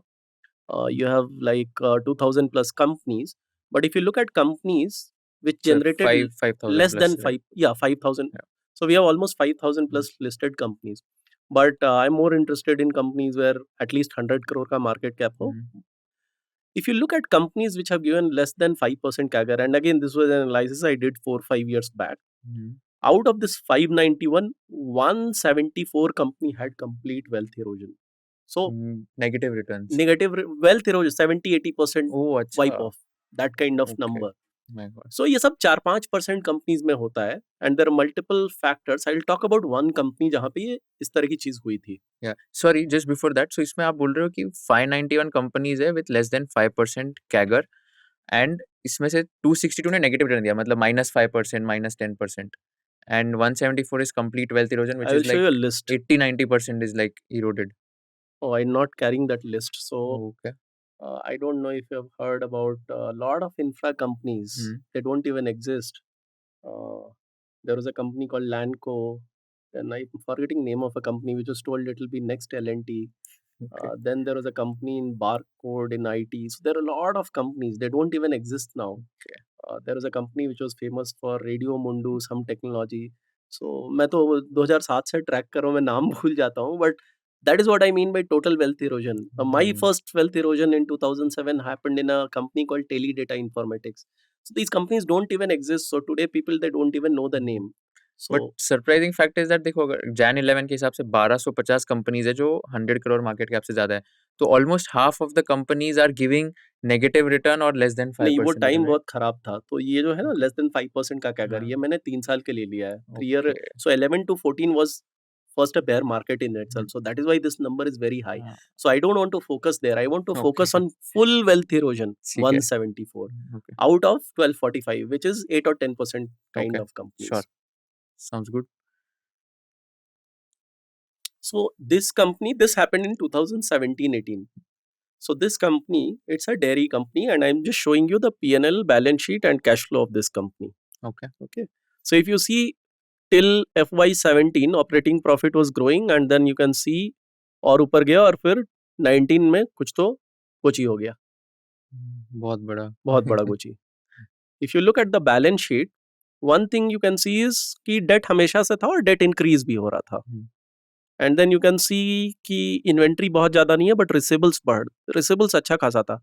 you have like 2000 plus companies but if you look at companies which So generated 5,000 less plus, than right? 5,000 Yeah. so we have almost 5,000 plus listed companies but I'm more interested in companies where at least 100 crore ka market cap ho Mhm. if you look at companies which have given less than 5% CAGR and again this was an analysis I did 4-5 years back Mhm. out of this 591 174 company had complete wealth erosion so Negative returns. negative wealth erosion 70-80% Oh, wipe अच्छा. off that kind of Okay. number My God. so ये सब 4-5% companies में होता है and there are multiple factors I will talk about one company जहाँ पे ये इस तरह की चीज हुई थी Yeah. Sorry, just before that, so इसमें आप बोल रहे हो कि 591 कंपनीज है with less than 5% CAGR and इसमें से 262 ने नेगेटिव रिटर्न दिया मतलब -5% -10% and 174 is complete wealth erosion I which will is show you like a list 80-90% is like eroded. oh I'm not carrying that list so Okay. I don't know if you have heard about a lot of infra companies Hmm. they don't even exist uh, there was a company called Lanco and I'm forgetting name of a company which was told it will be next L&T. Okay. Then there was a company in Barcode in IT. So there are a lot of companies. They don't even exist now. Okay. There was a company which was famous for Radio Mundo, some technology. So मैं तो 2007 से track कर रहा हूँ मैं नाम भूल जाता हूँ but that is what I mean by total wealth erosion. My Hmm. first wealth erosion in 2007 happened in a company called Teledata Informatics. So these companies don't even exist. So today people they don't even know the name. But So surprising fact is that देखो अगर जैन 11 के हिसाब से 1250 companies है जो 100 crore market cap से ज्यादा है तो almost half of the companies are giving negative return और लेस देन नहीं वो 5% टाइम रिटर्न, राइट? बहुत खराब था तो ये जो है ना ओके। लेस देन 5% का कैगर हाँ। ये मैंने 3 साल के लिए लिया है 3 year okay. So 11 to 14 was first a bear market in itself. So that is why this number is very high. So I don't want to focus there. I want to focus on full wealth erosion, ठीक है 174 okay out of 1245, which is 8 or 10% kind Okay. of companies. Sure. Sounds good. So this company, this happened in 2017-18. So this company, it's a dairy company, and I'm just showing you the P&L, balance sheet, and cash flow of this company. Okay. Okay. So if you see till FY17, operating profit was growing, and then you can see और ऊपर गया और फिर 19 में कुछ तो गोची हो गया, बहुत बड़ा बहुत बड़ा गोची. If you look at the balance sheet, one thing you can see is कि debt हमेशा से था और debt increase भी हो रहा था. And then you can see कि इन्वेंट्री बहुत ज़्यादा नहीं है बट रिसेबल्स अच्छा खासा था.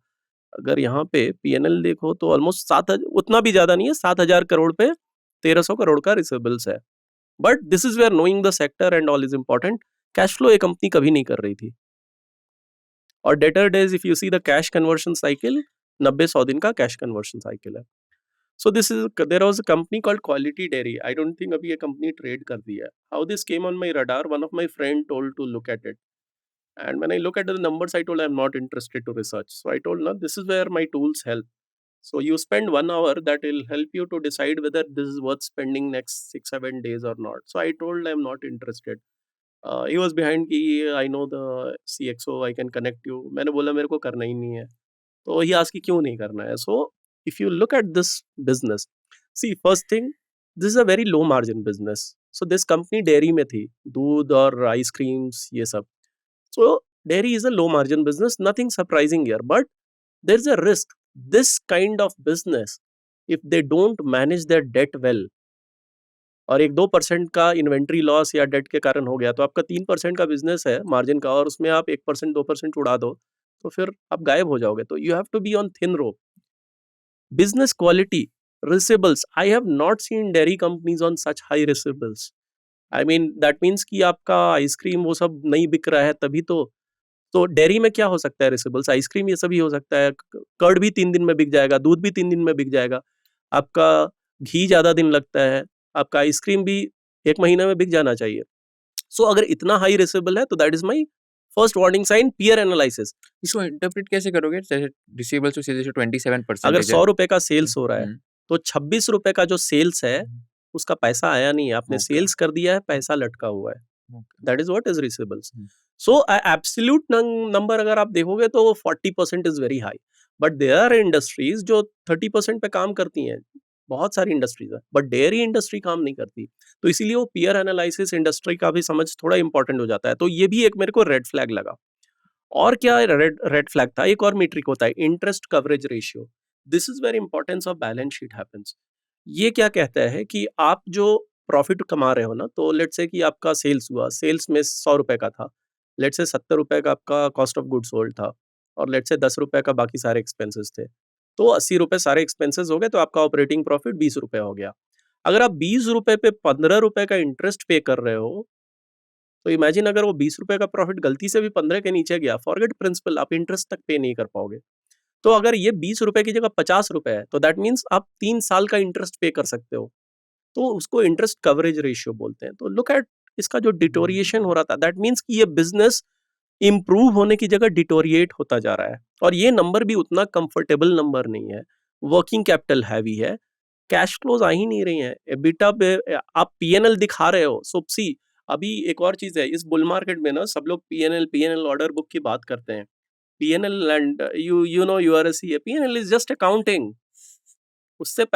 अगर यहाँ पे पीएनएल देखो तो ऑलमोस्ट 7 उतना भी ज़्यादा नहीं है, 7,000 करोड़ पे 1,300 करोड़ का रिसेबल्स है. But this is where knowing the sector and all is important. Cash flow ये कंपनी कभी नहीं कर रही थी. और debtor days if you see the cash conversion cycle 90-100 दिन का कैश कन्वर्शन साइकिल है. So this is there was a company called Quality Dairy. I don't think अभी ये company trade कर दी है. How this came on my radar? One of my friend told to look at it. And when I look at the numbers, I told I'm not interested to research. So I told, no, this is where my tools help. So you spend 1 hour that will help you to decide whether this is worth spending next 6-7 days or not. So I told I'm not interested. He was behind कि I know the CXO, I can connect you. मैंने बोला मेरे को करना ही नहीं है. तो he asked कि क्यों नहीं करना है. So if you look at this business, see first thing, this is a very low margin business. So this company dairy में थी, दूध और ice creams ये सब. So dairy is a low margin business, nothing surprising here, but there's a risk. This kind of business, if they don't manage their debt well, और 1-2% का inventory loss या date के कारण हो गया तो आपका 3% का बिजनेस है मार्जिन का और उसमें आप 1% 2% उड़ा दो तो फिर आप गायब हो जाओगे. तो you have to be on thin rope. Business quality, receivables. I have not seen dairy companies on such high receivables. I mean, that means कि आपका आइसक्रीम वो सब नहीं बिक रहा है तभी तो डेयरी में क्या हो सकता है रिसेबल्स? आइसक्रीम ये सभी हो सकता है. कर्ड भी 3 दिन में बिक जाएगा, दूध भी 3 दिन में बिक जाएगा. आपका घी ज़्यादा दिन लगता है, आपका आइसक्रीम भी 1 महीने में बिक जाना चाहिए. सो अगर इतना हाई रिसेबल है तो that is my first warning sign. Peer analysis. इसको इंटरप्रेट कैसे करोगे? जैसे रिसीवेबल्स तो सीधे 27% अगर है. 100 रुपए का सेल्स हो रहा है तो 26 रुपए का जो सेल्स है उसका पैसा आया नहीं है. आपने Okay. सेल्स कर दिया है, पैसा लटका हुआ है. Okay. That is what is receivables. So absolute number अगर आप देखोगे तो 40% is very high. But there are industries जो 30% पे काम करती हैं. बहुत सारी इंडस्ट्रीज है बट डेयरी इंडस्ट्री काम नहीं करती. तो इसीलिए वो पीयर एनालिसिस इंडस्ट्री का भी समझ थोड़ा इंपॉर्टेंट हो जाता है. तो ये भी एक मेरे को रेड फ्लैग लगा. और क्या रेड फ्लैग था? एक और मीट्रिक होता है interest coverage ratio. This is very importance of balance sheet happens. ये क्या कहता है कि आप जो प्रॉफिट कमा रहे हो ना, तो लेट्स से कि आपका सेल्स हुआ, सेल्स में 100 रुपए का था, लेट्स से 70 रुपए का आपका कॉस्ट ऑफ गुड सोल्ड था और लेट्स से 10 रुपए का बाकी सारे एक्सपेंसेस थे. तो 80 रुपए सारे एक्सपेंसेस हो गए तो आपका ऑपरेटिंग प्रॉफिट 20 रुपए हो गया. अगर आप 20 रुपए पे 15 रुपए का इंटरेस्ट पे कर रहे हो तो इमेजिन अगर वो 20 रुपए का प्रॉफिट गलती से भी 15 के नीचे गया, फॉरगेट प्रिंसिपल, आप इंटरेस्ट तक पे नहीं कर पाओगे. तो अगर ये 20 रुपए की जगह 50 रुपए है तो दैट मीन्स आप 3 साल का इंटरेस्ट पे कर सकते हो. तो उसको इंटरेस्ट कवरेज रेशियो बोलते हैं. तो लुक एट इसका जो डिटोरिएशन हो रहा था, दैट मीन्स कि ये बिजनेस इंप्रूव होने की जगह डिटोरिएट होता जा रहा है. और ये नंबर भी उतना कंफर्टेबल नंबर नहीं है. वर्किंग कैपिटल हैवी है, कैश फ्लोज आ ही नहीं रही हैं. एबिटा पे आप पीएनएल दिखा रहे हो. सो सी अभी एक और चीज है, इस बुल मार्केट में ना सब लोग पीएनएल ऑर्डर बुक की बात करते हैं. PNL and you know you are a C, PNL is just accounting. उससे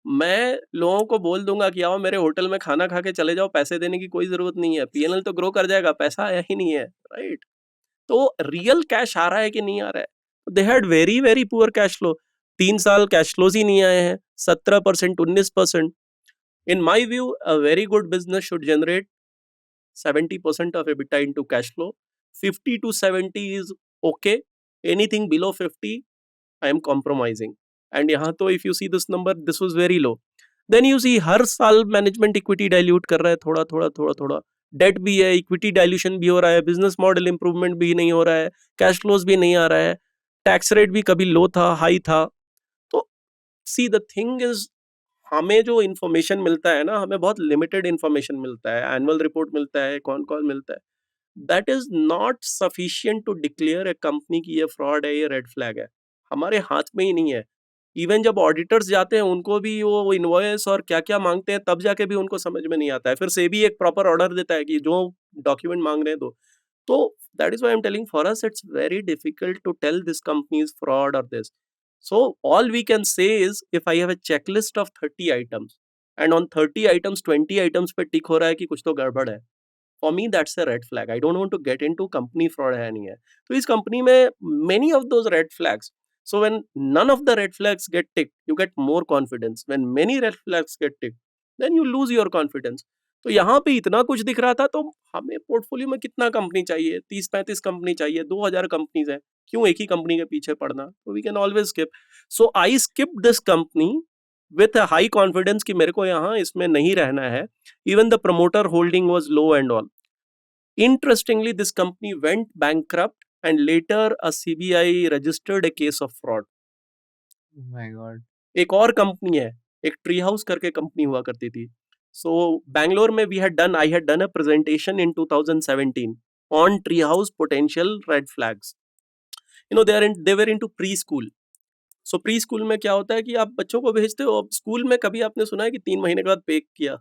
मैं लोगों को बोल दूंगा कि आओ मेरे होटल में खाना खा के चले जाओ, पैसे देने की कोई जरूरत नहीं है. पीएनएल तो ग्रो कर जाएगा, पैसा आया ही नहीं है, राइट? तो रियल कैश आ रहा है कि नहीं आ रहा है? They had very very poor cash flow. 3 साल कैश फ्लोज ही नहीं आए हैं. 17%, 19%. In my view a very good business should generate 70% of EBITDA into cash flow. 50 to 70 is okay. Anything below 50, I am compromising. And यहाँ तो if you see this number, this was very low. Then you see हर साल management equity dilute कर रहा है, थोड़ा थोड़ा थोड़ा थोड़ा. डेट भी है, इक्विटी डाइल्यूशन भी हो रहा है, बिजनेस मॉडल इंप्रूवमेंट भी नहीं हो रहा है, कैश फ्लोज भी नहीं आ रहा है, टैक्स रेट भी कभी लो था, हाई था. तो सी द थिंग इज, हमें जो इन्फॉर्मेशन मिलता है ना, हमें बहुत लिमिटेड इन्फॉर्मेशन मिलता है, एनुअल रिपोर्ट मिलता है, कॉल मिलता है। That is not sufficient to declare a company कि ये फ्रॉड है, ये रेड फ्लैग है। हमारे हाथ में ही नहीं है। इवन जब ऑडिटर्स जाते हैं, उनको भी वो इनवॉइस और क्या-क्या माँगते हैं, तब जाके भी उनको समझ में नहीं आता है। फिर सेबी एक प्रॉपर ऑर्डर देता है कि जो डॉक्यूमेंट माँग रहे हैं दो। So that is why I'm telling, for us it's very difficult to tell this company is fraud or this. So all we can say is, if I have a checklist of 30 items and on 30 items 20 items पे टिक हो रहा है कि कुछ तो गड़बड़ है, for me that's a red flag. I don't want to get into company fraud है नहीं है। तो इस कंपनी में many of those red flags. So when none of the red flags get ticked, you get more confidence. When many red flags get ticked, then you lose your confidence. तो यहाँ पे इतना कुछ दिख रहा था, तो हमें पोर्टफोलियो में कितना कंपनी चाहिए, 30-35 कंपनी चाहिए, 2000 कंपनीज हैं, क्यों एक ही कंपनी के पीछे पड़ना? तो we can always skip. So I skip this company with high confidence कि मेरे को यहाँ इसमें नहीं रहना है। Even the promoter holding was low and all. Interestingly, this company went bankrupt and later a CBI registered a case of fraud. My God. एक और कंपनी है, एक ट्री हाउस करके कंपनी हुआ करती थी। सो बैंगलोर में I had done a presentation in 2017 on tree house potential red flags. You know they were into pre school. So pre school में क्या होता है कि आप बच्चों को भेजते हो, अब स्कूल में कभी आपने सुना है कि 3 महीने के बाद पे किया?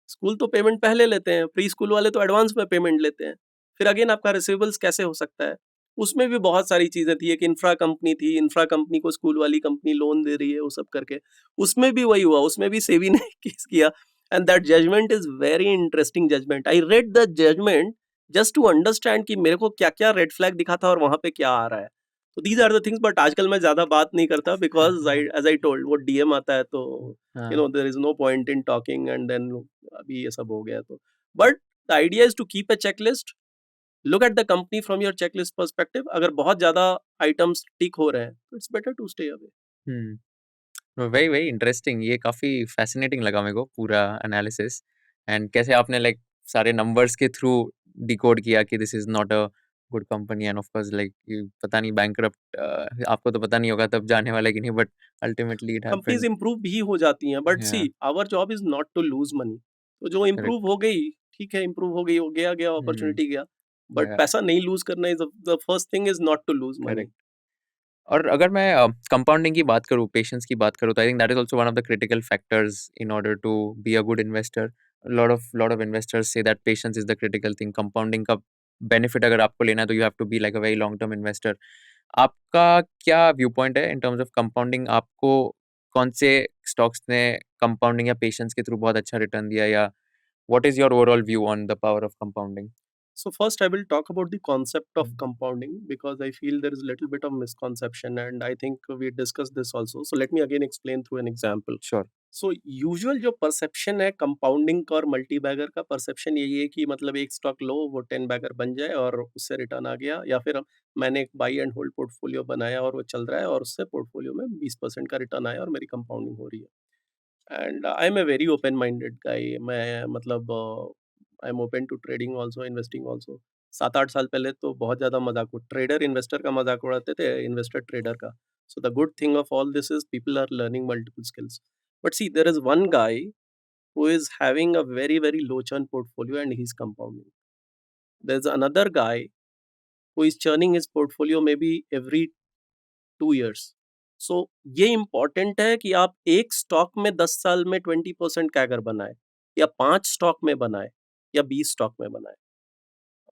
स्कूल तो पेमेंट पहले लेते हैं, प्री स्कूल वाले तो एडवांस में पेमेंट लेते हैं। फिर अगेन आपका रिसीवेबल्स कैसे हो सकता है? उसमें भी बहुत सारी चीज़ें थी, एक इंफ्रा कंपनी थी, इंफ्रा कंपनी को स्कूल वाली कंपनी लोन दे रही है, वो सब करके। उसमें भी वही हुआ, उसमें भी सेबी ने केस किया and that judgment is very interesting judgment. I read the judgment just to understand कि मेरे को क्या-क्या रेड फ्लैग दिखा था और वहाँ पे क्या आ रहा है। तो these are the things, but आजकल मैं ज़्यादा बात नहीं करता बिकॉज़ एज़ आई टोल्ड वो डीएम आता है, तो हाँ। There is no point in talking and then अभी ये सब हो गया तो। But the idea is to keep a checklist, look at the company from your checklist perspective. अगर बहुत ज्यादा आइटम्स टिक हो रहे हैं तो it's better to stay away. Very very interesting, ये काफ़ी फैसिनेटिंग लगा मेरे को पूरा एनालिसिस। एंड कैसे आपने लाइक सारे नंबर्स के थ्रू डिकोड किया कि this is not a good company, end of course like पता नहीं बैंकरप्ट, आपको तो पता नहीं होगा तब जाने वाला है कि नहीं, but ultimately it companies happened. Improve भी हो जाती हैं, बट सी या our job is not to lose money. तो जो करेक्ट। इम्प्रूव हो गई, ठीक है, इम्प्रूव हो गई, हो गया गया, अपॉर्चुनिटी गया, बट या पैसा नहीं लूज करना is the first thing, is not to lose money. Correct. और अगर मैं कंपाउंडिंग की बात करूँ, पेशेंस की बात करूँ, तो I think that is also one of the critical factors in order to be a good investor. Lot of investors say that patience is the critical thing. Compounding का बेनिफिट अगर आपको लेना है तो you have to be like a very long term investor. आपका क्या view point है इन terms of compounding? आपको कौन से स्टॉक्स ने कंपाउंडिंग या पेशेंस के थ्रू बहुत अच्छा रिटर्न दिया, या what is your overall view on the power of compounding? So first I will talk about the concept of compounding because I feel there is a little bit of misconception and I think we discussed this also. So let me again explain through an example. Sure. So usual जो perception है compounding का और multi bagger का, perception यही है कि मतलब एक स्टॉक लो, वो 10 बैगर बन जाए और उससे रिटर्न आ गया, या फिर मैंने एक बाई एंड होल्ड पोर्टफोलियो बनाया और वो चल रहा है और उससे पोर्टफोलियो में 20% का रिटर्न आया और मेरी कंपाउंडिंग हो रही है। And I am a very open minded guy. मैं मतलब I am open to trading also, investing also. 7-8 साल पहले तो बहुत ज़्यादा मजाक, ट्रेडर इन्वेस्टर का मजाक उड़ाते थे, इन्वेस्टर ट्रेडर का। So the good thing of all this is people are learning multiple skills. But see, there is one guy who is having a very, very low churn portfolio and he's compounding. There's another guy who is churning his portfolio maybe every 2 years. So ये important है कि आप एक stock में 10 साल में 20% CAGR बनाए, या 5 स्टॉक में बनाए, या 20 स्टॉक में बनाए।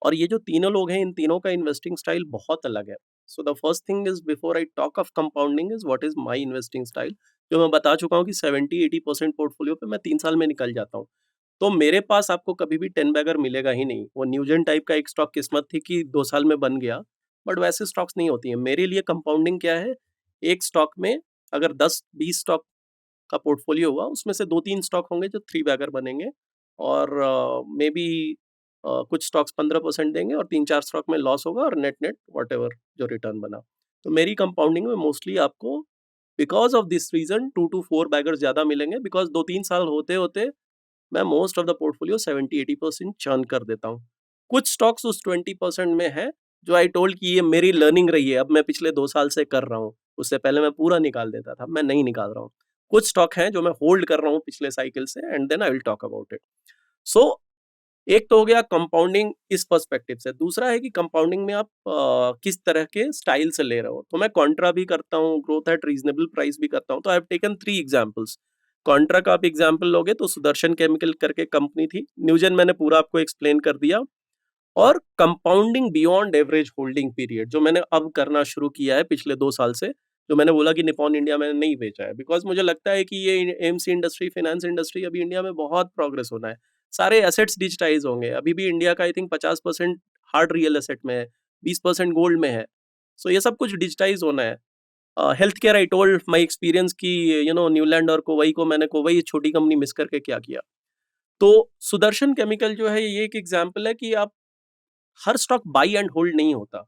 और ये जो तीनों लोग हैं, इन तीनों का इन्वेस्टिंग स्टाइल बहुत अलग है। So the first thing is, before I talk of compounding, is what is my investing style. जो मैं बता चुका हूँ कि 70-80% पोर्टफोलियो पे मैं 3 साल में निकल जाता हूँ। तो मेरे पास आपको कभी भी 10 बैगर मिलेगा ही नहीं। वो न्यूजन टाइप का एक स्टॉक किस्मत थी कि 2 साल में बन गया, बट वैसे स्टॉक्स नहीं होती हैं। मेरे लिए कंपाउंडिंग क्या है, एक स्टॉक में अगर 10-20 स्टॉक का पोर्टफोलियो हुआ, उसमें से 2-3 स्टॉक होंगे जो 3 बैगर बनेंगे, और मे बी कुछ स्टॉक्स 15% देंगे और 3-4 स्टॉक में लॉस होगा, और नेट-नेट व्हाटएवर जो रिटर्न बना। तो मेरी कंपाउंडिंग में मोस्टली आपको because of this reason 2 to 4 baggers ज़्यादा मिलेंगे, बिकॉज़ 2-3 साल होते-होते मैं most of the portfolio 70-80% churn कर देता हूँ। कुछ स्टॉक्स उस 20% में है, जो आई टोल्ड कि ये मेरी लर्निंग रही है, अब मैं पिछले 2 साल से कर रहा हूँ। उससे पहले मैं पूरा निकाल देता था, मैं नहीं निकाल रहा हूँ। कुछ स्टॉक हैं जो मैं होल्ड कर रहा हूँ पिछले साइकिल से, and then I will talk about it. So एक तो हो गया कंपाउंडिंग इस पर्सपेक्टिव से, दूसरा है कि कंपाउंडिंग में आप किस तरह के स्टाइल से ले रहे हो। तो मैं कॉन्ट्रा भी करता हूँ, ग्रोथ एट रीजनेबल प्राइस भी करता हूँ। तो I have taken 3 examples. Contra का आप एग्जांपल लोगे तो सुदर्शन केमिकल करके कंपनी थी, न्यूजेन मैंने पूरा आपको एक्सप्लेन कर दिया। और compounding beyond average holding period जो मैंने अब करना शुरू किया है पिछले 2 साल से, जो मैंने बोला कि निप्पॉन इंडिया मैंने नहीं बेचा है, बिकॉज़ मुझे लगता है कि ये एएमसी इंडस्ट्री, फाइनेंस इंडस्ट्री अभी इंडिया में बहुत प्रोग्रेस होना है। सारे एसेट्स डिजिटाइज़ होंगे। अभी भी इंडिया का I think 50% hard real asset में है, 20% गोल्ड में है। सो ये सब कुछ डिजिटाइज़ होना है। Health care, I told my experience कि न्यूलैंड और कोवई को मैंने, कोवई छोटी कंपनी मिस करके क्या किया। तो सुदर्शन केमिकल जो है ये एक एग्जांपल है कि आप हर स्टॉक बाय एंड होल्ड नहीं होता।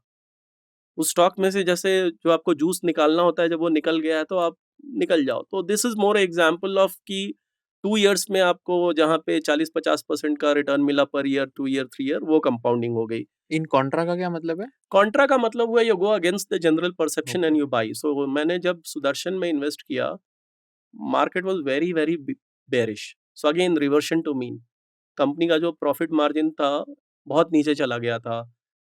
उस स्टॉक में से जैसे जो आपको जूस निकालना होता है, जब वो निकल गया है तो आप निकल जाओ। तो this is more example of कि 2 इयर्स में आपको जहाँ पे 40-50% का रिटर्न मिला पर ईयर, 2 ईयर, 3 ईयर, वो कंपाउंडिंग हो गई। इन कॉन्ट्रा का क्या मतलब है? कॉन्ट्रा का मतलब हुआ you go against the general perception okay. And you buy. So मैंने जब सुदर्शन में इन्वेस्ट किया, market was very, very bearish. So again reversion to mean. Company का जो प्रॉफिट मार्जिन था, बहुत नीचे चला गया था।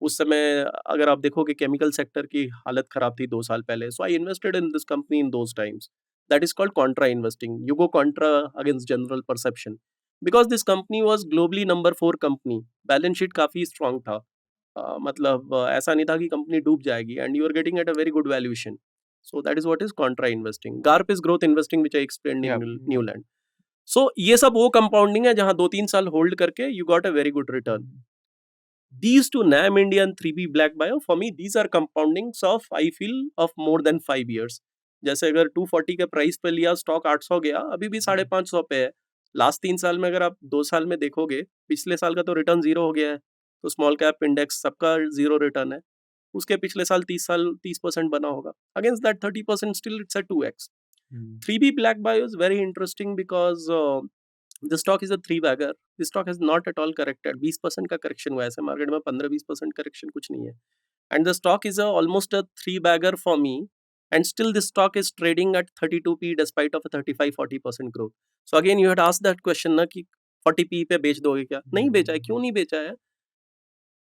उस समय अगर आप देखोगे केमिकल सेक्टर की हालत खराब थी 2 साल पहले। So I invested in this company in those times. That is called contra investing. You go contra against general perception. Because this company was globally number 4 company. Balance sheet काफ़ी strong था। मतलब ऐसा नहीं था कि कंपनी डूब जाएगी, and you are getting at a very good valuation. So that is what is contra investing. GARP is growth investing which I explained in या न्यूलैंड। सो ये सब वो कंपाउंडिंग है जहां 2-3 साल होल्ड करके you got a very good return. These two, NAM India and 3B Black Bio, for me these are compoundings of, I feel, of more than 5 years. जैसे अगर 240 के प्राइस पे लिया स्टॉक, 800 गया, अभी भी 550 पे है। लास्ट 3 साल में अगर आप 2 साल में देखोगे, पिछले साल का तो रिटर्न जीरो हो गया है। तो स्मॉल कैप इंडेक्स सबका जीरो रिटर्न है। उसके पिछले साल 30% बना होगा। Against that 30% still it's a 2x। 3B Black Bio is very interesting because the stock is a three bagger. The stock has not at all corrected. 20% का correction हुआ है। ऐसे मार्केट में 15-20% करेक्शन कुछ नहीं है। And the stock is almost a three bagger for me. And still this stock is trading at 32p despite of a 35-40% growth. So again you had asked that question ना कि 40p पे बेच दोगे क्या? नहीं बेचा है। क्यों नहीं बेचा है?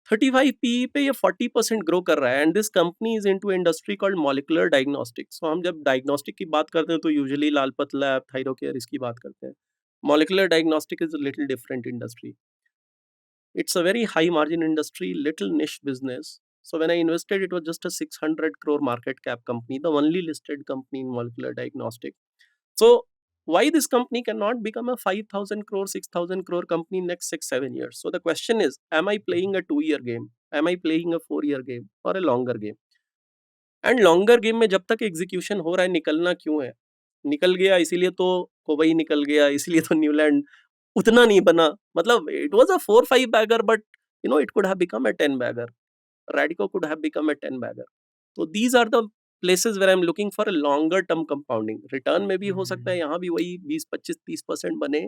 35p पे ये 40% ग्रो कर रहा है। And this company is into industry called molecular diagnostics. So हम जब डायग्नोस्टिक की बात करते हैं तो यूजुअली लालपत लैब, थायरोकेयर इसकी बात करते हैं। Molecular diagnostic is a little different industry. It's a very high margin industry, little niche business. So when I invested, it was just a 600 crore market cap company, the only listed company in molecular diagnostic. So why this company cannot become a 5,000 crore, 6,000 crore company in next 6-7 years? So the question is, am I playing a 2 year game? Am I playing a 4 year game or a longer game? And longer game में जब तक execution हो रहा है, निकलना क्यों है? निकल गया इसीलिए तो कोवई निकल गया, इसीलिए तो न्यूलैंड उतना नहीं बना। मतलब it was a 4-5 bagger, but it could have become a 10 bagger. Radico could have become a 10 bagger. So these are the places where I'm looking for a longer term compounding. Return में भी हो सकता है यहाँ भी वही 20-25-30% बने,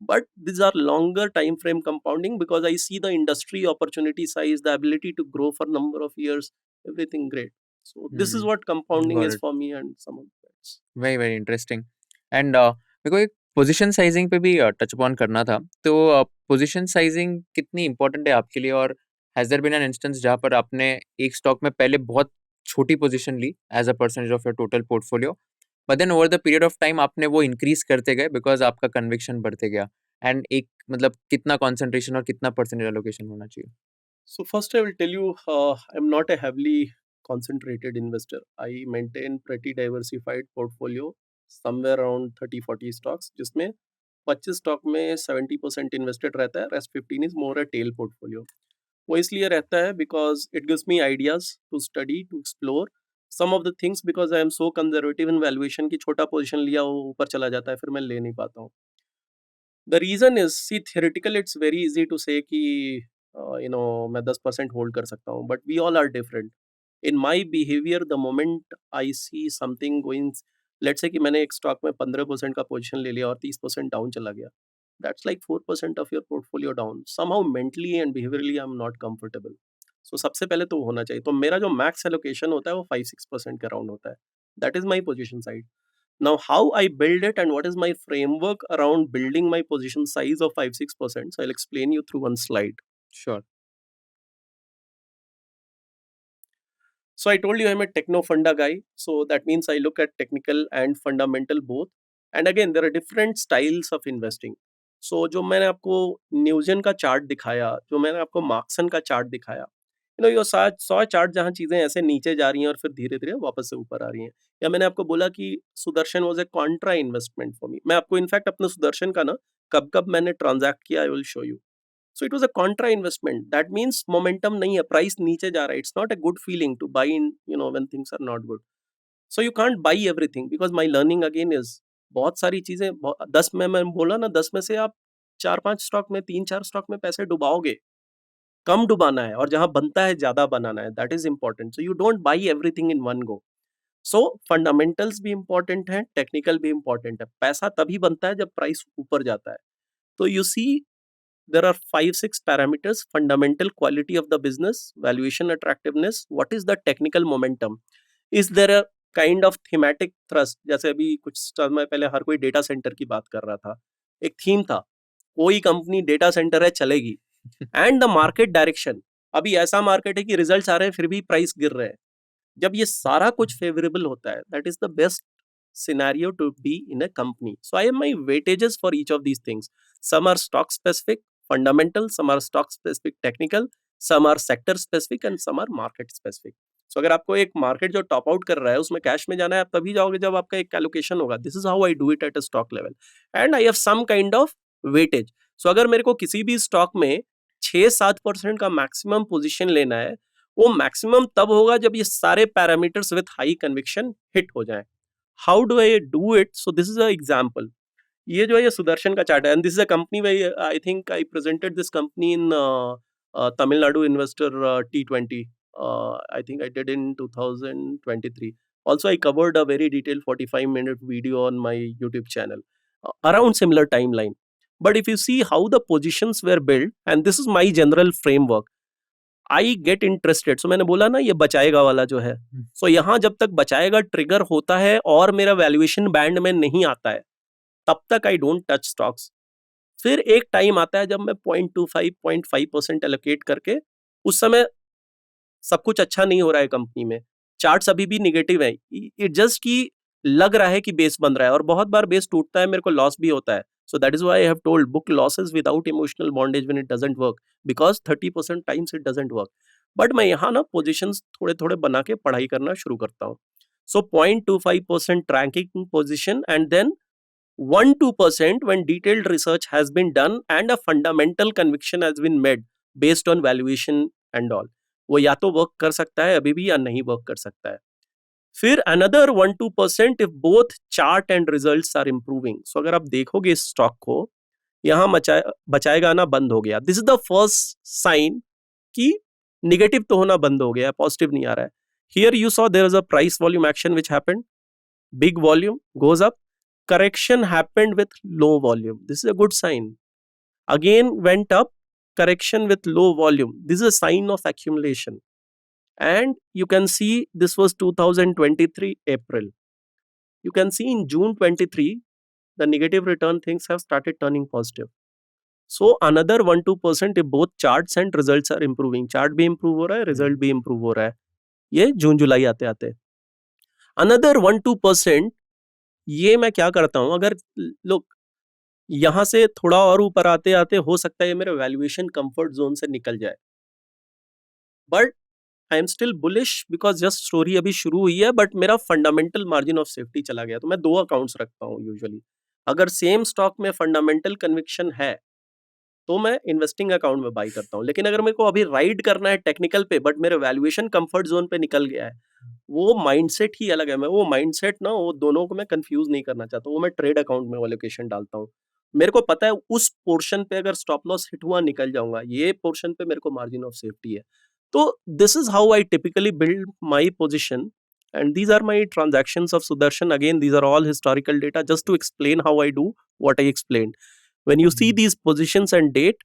but these are longer time frame compounding because I see the industry opportunity size, the ability to grow for number of years, everything great. So this is what compounding got is it. for me and some of that. Very very interesting. And मेरे को एक position sizing पे भी touch upon करना था। तो position sizing कितनी important है आपके लिए, और has there been an instance जहाँ पर आपने एक स्टॉक में पहले बहुत छोटी पोजीशन ली as a percentage of your total portfolio, but then over the period of time आपने वो इंक्रीज करते गए बिकॉज आपका कन्विक्शन बढ़ते गया, एंड एक मतलब कितना कॉन्सेंट्रेशन और कितना परसेंटेज एलोकेशन होना चाहिए? So first I will tell you, I'm not a heavily concentrated investor. I maintain pretty diversified portfolio, somewhere around 30-40 stocks, जिसमें 25 स्टॉक में 70% इन्वेस्टेड रहता है, rest 15 is more a tail portfolio. वो इसलिए रहता है because it gives me ideas to study, to explore some of the things, because I am so conservative in valuation की छोटा पोजीशन लिया वो ऊपर चला जाता है, फिर मैं ले नहीं पाता हूँ। The reason is, see theoretical it's very easy to say कि मैं 10% होल्ड कर सकता हूँ, but we all are different. In my behavior the moment I see something going, let's say कि मैंने एक स्टॉक में 15% का पोजीशन ले लिया और 30% डाउन चला गया, that's like 4% of your portfolio down. Somehow mentally and behaviourally I am not comfortable. So सबसे पहले तो वो होना चाहिए। तो मेरा जो मैक्स एलोकेशन होता है वो 5-6% के अराउंड होता है। That is my position side. Now, how I build it and what is my framework around building my position size of 5-6%. So I'll explain you through one slide. Sure. So I told you I'm a techno funda guy. So that means I look at technical and fundamental both. And again, there are different styles of investing. So जो मैंने आपको न्यूजन का chart दिखाया, जो मैंने आपको मार्क्सन का chart दिखाया, ये 100 चार्ट जहाँ चीजें ऐसे नीचे जा रही हैं और फिर धीरे धीरे वापस से ऊपर आ रही हैं, या मैंने आपको बोला कि Sudarshan was a Contra investment for me. मैं आपको इनफैक्ट अपने सुदर्शन का ना कब कब मैंने ट्रांजैक्ट किया, I will show you. So it was a contra investment. That means momentum नहीं है, प्राइस नीचे जा रहा है. It's not a good feeling to buy in, when things are not good. So you can't buy everything because my learning again is बहुत सारी चीजें 10 में मैं बोला ना, 10 में से आप 4-5 स्टॉक में, 3-4 स्टॉक में पैसे डुबाओगे। कम डुबाना है और जहां बनता है ज्यादा बनाना है, that is important. So you don't buy everything in one go. So fundamentals भी इंपॉर्टेंट है, टेक्निकल भी इंपॉर्टेंट है। पैसा तभी बनता है जब प्राइस ऊपर जाता है। तो you see there are 5-6 parameters: fundamental quality of the business, valuation attractiveness, what is the technical momentum, is there a kind of thematic thrust। जैसे अभी कुछ समय पहले हर कोई डेटा सेंटर की बात कर रहा था, एक थीम था, कोई कंपनी डेटा सेंटर है चलेगी। एंड द मार्केट डायरेक्शन, अभी ऐसा मार्केट है कि रिजल्ट्स आ रहे हैं फिर भी प्राइस गिर रहे हैं। जब ये सारा कुछ फेवरेबल होता है, that is the best scenario to be in a company. So I have my weightages for each of these things. Some are stock specific fundamental, some are stock specific technical, some are sector specific and some are market specific. So अगर आपको एक market जो top out कर रहा है उसमें cash में जाना है, आप तभी जाओगे जब आपका एक एलोकेशन होगा। This is how I do it at a stock level and I have some kind of weightage. So अगर मेरे को किसी भी स्टॉक में 6-7% का मैक्सिमम पोजीशन लेना है, वो मैक्सिमम तब होगा जब ये सारे parameters with high conviction hit हो जाए। How do I do it? So this is a example. ये जो है ये सुदर्शन का चार्ट है and this is a company way I think I presented this company in Tamil Nadu investor T20। I think I did in 2023. Also, I covered a very detailed 45-minute video on my YouTube channel around similar timeline. But if you see how the positions were built, and this is my general framework, I get interested. So मैंने बोला ना ये बचाएगा वाला जो है, सो यहाँ जब तक बचाएगा ट्रिगर होता है और मेरा वैल्यूएशन बैंड में नहीं आता है, तब तक आई डोंट टच स्टॉक्स। फिर एक टाइम आता है जब मैं 0.25-0.5% एलोकेट करके, उस समय सब कुछ अच्छा नहीं हो रहा है कंपनी में, चार्ट्स अभी भी निगेटिव है, इट जस्ट कि लग रहा है कि बेस बन रहा है और बहुत बार बेस टूटता है, मेरे को लॉस भी होता है। So that is why I have told book losses without emotional bondage when it doesn't work, because 30% times it doesn't work. But मैं यहाँ ना पोजिशंस थोड़े थोड़े बना के पढ़ाई करना शुरू करता हूँ। So 0.25% tracking position and then 1-2% when detailed research has been done and a fundamental conviction has been made based on valuation and all, वो या तो वर्क कर सकता है अभी भी या नहीं वर्क कर सकता है। फिर another 1-2% if both chart and results are improving. So अगर आप देखोगे इस स्टॉक को, यहाँ बचाएगा आना बंद हो गया, this is the first sign कि निगेटिव तो होना बंद हो गया, पॉजिटिव नहीं आ रहा है। Here you saw there is a price volume action which happened, big volume goes up, correction happened with low volume, this is a good sign, again went up, correction with low volume, this is a sign of accumulation. And you can see this was 2023 April, you can see in June 23 the negative return things have started turning positive. So another 1-2% if both charts and results are improving, chart भी improve हो रहा है, result भी improve हो रहा है, ये जून जुलाई आते आते। another 1-2% ये मैं क्या करता हूं, अगर लोग यहां से थोड़ा और ऊपर आते आते हो सकता है ये मेरे वैल्यूएशन कंफर्ट जोन से निकल जाए, but I am still bullish because just story अभी शुरू हुई है, बट मेरा फंडामेंटल मार्जिन ऑफ सेफ्टी चला गया। तो मैं 2 अकाउंट्स रखता हूँ यूजुअली। अगर सेम स्टॉक में फंडामेंटल कन्विक्शन है तो मैं इन्वेस्टिंग अकाउंट में बाई करता हूँ, लेकिन अगर मेरे को अभी राइड करना है टेक्निकल पे बट मेरे वैल्यूएशन कंफर्ट जोन पे निकल गया है, वो माइंडसेट ही अलग है। मैं वो माइंडसेट ना, वो दोनों को मैं कंफ्यूज नहीं करना चाहता, वो मैं ट्रेड अकाउंट में एलोकेशन डालता हूँ। मेरे को पता है उस पोर्शन पे अगर स्टॉप लॉस हिट हुआ निकल जाऊंगा, ये पोर्शन पे मेरे को मार्जिन ऑफ सेफ्टी है। तो this is how I typically build my position and these are my transactions of Sudarshan. Again, these are all historical data just to explain how I do what I explained. When you see these positions and date,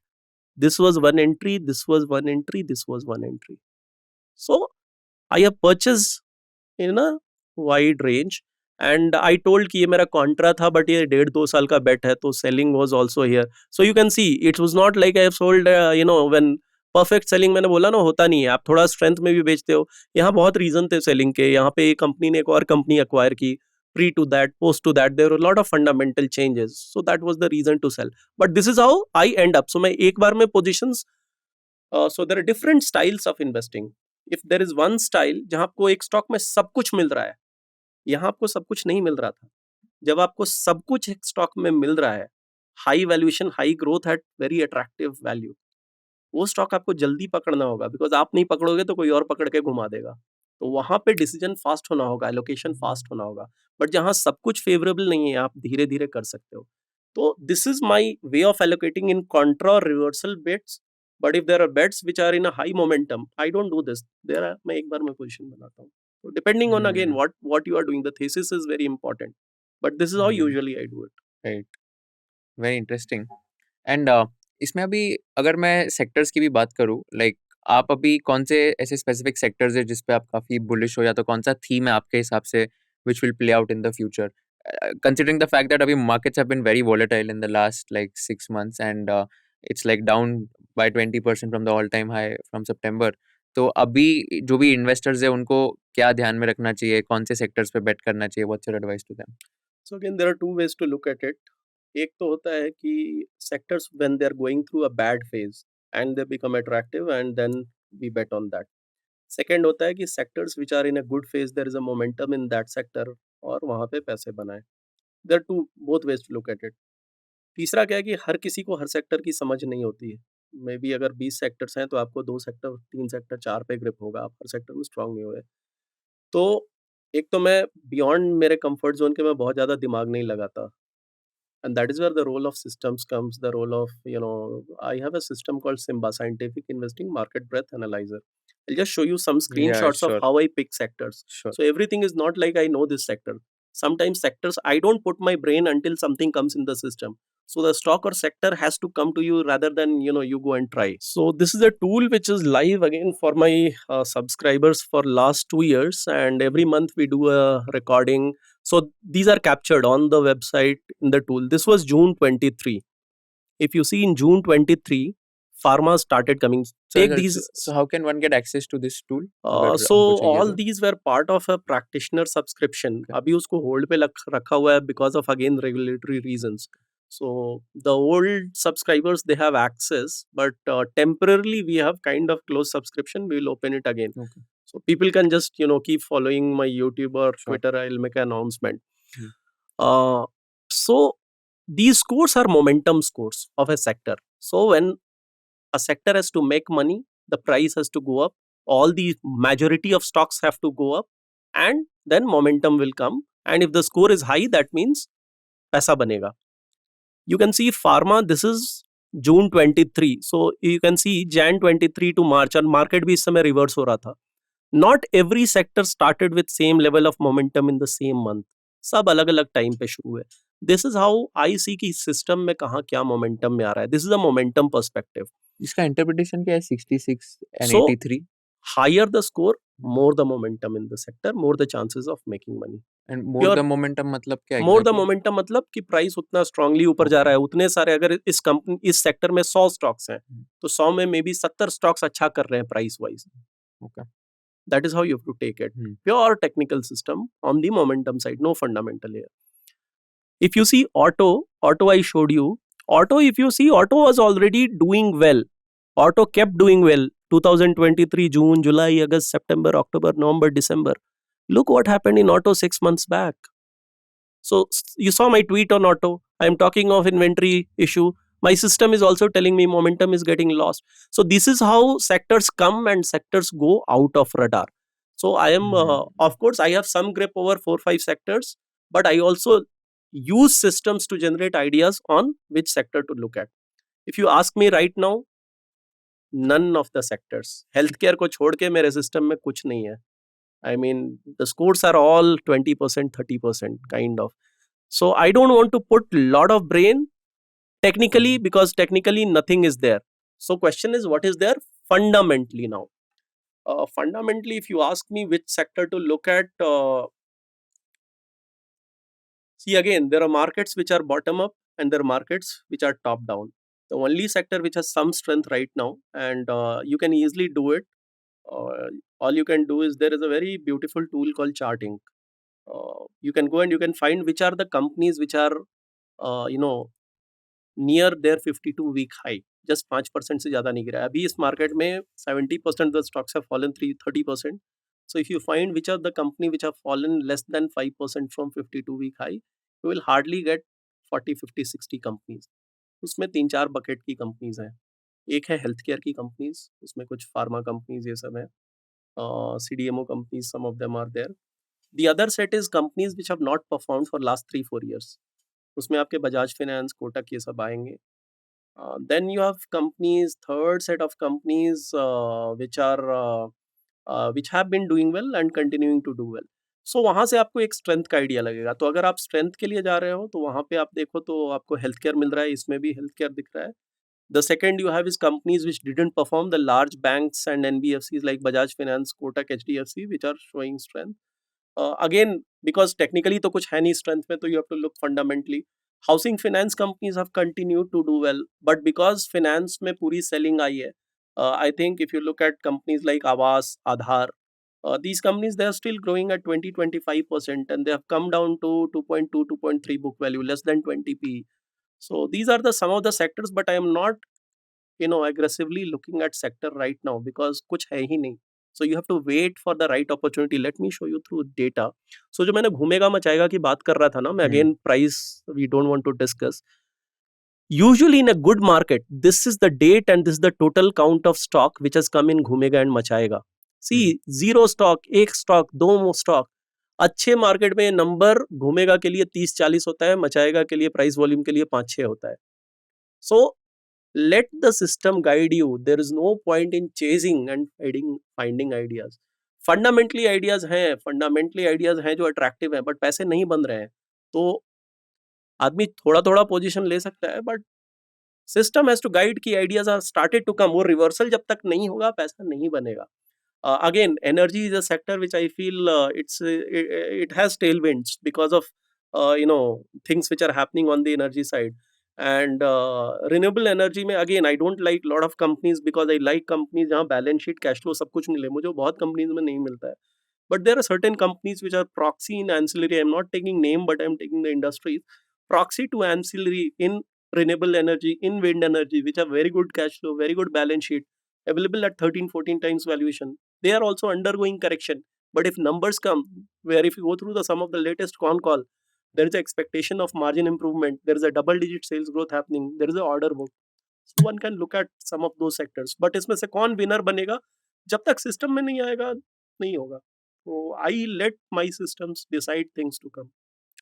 this was one entry, this was one entry, this was one entry. So I have purchased in a wide range, and I told कि ये मेरा Contra था but ये 1.5-2 साल का बेट है, तो selling was also here. So you can see it was not like I have sold, when perfect selling मैंने बोला ना होता नहीं है, आप थोड़ा स्ट्रेंथ में भी बेचते हो. यहाँ बहुत रीजन थे सेलिंग के. यहाँ पे एक कंपनी ने एक और कंपनी एक्वायर की. Pre to that, post to that, there were a lot of fundamental changes. So that was the reason to sell. But this is how I end up. So मैं एक बार में positions. So there are different styles of investing. If there is one style जहाँ आपको एक stock में सब कुछ मिल रहा है, यहाँ आपको सब कुछ नहीं मिल रहा था. जब आपको सब कुछ एक स्टॉक में मिल रहा है, high valuation, high growth at very attractive value, वो स्टॉक आपको जल्दी पकड़ना होगा, बिकॉज आप नहीं पकड़ोगे तो कोई और पकड़ के घुमा देगा. तो वहां पे डिसीजन फास्ट होना होगा, एलोकेशन फास्ट होना होगा. बट जहां सब कुछ फेवरेबल नहीं है, आप धीरे धीरे कर सकते हो. तो this is my way of allocating in contra और reversal bets. But if there are bets which are in a high momentum, I don't do this. There are, मैं एक बार में पोजिशन बनाता हूँ. तो depending on again what you are doing, the thesis is very important. But this is how usually I do it. Right, very interesting. And इसमें अभी अगर मैं सेक्टर्स की भी बात करूँ, लाइक आप अभी कौन से ऐसे स्पेसिफिक सेक्टर्स है जिस पे आप काफ़ी बुलिश हो, या तो कौन सा थीम है आपके हिसाब से which will play out in the future, considering the fact that अभी markets have been very volatile in the last like 6 months, and it's like down by 20% from the all time high from September. तो अभी जो भी investors है उनको क्या ध्यान में रखना चाहिए, कौन से सेक्टर्स पे बेट करना चाहिए, what's your advice to them? So again, there are two ways to look at it. एक तो होता है कि sectors when they are going through a bad phase and they become attractive and then we bet on that. Second होता है कि sectors which are in a good phase, there is a momentum in that sector और वहाँ पे पैसे बनाए. There are two both ways to look at it. तीसरा क्या है कि हर किसी को हर सेक्टर की समझ नहीं होती है. मे बी अगर 20 सेक्टर्स हैं तो आपको 2 सेक्टर, 3 सेक्टर, 4 पे ग्रिप होगा, आप हर सेक्टर में स्ट्रांग नहीं हुए. तो एक तो मैं बियॉन्ड मेरे कंफर्ट जोन के मैं बहुत ज़्यादा दिमाग नहीं लगाता. And that is where the role of systems comes, the role of, I have a system called Simba, Scientific Investing Market Breadth Analyzer. I'll just show you some Yeah, screenshots of sure, how I pick sectors. sure. So everything is not like I know this sector. Sometimes sectors, I don't put my brain until something comes in the system. So the stock or sector has to come to you rather than, you go and try. So this is a tool which is live again for my subscribers for last 2 years. And every month we do a recording. So these are captured on the website in the tool. This was June 23. If you see in June 23, pharma started coming. Take these. So how can one get access to this tool? So all these were part of a practitioner subscription. Okay. अभी उसको hold पे रखा हुआ है because of again regulatory reasons. So the old subscribers, they have access, but temporarily we have kind of closed subscription. We will open it again. Okay. So people can just keep following my YouTube or Sure. Twitter. I'll make an announcement. Hmm. So these scores are momentum scores of a sector. So when a sector has to make money, the price has to go up. All the majority of stocks have to go up, and then momentum will come. And if the score is high, that means paisa banega. You can see pharma. This is June 23. So you can see Jan 23 to March, and market भी इस समय reverse हो रहा था. Not every sector started with same level of momentum in the same month. सब अलग अलग time पे शुरू हुए. This is how I see कि सिस्टम में कहाँ क्या मोमेंटम में आ रहा है. This is a momentum perspective. इसका इंटरप्रिटेशन क्या है 66 and So 83? higher the score, more the momentum in the sector, more the chances of making money. And more Pure- the momentum मतलब क्या More the exactly? momentum मतलब कि price उतना strongly ऊपर जा रहा है. उतने सारे, अगर इस कंपनी इस सेक्टर में 100 स्टॉक्स हैं, तो 100 में मे बी 70 स्टॉक्स अच्छा कर रहे हैं price wise. Okay. That is how you have to take it. Pure technical system on the momentum side, no fundamental here. If you see auto I showed you. Auto, if you see, auto was already doing well. Auto kept doing well. 2023, June, July, August, September, October, November, December. Look what happened in auto 6 months back. So you saw my tweet on auto. I am talking of inventory issue. My system is also telling me momentum is getting lost. So this is how sectors come and sectors go out of radar. So I am, of course, I have some grip over 4-5 sectors, but I also use systems to generate ideas on which sector to look at. If you ask me right now, none of the sectors. Healthcare को छोड़ के मेरे system में कुछ नहीं है. I mean, the scores are all 20%, 30% kind of. So I don't want to put lot of brain technically, because technically nothing is there. So question is, what is there fundamentally now? Fundamentally, if you ask me which sector to look at, See, again, there are markets which are bottom up and there are markets which are top down. The only sector which has some strength right now, and you can easily do it. Uh, all you can do is there is a very beautiful tool called charting. You can go and you can find which are the companies which are, you know, near there 52 week high, just 5% से ज़्यादा नहीं गिरा है। अभी इस market में 70% the stocks have fallen 30%। So if you find which are the company which have fallen less than 5% from 52 week high, you will hardly get 40, 50, 60 companies. उसमें 3-4 bucket की कंपनीज हैं। एक है हेल्थ केयर की कंपनीज, उसमें कुछ pharma companies ये सब हैं। CDMO companies, some of them are there. The other set is companies which have not performed for last 3-4 years. उसमें आपके बजाज फाइनेंस, कोटक ये सब आएँगे। Then you have companies, third set of companies which have been doing well and continuing to do well. So वहाँ से आपको एक strength का आइडिया लगेगा। तो अगर आप स्ट्रेंथ के लिए जा रहे हो तो वहाँ पे आप देखो तो आपको हेल्थ केयर मिल रहा है, इसमें भी हेल्थ केयर दिख रहा है। The second you have is companies which didn't perform, the large banks and NBFCs like Bajaj Finance, Kotak, HDFC, which are showing strength. Again, because technically तो कुछ है नहीं स्ट्रेंथ में, तो you have to look fundamentally. Housing finance companies have continued to do well, but because finance में पूरी selling आई है, I think if you look at companies like Aavas, Aadhaar, these companies they are still growing at 20-25% and they have come down to 2.2 2.3 book value, less than 20 p. So these are the some of the sectors, but I am not aggressively looking at sector right now because कुछ है ही नहीं. So you have to wait for the right opportunity. Let me show you through data. So जो मैंने घूमेगा मचाएगा की बात कर रहा था ना मैं, again price we don't want to discuss. Usually in a good market, this is the date and this is the total count of stock which has come in घूमेगा and मचाएगा. See, zero stock, एक stock, दो stock. अच्छे market में number घूमेगा के लिए 30-40 होता है, मचाएगा के लिए प्राइस वॉल्यूम के लिए 5-6 होता है. So let the system guide you. There is no point in chasing and finding ideas. Fundamentally ideas हैं जो अट्रैक्टिव हैं, बट पैसे नहीं बन रहे हैं, तो आदमी थोड़ा थोड़ा पोजीशन ले सकता है, but system has to guide की ideas are started to come. वो रिवर्सल जब तक नहीं होगा पैसा नहीं बनेगा. Again, energy is a sector which I feel it has tailwinds because of things which are happening on the energy side. And renewable energy में again I don't like lot of companies because I like companies जहाँ balance sheet, cash flow सब कुछ मिले. मुझे बहुत companies में नहीं मिलता है. But there are certain companies which are proxy in ancillary. I'm not taking name, but I'm taking the industries. Proxy to ancillary in renewable energy, in wind energy, which have very good cash flow, very good balance sheet, available at 13-14 times valuation. They are also undergoing correction. But if numbers come, where if you go through the some of the latest con call, there is an expectation of margin improvement, there is a double-digit sales growth happening, there is an order book. So one can look at some of those sectors. But इसमें से कौन winner बनेगा, जब तक system में नहीं आएगा नहीं होगा. So I let my systems decide things to come.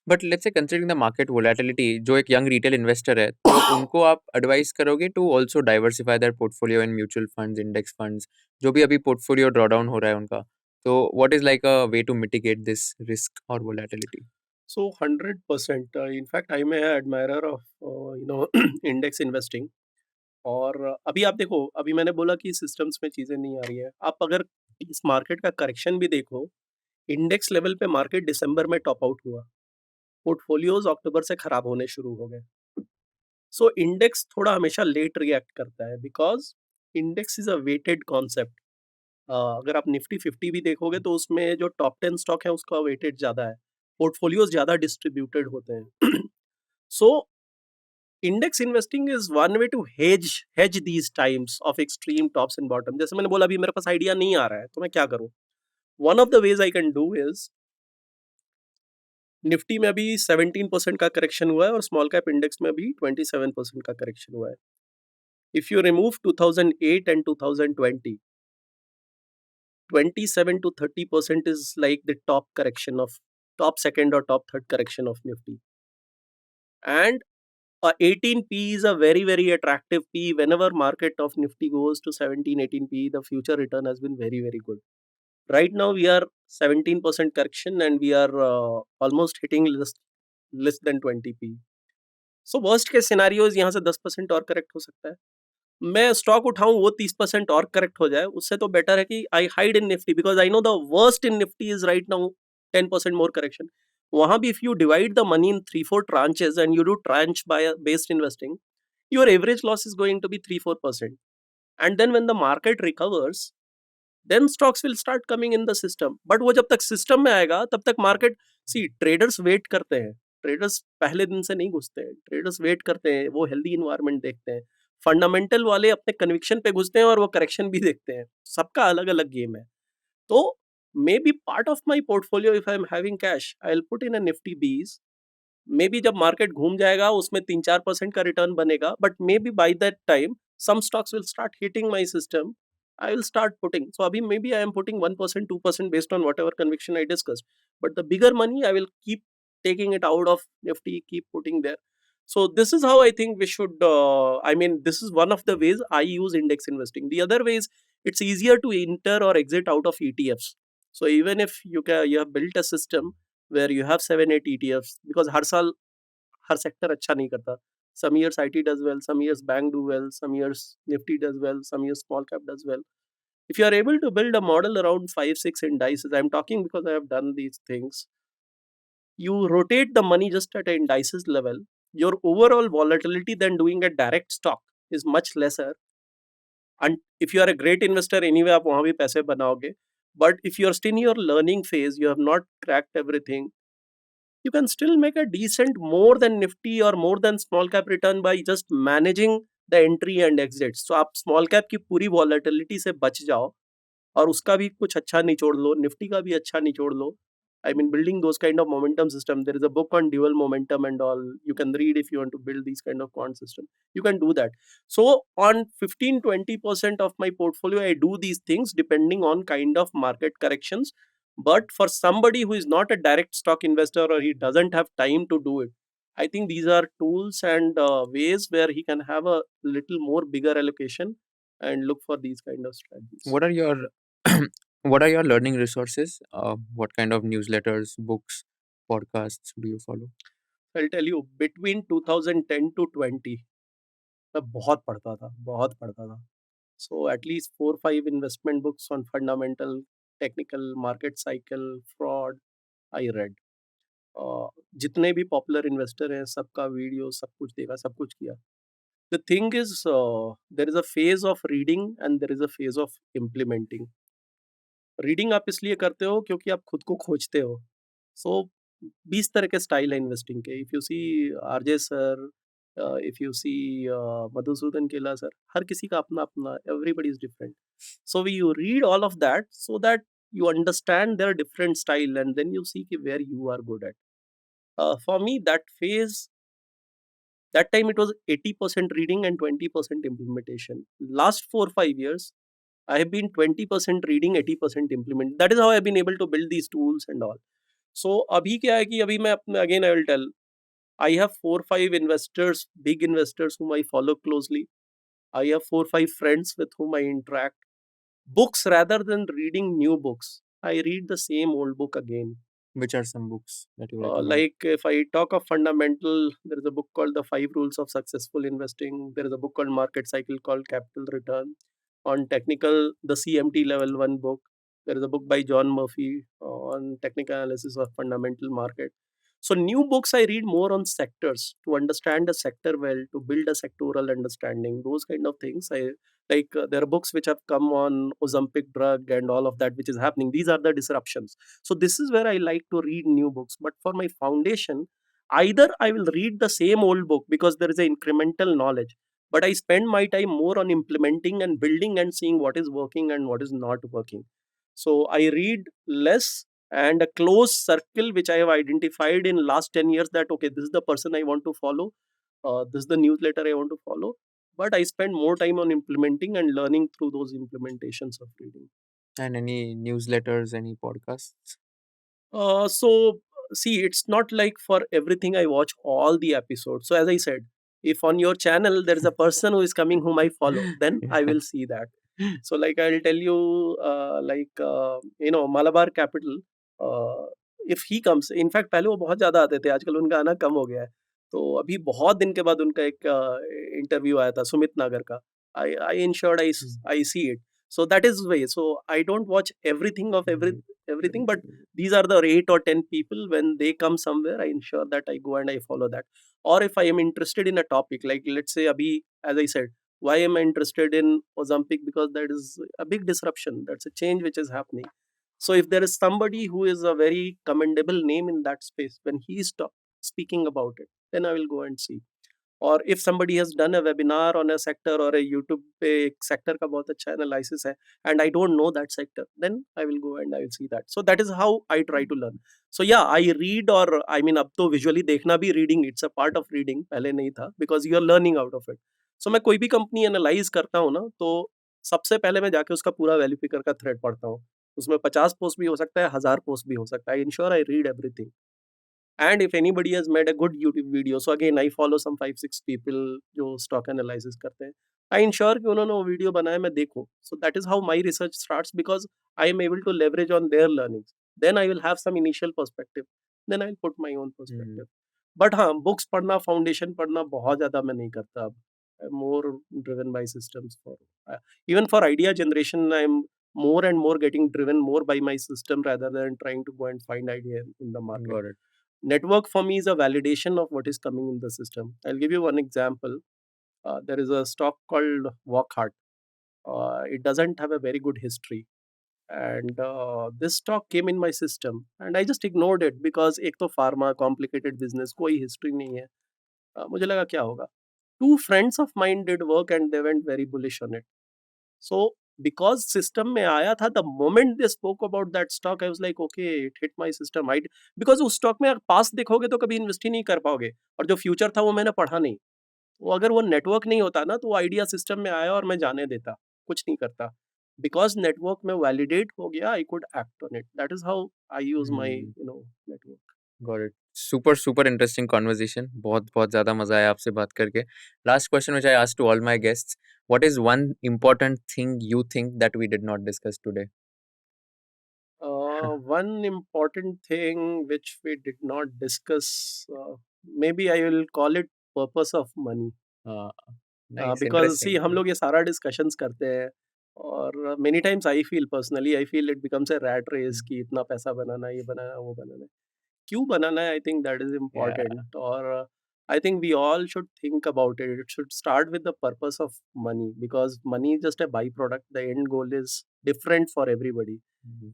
But let's say considering the market volatility, जो एक यंग रिटेल इन्वेस्टर है, तो उनको आप एडवाइस करोगे to also diversify their portfolio in mutual funds, index funds, जो भी अभी पोर्टफोलियो ड्रॉ डाउन हो रहा है उनका, तो what is like a way to mitigate this risk और volatility? So 100%. In fact, I am an admirer of index investing. और अभी आप देखो, अभी मैंने बोला कि सिस्टम्स में चीज़ें नहीं आ रही है. आप अगर इस मार्केट का करेक्शन भी देखो, इंडेक्स लेवल पे मार्केट दिसंबर में टॉप आउट हुआ, पोर्टफोलियोज अक्टूबर से खराब होने शुरू हो गए. सो इंडेक्स थोड़ा हमेशा लेट रिएक्ट करता है because index is a weighted concept. अगर आप निफ्टी 50 भी देखोगे तो उसमें जो टॉप 10 स्टॉक है उसका वेटेड ज़्यादा है, पोर्टफोलियोज ज़्यादा डिस्ट्रीब्यूटेड होते हैं. So index investing is one way to hedge these times of extreme tops and bottom. जैसे मैंने बोला अभी मेरे पास आइडिया नहीं आ रहा है तो मैं क्या करूं. One of the ways I can do is, Nifty में अभी 17% का करेक्शन हुआ है और स्मॉल कैप इंडेक्स में अभी 27% का करेक्शन हुआ है. If you remove 2008 and 2020, 27 to 30% is like the top correction of top second or top third correction of Nifty. And 18p is a very very attractive p. Whenever market of Nifty goes to 17-18p, the future return has been very very good. Right now we are 17% correction and we are almost hitting less than 20p. So worst case scenarios यहाँ से 10% और correct हो सकता है. मैं stock उठाऊं वो 30% और correct हो जाए, उससे तो बेटर है कि आई hide in Nifty because I know the worst in Nifty is right now 10% more correction. वहाँ भी if you divide the money in 3-4 tranches and you do tranche based investing, your average loss is going to be 3-4%. And then when the market recovers, then stocks will start coming in the system. But वो जब तक system में आएगा तब तक market, see traders wait करते हैं. Traders पहले दिन से नहीं घुसते हैं. Traders wait करते हैं, वो healthy environment देखते हैं. फंडामेंटल वाले अपने कन्विक्शन पे घुसते हैं और वो करेक्शन भी देखते हैं. सबका अलग अलग गेम है. तो मे be part of my portfolio if I am having cash I will put in a Nifty BeES. May B जब मार्केट घूम जाएगा उसमें 3-4% का रिटर्न बनेगा, but may be by that time some stocks will start hitting my system. I will start putting. So abhi maybe I am putting 1%, 2% based on whatever conviction I discussed. But the bigger money I will keep taking it out of Nifty, keep putting there. So this is how I think we should. I mean, this is one of the ways I use index investing. The other ways, it's easier to enter or exit out of ETFs. So even if you have built a system where you have 7-8 ETFs, because हर साल हर sector अच्छा नहीं करता. Some years IT does well, some years bank do well, some years Nifty does well, some years small cap does well. If you are able to build a model around 5-6 indices, I'm talking because I have done these things. You rotate the money just at an indices level. Your overall volatility than doing a direct stock is much lesser. And if you are a great investor, anyway, आप वहाँ भी पैसे बनाओगे. But if you are still in your learning phase, you have not cracked everything, you can still make a decent more than Nifty or more than small cap return by just managing the entry and exits. So आप small cap की पूरी volatility से बच जाओ और उसका भी कुछ अच्छा निचोड़ लो, निफ्टी का भी अच्छा निचोड़ लो. I mean, building those kind of momentum system. There is a book on dual momentum and all. You can read if you want to build these kind of quant system. You can do that. So on 15-20% of my portfolio, I do these things depending on kind of market corrections. But for somebody who is not a direct stock investor or he doesn't have time to do it, I think these are tools and ways where he can have a little more bigger allocation and look for these kind of strategies. What are your what are your learning resources? What kind of newsletters, books, podcasts do you follow? I'll tell you, between 2010 to 20, मैं बहुत पढ़ता था. So at least 4-5 investment books on fundamental, technical, market cycle, fraud, I read. जितने भी popular investor हैं सबका video सब कुछ देखा, सब कुछ किया. The thing is, there is a phase of reading and there is a phase of implementing. Reading आप इसलिए करते हो क्योंकि आप खुद को खोजते हो. सो 20 तरह के स्टाइल है इन्वेस्टिंग के. If you see RJ sir, if you see Madhusudan Kela sir, हर किसी का अपना अपना, everybody is different. So we you read all of that so that you understand their different style and then you see where you are good at. For me, that time it was 80% reading and 20% implementation. Last 4-5 years I have been 20% reading, 80% implement. That is how I have been able to build these tools and all. So अभी क्या है कि अभी मैं अपने, again I will tell, I have 4-5 investors, big investors whom I follow closely. I have 4-5 friends with whom I interact. Books, rather than reading new books, I read the same old book again. Which are some books that you recommend? Like if I talk of fundamental, there is a book called The 5 Rules of Successful Investing. There is a book called Market Cycle called Capital Return. On technical, the CMT level 1 book. There is a book by John Murphy on technical analysis of fundamental market. So new books I read more on sectors to understand a sector well, to build a sectoral understanding, those kind of things. I like there are books which have come on Ozempic drug and all of that which is happening. These are the disruptions. So this is where I like to read new books. But for my foundation, either I will read the same old book because there is an incremental knowledge, but I spend my time more on implementing and building and seeing what is working and what is not working. So I read less, and a close circle which I have identified in last 10 years that okay, this is the person I want to follow, this is the newsletter I want to follow, but I spend more time on implementing and learning through those implementations of reading. And any newsletters, any podcasts? So see, it's not like for everything I watch all the episodes. So as I said, if on your channel there is a person who is coming whom I follow, then I will see that. So like I'll tell you, Malabar Capital, if he comes, in fact पहले वो बहुत ज़्यादा आते थे, आजकल उनका आना कम हो गया है. तो अभी बहुत दिन के बाद उनका एक इंटरव्यू आया था सुमित नागर का. I ensured I see it. So that is way. So I don't watch everything of every everything, but these are the 8 or 10 people. When they come somewhere, I ensure that I go and I follow that. Or if I am interested in a topic, like let's say abhi, as I said, why am I interested in Ozempic? Because that is a big disruption, that's a change which is happening. So if there is somebody who is a very commendable name in that space, when he is speaking about it, then I will go and see. और if somebody has done a webinar on a sector or a YouTube पे एक sector का बहुत अच्छा analysis है and I don't know that sector, then I will go and I will see that. So that is how I try to learn. So yeah, I read, or I mean अब तो visually देखना भी reading, it's a part of reading, पहले नहीं था, because you are learning out of it. So मैं कोई भी company analyze करता हूँ ना, तो सबसे पहले मैं जाके उसका पूरा value picker का thread पढ़ता हूँ. उसमें 50 पोस्ट भी हो सकता है, 1000 पोस्ट भी हो सकता है. I ensure I read everything. And if anybody has made a good YouTube video, so again I follow some 5-6 people जो stock analysis करते हैं. I ensure कि उन्होंने वो video बनाया मैं देखूं. So that is how my research starts, because I am able to leverage on their learnings. Then I will have some initial perspective. Then I will put my own perspective. But हाँ, books पढ़ना, foundation पढ़ना बहुत ज़्यादा मैं नहीं करता अब. I'm more driven by systems. For even for idea generation, I'm more and more getting driven more by my system rather than trying to go and find idea in the market. Got it. Network for me is a validation of what is coming in the system. I'll give you one example. There is a stock called Walkhart. It doesn't have a very good history. And this stock came in my system and I just ignored it because एक तो pharma, complicated business, कोई history नहीं है. मुझे लगा क्या होगा. Two friends of mine did work and they went very bullish on it. So because system में आया था, the moment they spoke about that stock, I was like, okay, it hit my system. Because उस stock में पास देखोगे तो कभी invest ही नहीं कर पाओगे, और जो फ्यूचर था वो मैंने पढ़ा नहीं. वो अगर वो नेटवर्क नहीं होता ना, तो वो आइडिया सिस्टम में आया और मैं जाने देता, कुछ नहीं करता. बिकॉज नेटवर्क में वैलिडेट हो गया, I could act on it. That is how I use my network. Got it. Super, super interesting conversation. बहुत बहुत ज़्यादा मज़ा आया आपसे बात करके. Last question which I asked to all my guests. What is one important thing you think that we did not discuss today? One important thing which we did not discuss, maybe I will call it purpose of money. Uh, nice, Because see, interesting. हम लोग ये सारा discussions करते हैं, और many times I feel personally, I feel it becomes a rat race कि इतना पैसा बनाना, ये बनाना, वो बनाना है. क्यों बनाना है, I think that is Yeah, important. और I think we all should think about it. It should start with the purpose of money, because money is just a by product. The end goal is different for everybody.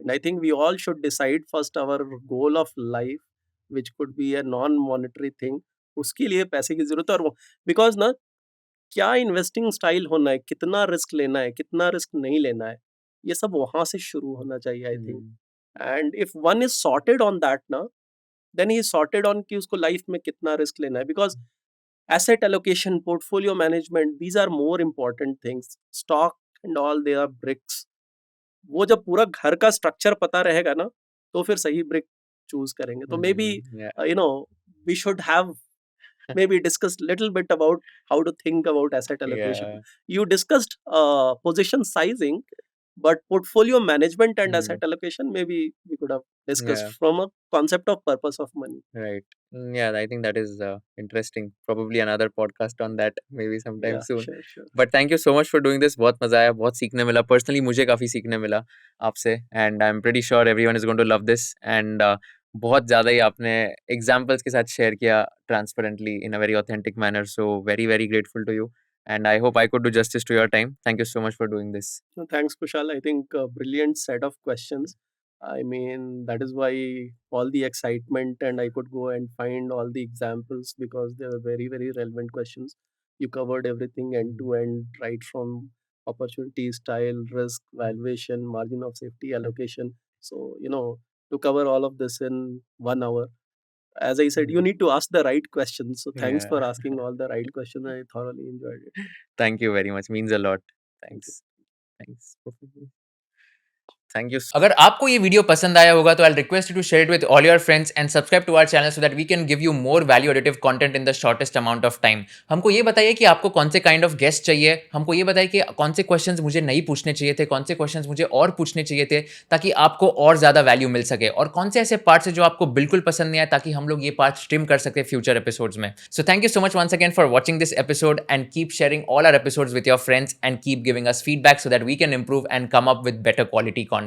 And I think we all should decide first our goal of life, which could be a non-monetary thing. उसके लिए पैसे की जरूरत है. और because ना, क्या investing style होना है, कितना रिस्क लेना है, कितना रिस्क नहीं लेना है, ये सब वहां से शुरू होना चाहिए, I think. And if one is sorted on that ना, देन ही सॉर्टेड ऑन कि उसको लाइफ में कितना रिस्क लेना है. Because asset allocation, portfolio management, these are more important things. Stock and all, they are bricks. वो जब पूरा घर का स्ट्रक्चर पता रहेगा ना, तो फिर सही ब्रिक चूज करेंगे. तो may be Yeah, we should have maybe discuss little bit about how to think about asset allocation. yeah. You discussed position sizing, but portfolio management and Hmm. asset allocation, maybe we could have discussed Yeah. from a concept of purpose of money. Right. Yeah, I think that is interesting. Probably another podcast on that maybe sometime Yeah, soon. sure. But thank you so much for doing this. बहुत मजा आया, बहुत सीखने मिला. Personally मुझे काफ़ी सीखने मिला आपसे, and I'm pretty sure everyone is going to love this. And बहुत ज़्यादा ही आपने examples के साथ share किया transparently in a very authentic manner. So very very grateful to you. And I hope I could do justice to your time. Thank you so much for doing this. No, thanks, Kushal. I think a brilliant set of questions. I mean, that is why all the excitement, and I could go and find all the examples because they were very, very relevant questions. You covered everything end to end, right from opportunity, style, risk, valuation, margin of safety, allocation. So, to cover all of this in 1 hour, as I said, you need to ask the right questions. So, thanks Yeah. for asking all the right questions. I thoroughly enjoyed it. Thank you very much. Means a lot. Thank you. Thanks. Thank you. अगर आपको ये video पसंद आया होगा तो I request you to share it with all your friends and subscribe to our channel so that we can give you more value additive content in the shortest amount of time. हमको ये बताइए कि आपको कौन से kind of guest चाहिए. हमको ये बताइए कि कौन से क्वेश्चंस मुझे नहीं पूछने चाहिए थे, कौन से क्वेश्चंस मुझे और पूछने चाहिए थे ताकि आपको और ज़्यादा वैल्यू मिल सके, और कौन से ऐसे पार्ट्स हैं जो आपको बिल्कुल पसंद नहीं आए ताकि हम लोग ये पार्ट ट्रिम कर सकते फ्यूचर एपिसोड्स में. So thank you so much once again for watching this episode and keep sharing all our episodes with your friends and keep giving us feedback so that we can improve and come up with better quality content.